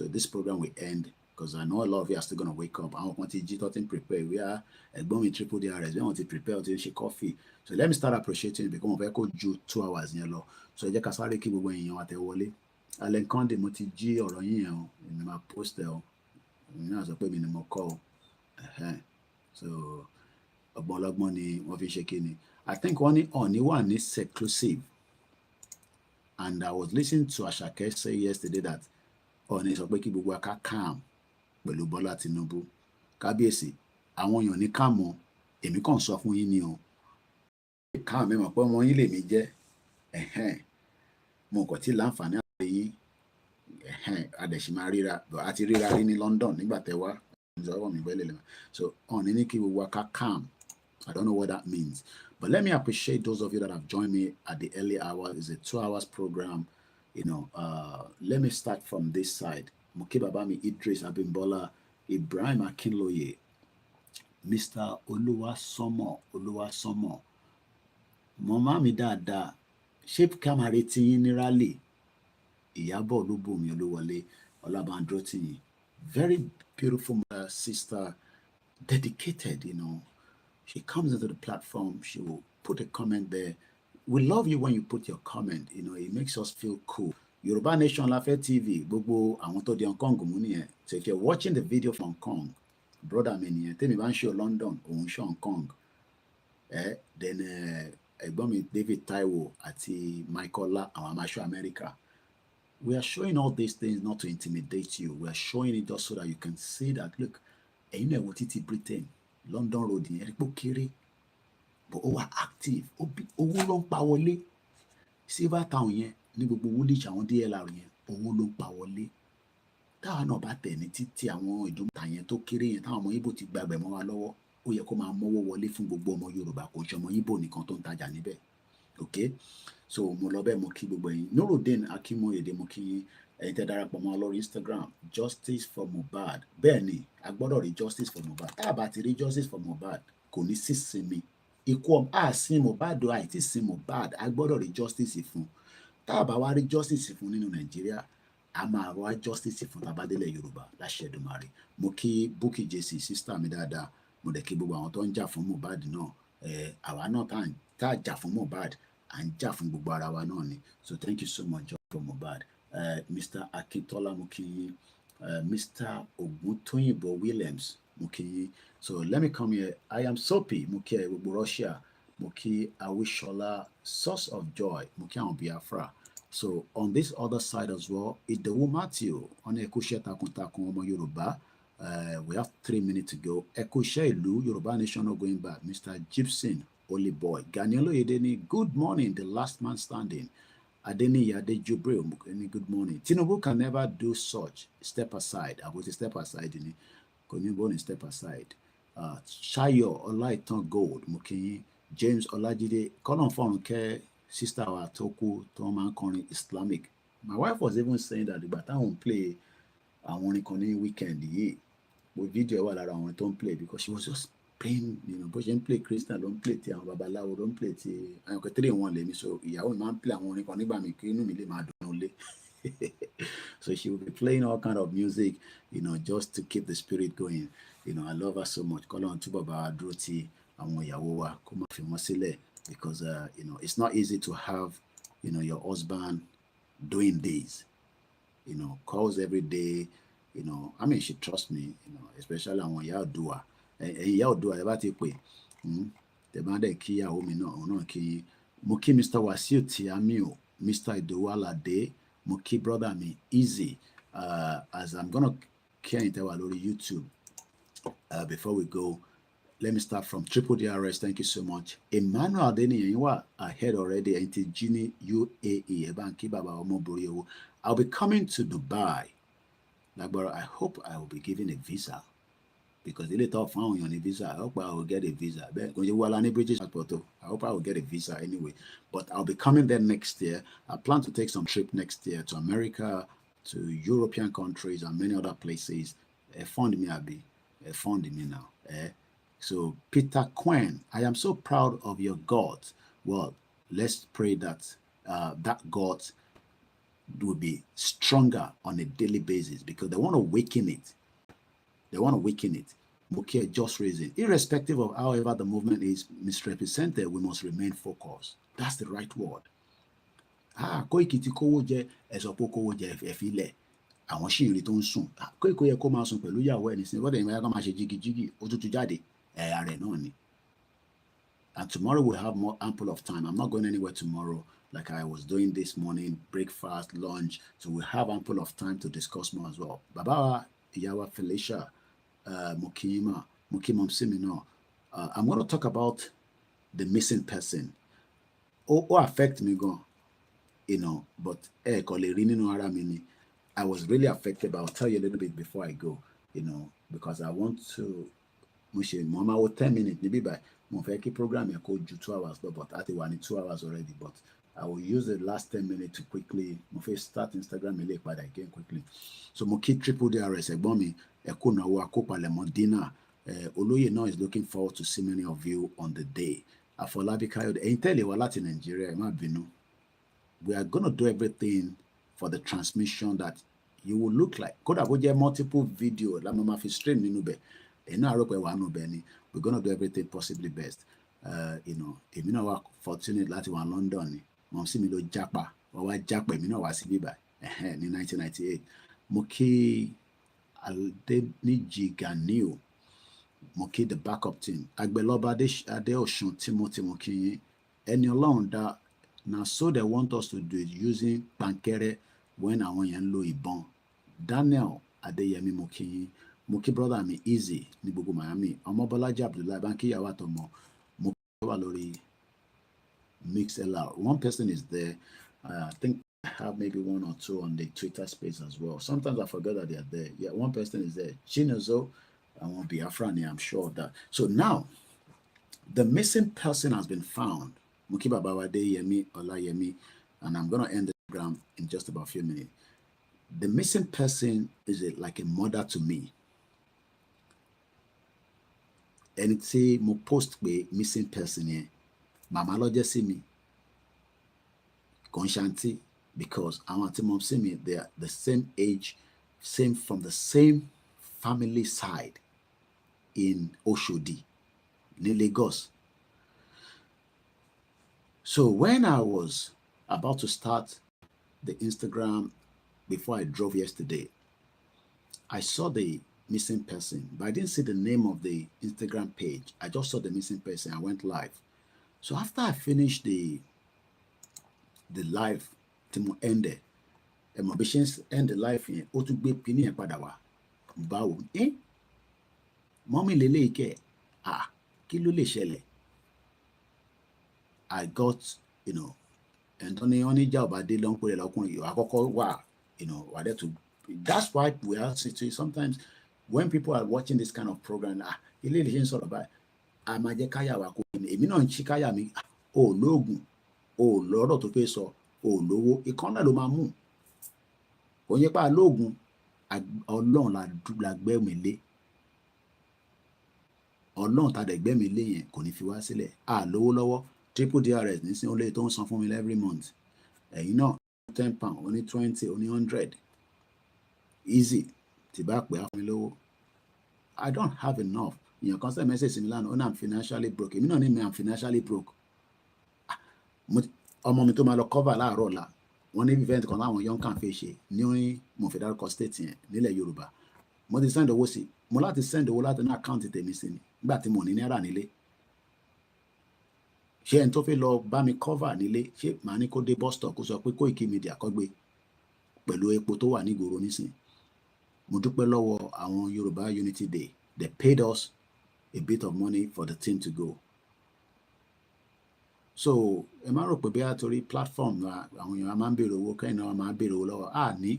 this program will end, because I know a lot of you are still going to wake up. I want to prepare. We are going triple DRS. We want to prepare to shake coffee. So let me start appreciating it, because I could do 2 hours. So I just keep going at the wall. Alan Conde Motiji or in my poster. So a ball of money, I think one is seclusive. And I was listening to Ashake say yesterday that Oni sọ pé kí gbogbo aka calm pẹ̀lú Bọ́lá Tinubu. Kábíyèsí, àwọn èèyàn ní calm o, èmi kàn sọ fún yín ni o. Calm ẹ mọ̀ pé ọmọ yín lèmi jẹ́. Mo kàn tí láǹfààní àti yín. Adẹ̀sí máa ríra, àti ríra rí ní London nígbà tẹ́ wá. So on Iniki we work calm. I don't know what that means. But let me appreciate those of you that have joined me at the early hour. It's a 2 hours program. Let me start from this side. Mukibabami Idris Abimbola, Ibrahim Akinloye, Mr. Oluwasomo, Mama mi dáadáa, shape kamare ti yín ní rally, Ìyábọ̀ Olúbùnmi Olúwọlé, Ọlábàndrótìyìn. Very beautiful sister, dedicated, She comes into the platform, she will put a comment there. We love you when you put your comment, it makes us feel cool. Yoruba Nation Lafe TV, gbogbo àwọn tó di Hong Kong mú nìyẹn. So if you're watching the video from Hong Kong, brother mi nìyẹn, tèmi bá ń show London, òun show Hong Kong. Then ẹ̀gbọ́n mi David Taiwo àti Michael àwọn máa show America. We are showing all these things not to intimidate you. We are showing it just so that you can see that, look, ẹ̀yin náà wo títí Britain, London road yẹn, ẹ̀rí pé ó kéré, but ó wà active, owó ló ń pa wọlé. Silver Town yẹn ní gbogbo Woolwich àwọn DLR yẹn, owó ló ń pa wọlé. Táwa náà bá tẹ̀ ní títí àwọn ìdúmọ̀tà yẹn tó kéré yẹn táwọn ọmọ Ìgbò ti gbàgbẹ́ mọ́ wa lọ́wọ́, ó yẹ kó máa mọ́wọ́ wọlé fún gbogbo ọmọ Yorùbá, kò ṣe ọmọ Ìgbò nìkan tó ń tajà níbẹ̀. Okay, so mo lọ bẹ́ẹ̀ mo kí gbogbo ẹ̀yin. Nurudeen Akimoyede mo kí yín. Ẹ̀yin tẹ́ darapọ̀ mọ́ lórí Instagram, Justice for Mohbad. Bẹ́ẹ̀ ni a gbọ́dọ̀ rí justice for Mohbad. Tá a bá ti rí justice for Mohbad kò ní sí sinmi. Ikú sin Mohbad o, àìtí sin Mohbad, a gbọ́dọ̀ rí justice fún. Tá a bá wá rí justice fún nínú Nàìjíríà, a máa wá justice fún tabadélẹ̀ Yorùbá láṣẹ Èdùmàrè. Mo kí Bukky Jesse sister mi dáadáa, mo dẹ̀ kí gbogbo àwọn tó ń jà fún Mohbad náà. Àwa náà tá a jà fún Mohbad, à ń jà fún gbogbo ara wa náà ni. So thank you so much for Mohbad. Mr. Akintola mo kí yín. Mr. Oguntoyinbo Williams mo kí yín. So let me come here. I am Sophie mo kí gbogbo Russia. Mo kí Awishola, Source of Joy mo kí àwọn Biafra. So on this other side as well, Idowu Matthew, on Ekushe takuntakun ọmọ Yorùbá. We have 3 minutes to go. Ekushe ìlú, Yoruba Nation not going back. Mr. Gibson, Holy Boy. Ganielo Yedeni, good morning, the last man standing. Adeni Yade Jubril, good morning. Tinubu can never do such. Step aside. I will step aside. Konyubo step aside. Shayo Olaitan Gold, Mukinyi. James Olajide, Colin Fonke, sister wa Toku, Toman Koni Islamic. My wife was even saying that the Bata won't play àwọn orin kan ní weekend yìí. Mo video wà lára àwọn tó ń play because she was just playing, bó ṣe ń play Christian ló ń play ti àwọn babaláwo ló ń play ti àwọn kan 3-1 lèmi, so ìyàwó mi máa ń play àwọn orin kan nígbà mi kí inú mi lè máa dùn lé. So she will be playing all kind of music, just to keep the spirit going. I love her so much. Kọ́lọ́run túbọ̀ bá wa dúró ti àwọn ìyàwó wa kó má fi wọ́n sílẹ̀ because it's not easy to have your husband doing this. Calls every day, I mean, she trusts me, especially àwọn ìyá Oòduà. Ìyá Oòduà ẹ bá ti pè, tẹ́ bá dẹ̀ kí ìyàwó mi náà, òun náà kí. Mo kí Mr. Wasiu Tiamiu, Mr. Idowu Alade, mo kí brother mi Easy, as I'm gonna kí ẹ̀yin tẹ́ wà lórí YouTube. Before we go, let me start from Triple DRS. Thank you so much. Emmanuel Adeniyi, you are ahead already. Gini UAE. I'll be coming to Dubai. I hope I will be given a visa because they later found you on a visa. I hope I will get a visa. British passport. I hope I will get a visa anyway. But I'll be coming there next year. I plan to take some trip next year to America, to European countries, and many other places. Fund me, Abi. Fund me now. So Peter Quinn, I am so proud of your God. Well, let's pray that that God will be stronger on a daily basis because they want to weaken it. They want to weaken it. Okay, just reason. Irrespective of however the movement is misrepresented, we must remain focused. That's the right word. Koiki ti kówó jẹ, ẹ̀sọ́ pé kówó jẹ ẹ̀fílẹ̀. Àwọn ṣìnrìn tó ń sùn. Koiki yẹ kó máa sùn pẹ̀lú ìyàwó ẹ̀ nísìnyí. Wọ́n dẹ̀ ìmọ̀ ẹ̀ka máa ṣe jìgìjìgì, ó tútù jáde. And tomorrow we'll have more ample of time. I'm not going anywhere tomorrow like I was doing this morning, breakfast, lunch. So we'll have ample of time to discuss more as well. Baba Iyawa Felicia, Mukima Simino. I'm going to talk about the missing person. Or affect me go, but I was really affected, but I'll tell you a little bit before I go. because I want to Mama with 10 minutes, maybe by Mofeki program I called you 2 hours, but at the 2 hours already. But I will use the last 10 minutes to quickly start Instagram but again quickly. So Moki triple DRS Egbomi Ekuna Wakopa Lemon dinner. Oloye now is looking forward to see many of you on the day. Afolabi Kayode, Intel Walati Nigeria, we are going to do everything for the transmission that you will look like. Could have multiple video, la mama fi stream nínú be. We're going to do everything possibly best. Èmi náà wà fortunate láti wà London ni. Mom sí mi ló jápa, wọ́n wá jápa èmi náà wá sí bíbá ní 1998. Mo kí Adeniji Ganiu, mo kí the backup team. Agbeloba Adeosun Timothy mo kí yín. Ẹni Ọlọ́run dá. Now, so they want us to do it using pankere when I want to lo ìbọn. Daniel Adeyemi Moki brother mi easy ní gbogbo Miami. Ọmọbọ́lájí Abdullahi Banki Yawa Tomo Moki Walori MixLR. One person is there. I think I have maybe 1 or 2 on the Twitter space as well. Sometimes I forget that they are there. Yeah, one person is there. Chinozo, I won't be Afrani, I'm sure of that. So now, the missing person has been found. Mukiba Bawade Yemi Olayemi, and I'm going to end the program in just about a few minutes. The missing person is like a mother to me. And it's a mo post be missing person here. Mama lo just see me. Conshanti, because I want to mom see me. They are the same age, same from the same family side in Oshodi, near Lagos. So when I was about to start the Instagram before I drove yesterday, I saw the missing person, but I didn't see the name of the Instagram page. I just saw the missing person. I went live. So after I finished the live, Timo ended. And my patients end the live here. O to be pini e padawa. Bawo. Mommy lele ike. Kí ló lè ṣẹlẹ̀? I got, and only job I did long put it that's why we are to sometimes when people are watching this kind of program, sort of I'm a kaya wako, chikaya mi, logun, loro to pay so, lowo, ikona lo mamu. Onye pa logun, Ọlọ́run la gbé mi lé. Ọlọ́run ta dẹ̀ gbé mi lé yẹn kò ní fi wá sílẹ̀. Lówó lọ́wọ́. Triple DRS nísìn ó lè tó ń san fún mi every month. £10, only 20, only 100. Easy. Tí bá pè á fún mi lówó. I don't have enough. Èèyàn kan send message mi lánàá, I'm financially broke. Èmi náà ní I'm financially broke. Ọmọ mi tó máa lọ cover láàárọ̀ ọ̀la. Wọ́n ní event kan láwọn young can fẹ́ ṣe ní Mọ̀fẹ́dárúkọ state yẹn nílẹ̀ Yorùbá. Mo ti send owó sí. Mo láti send owó láti ní account tèmi sí ni. Nígbà tí mo ní náírà nílé. Ṣé ẹni tó fẹ́ lọ bá mi cover nílé ṣé màá ní kó dé bus stop kó sọ pé Koikimedia kó gbé pẹ̀lú epo tó wà ní ìgboro nísìn. Mo dúpẹ́ lọ́wọ́ àwọn Yorùbá Unity Day. They paid us a bit of money for the team to go. So ẹ má rò pé bí a torí platform àwọn èèyàn máa ń béèrè owó kẹ́yìn náà máa ń béèrè owó lọ́wọ́.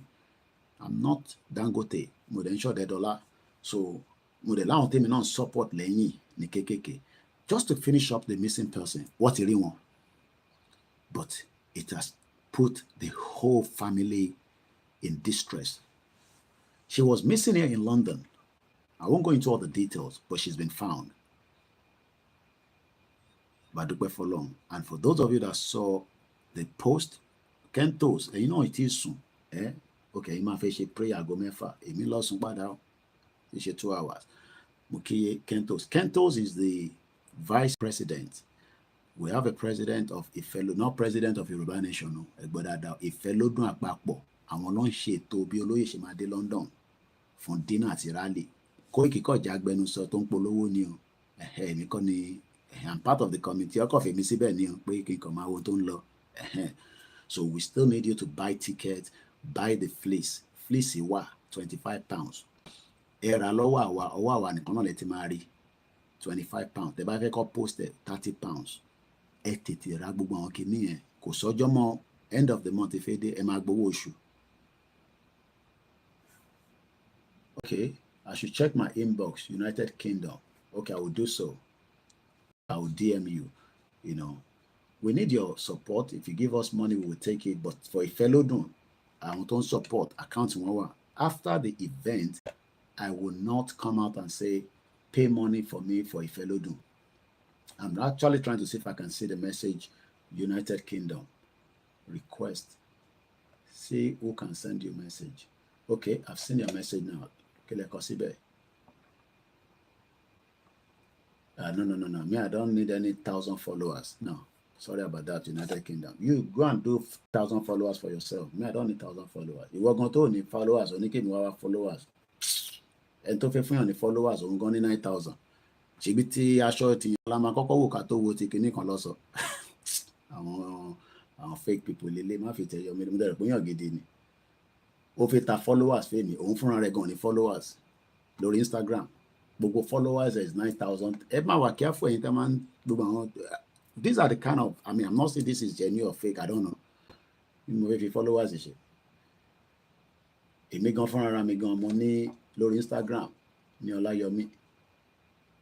I'm not Dangote. Mo dẹ̀ ń ṣọ̀dẹ̀ dọ́là. So mo dẹ̀ láwọn tèmi náà support lẹ́yìn ní kékèké. Just to finish up the missing person, what he really want. But it has put the whole family in distress. She was missing here in London. I won't go into all the details, but she's been found. Badupe for long. And for those of you that saw the post, Kentos, and you know it is soon. Okay, you might face a prayer, go mefa. Emi losun pada. It's 2 hours. Mukiye Kentos. Kentos is the vice president. We have a president of Ifelo, not president of Yoruba Nation, but Ifelo dun àpapọ̀. Àwọn ló ń ṣètò bí olóyè ṣe máa dé London fún dinner àti rally. Koiki kò jágbẹnusọ tó ń polówó ni o. Èmi kọ́ ni I'm part of the committee. Ọkọ̀ fèmí síbẹ̀ ni o pé kí n kàn máa wo tó ń lọ. So we still need you to buy tickets, buy the fleece. Fleece wà £25. Ẹ rà lọ́wọ́ àwa, ọwọ́ àwa nìkan náà lẹ ti máa rí. £25. Tẹ́ bá fẹ́ kọ́ post £30. Ẹ tètè ra gbogbo àwọn kìíní yẹn. Kò sọ́jọ́ mọ́ end of the month ìfẹ́ dé ẹ máa gbowó oṣù. Okay, I should check my inbox, United Kingdom. Okay, I will do so. I will DM you. You know, we need your support. If you give us money, we will take it. But for a fellow don't, I don't support account one. After the event, I will not come out and say, pay money for me for a fellow do. I'm actually trying to see if I can see the message, United Kingdom, request. See who can send you a message. Okay, I've seen your message now. Okay, no. Me, I don't need any 1,000 followers. No, sorry about that, United Kingdom. You go and do 1,000 followers for yourself. Me, I don't need 1,000 followers. You are going to need followers. Only give me followers. And to fẹ́ fún yàn ní followers òun gan ní 9,000 ṣebí tí aṣọ ti yàn la máa kọ́kọ́ wò ká tó wo ti kinní kan lọ́sọ̀ àwọn fake people lélẹ̀ má fi tẹ̀yọ mi dẹ̀rẹ̀ pé yàn gidi ni ó fi ta followers fèmí òun fúnra rẹ̀ gan ní followers lórí Instagram gbogbo followers is 9,000 ẹ má wà careful ẹ̀yin tẹ́ máa ń gbogbo àwọn these are the kind of I mean I'm not saying this is genuine or fake I don't know mo fẹ́ fi followers ṣe èmi gan fúnra mi gan mo ní lórí Instagram ní Ọláyọmí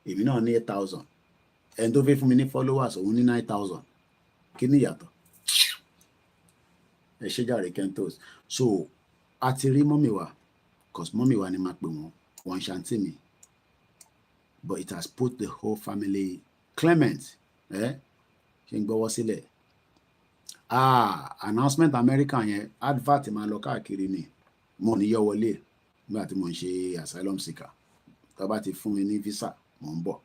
èmi náà ní 8,000 ẹni tó fẹ́ fún mi ní followers òun ní 9,000 kí ni ìyàtọ̀ ẹ ṣe jàre Kentos so a ti rí mọ́mì wa cause mọ́mì wa ni máa pè wọ́n ṣàǹtì mi but it has put the whole family Clement ṣe ń gbọ́wọ́ sílẹ̀ announcement America yẹn advert máa lọ káàkiri ni mo ní yọ wọlé nígbà tí mo ń ṣe asylum seeker tó bá ti fún mi ní visa mo ń bọ̀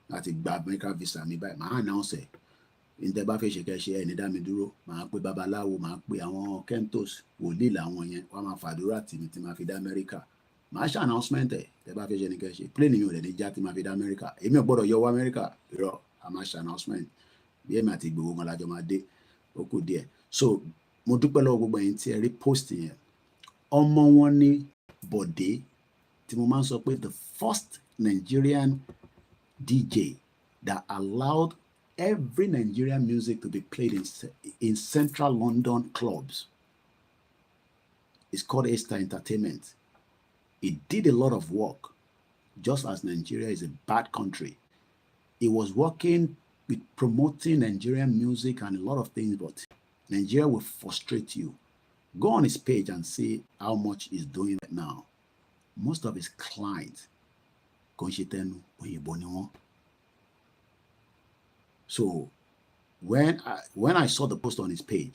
láti gba America visa mi báyìí màá announce ẹ̀ ní tẹ́ bá fẹ́ ṣe kẹ́ ṣe ẹ̀ ní dá mi dúró màá pe babaláwo màá pe àwọn Kentos wòlíì làwọn yẹn wọ́n máa fàdúrà tì mí tí máa fi dá America màá ṣe announcement ẹ̀ tẹ́ bá fẹ́ ṣe ní kẹ́ ṣe plane mi ò lè ní já tí máa fi dá America èmi ò gbọ́dọ̀ yọ wá America irọ́ a máa ṣe announcement bí èmi àti Ìgbòho wọn lájọ máa dé ó kù díẹ̀ so mo dúpẹ́ lọ́wọ́ gbogbo ẹ̀yin tí ẹ rí post yẹn ọmọ wọn ní Bọ̀dé tí mo máa ń sọ pé the first Nigerian DJ that allowed every Nigerian music to be played in central London clubs. It's called Esther Entertainment. It did a lot of work, just as Nigeria is a bad country. It was working with promoting Nigerian music and a lot of things, but Nigeria will frustrate you. Go on his page and see how much he's doing right now. Most of his clients, so when I saw the post on his page,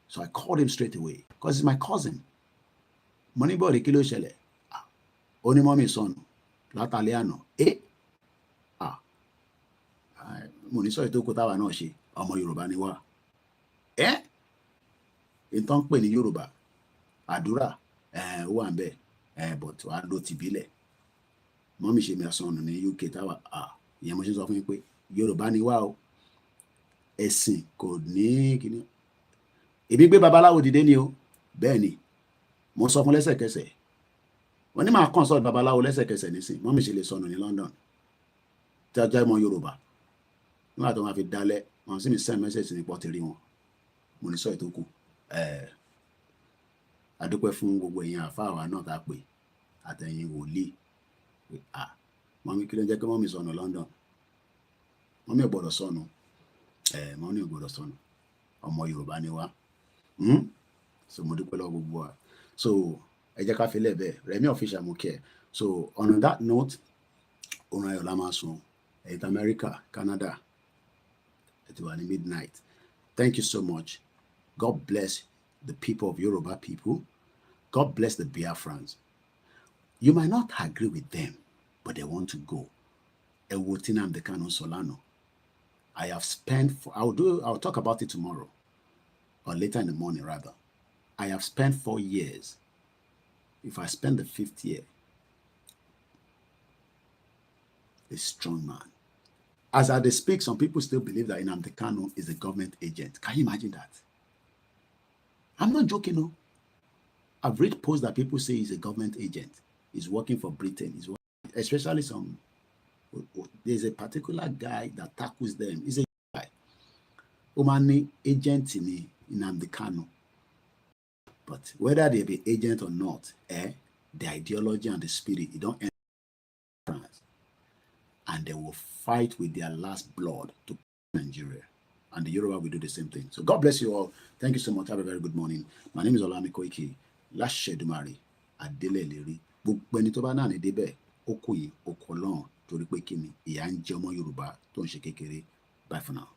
so I called him straight away because he's my cousin. Money body kilo shele. Oni mommy son. Lataliano. Money so ito ko tawa náà ṣe. Ọmọ Yorùbá ni wá. Ìtàn pè ní Yorùbá. Àdúrà ó wà ńbẹ̀. But wá ló ti bílẹ̀. Mommy ṣe mi son ní UK tawa. Ìyẹn mo ṣe sọ fún yín pé Yorùbá ni wá o. Ẹ̀sìn kò ní kíni. Èmi gbé babaláwo dìde ni o. Bẹ́ẹ̀ ni. Mo sọ fún lẹ́sẹ̀kẹsẹ̀. Wọ́n ní máa consult babaláwo lẹ́sẹ̀kẹsẹ̀ nísìn. Mommy ṣe lè sọnù ní London. Tí a jẹ́ ọmọ Yorùbá. Nígbà tó máa fi dalẹ̀, wọ́n sì mi send message ní pọ́tìrì wọn. Mo ní sọ ètò kù. Adúpẹ́ fún gbogbo èèyàn àfáà wa náà tá pè. Àtẹ̀yìn wòlíì. Mommy kí ló ń jẹ́ kí mommy sọnù London. Mommy ò gbọ́dọ̀ sọnù. Mommy ò gbọ́dọ̀ sọnù. Ọmọ Yorùbá ni wá. So mo dúpẹ́ lọ́wọ́ gbogbo wa. So ẹ jẹ́ ká fi lẹ̀ bẹ́ẹ̀. Rẹ̀mí official mo kẹ́. So on that note, ọ̀run ayọ̀ la máa sùn. Ẹ̀yin America, Canada, it was midnight. Thank you so much. God bless the people of Yoruba people. God bless the Biafrans. You might not agree with them, but they want to go. Ewotinam de Kano Solano. I have spent, I'll talk about it tomorrow, or later in the morning rather. I have spent 4 years. If I spend the 5th year, a strong man. As I speak, some people still believe that Nnamdi Kanu is a government agent. Can you imagine that? I'm not joking, no. I've read posts that people say he's a government agent. He's working for Britain. He's working, especially some. There's a particular guy that tackles them. He's a guy. Omani agent in Nnamdi Kanu. But whether they be agent or not, the ideology and the spirit, it don't end France. And they will fight with their last blood to Nigeria. And the Yoruba will do the same thing. So God bless you all. Thank you so much. Have a very good morning. My name is OLAYOMI KOIKI. Láṣẹ Èdùmàrè, Adélé lérí. Gbogbo ẹni tó bá náà ní débẹ̀, ó kù yìí, ó kọ lọ́run torí pé kí ni ìyà ń jẹ ọmọ Yorùbá tó ń ṣe kékeré. Bye for now.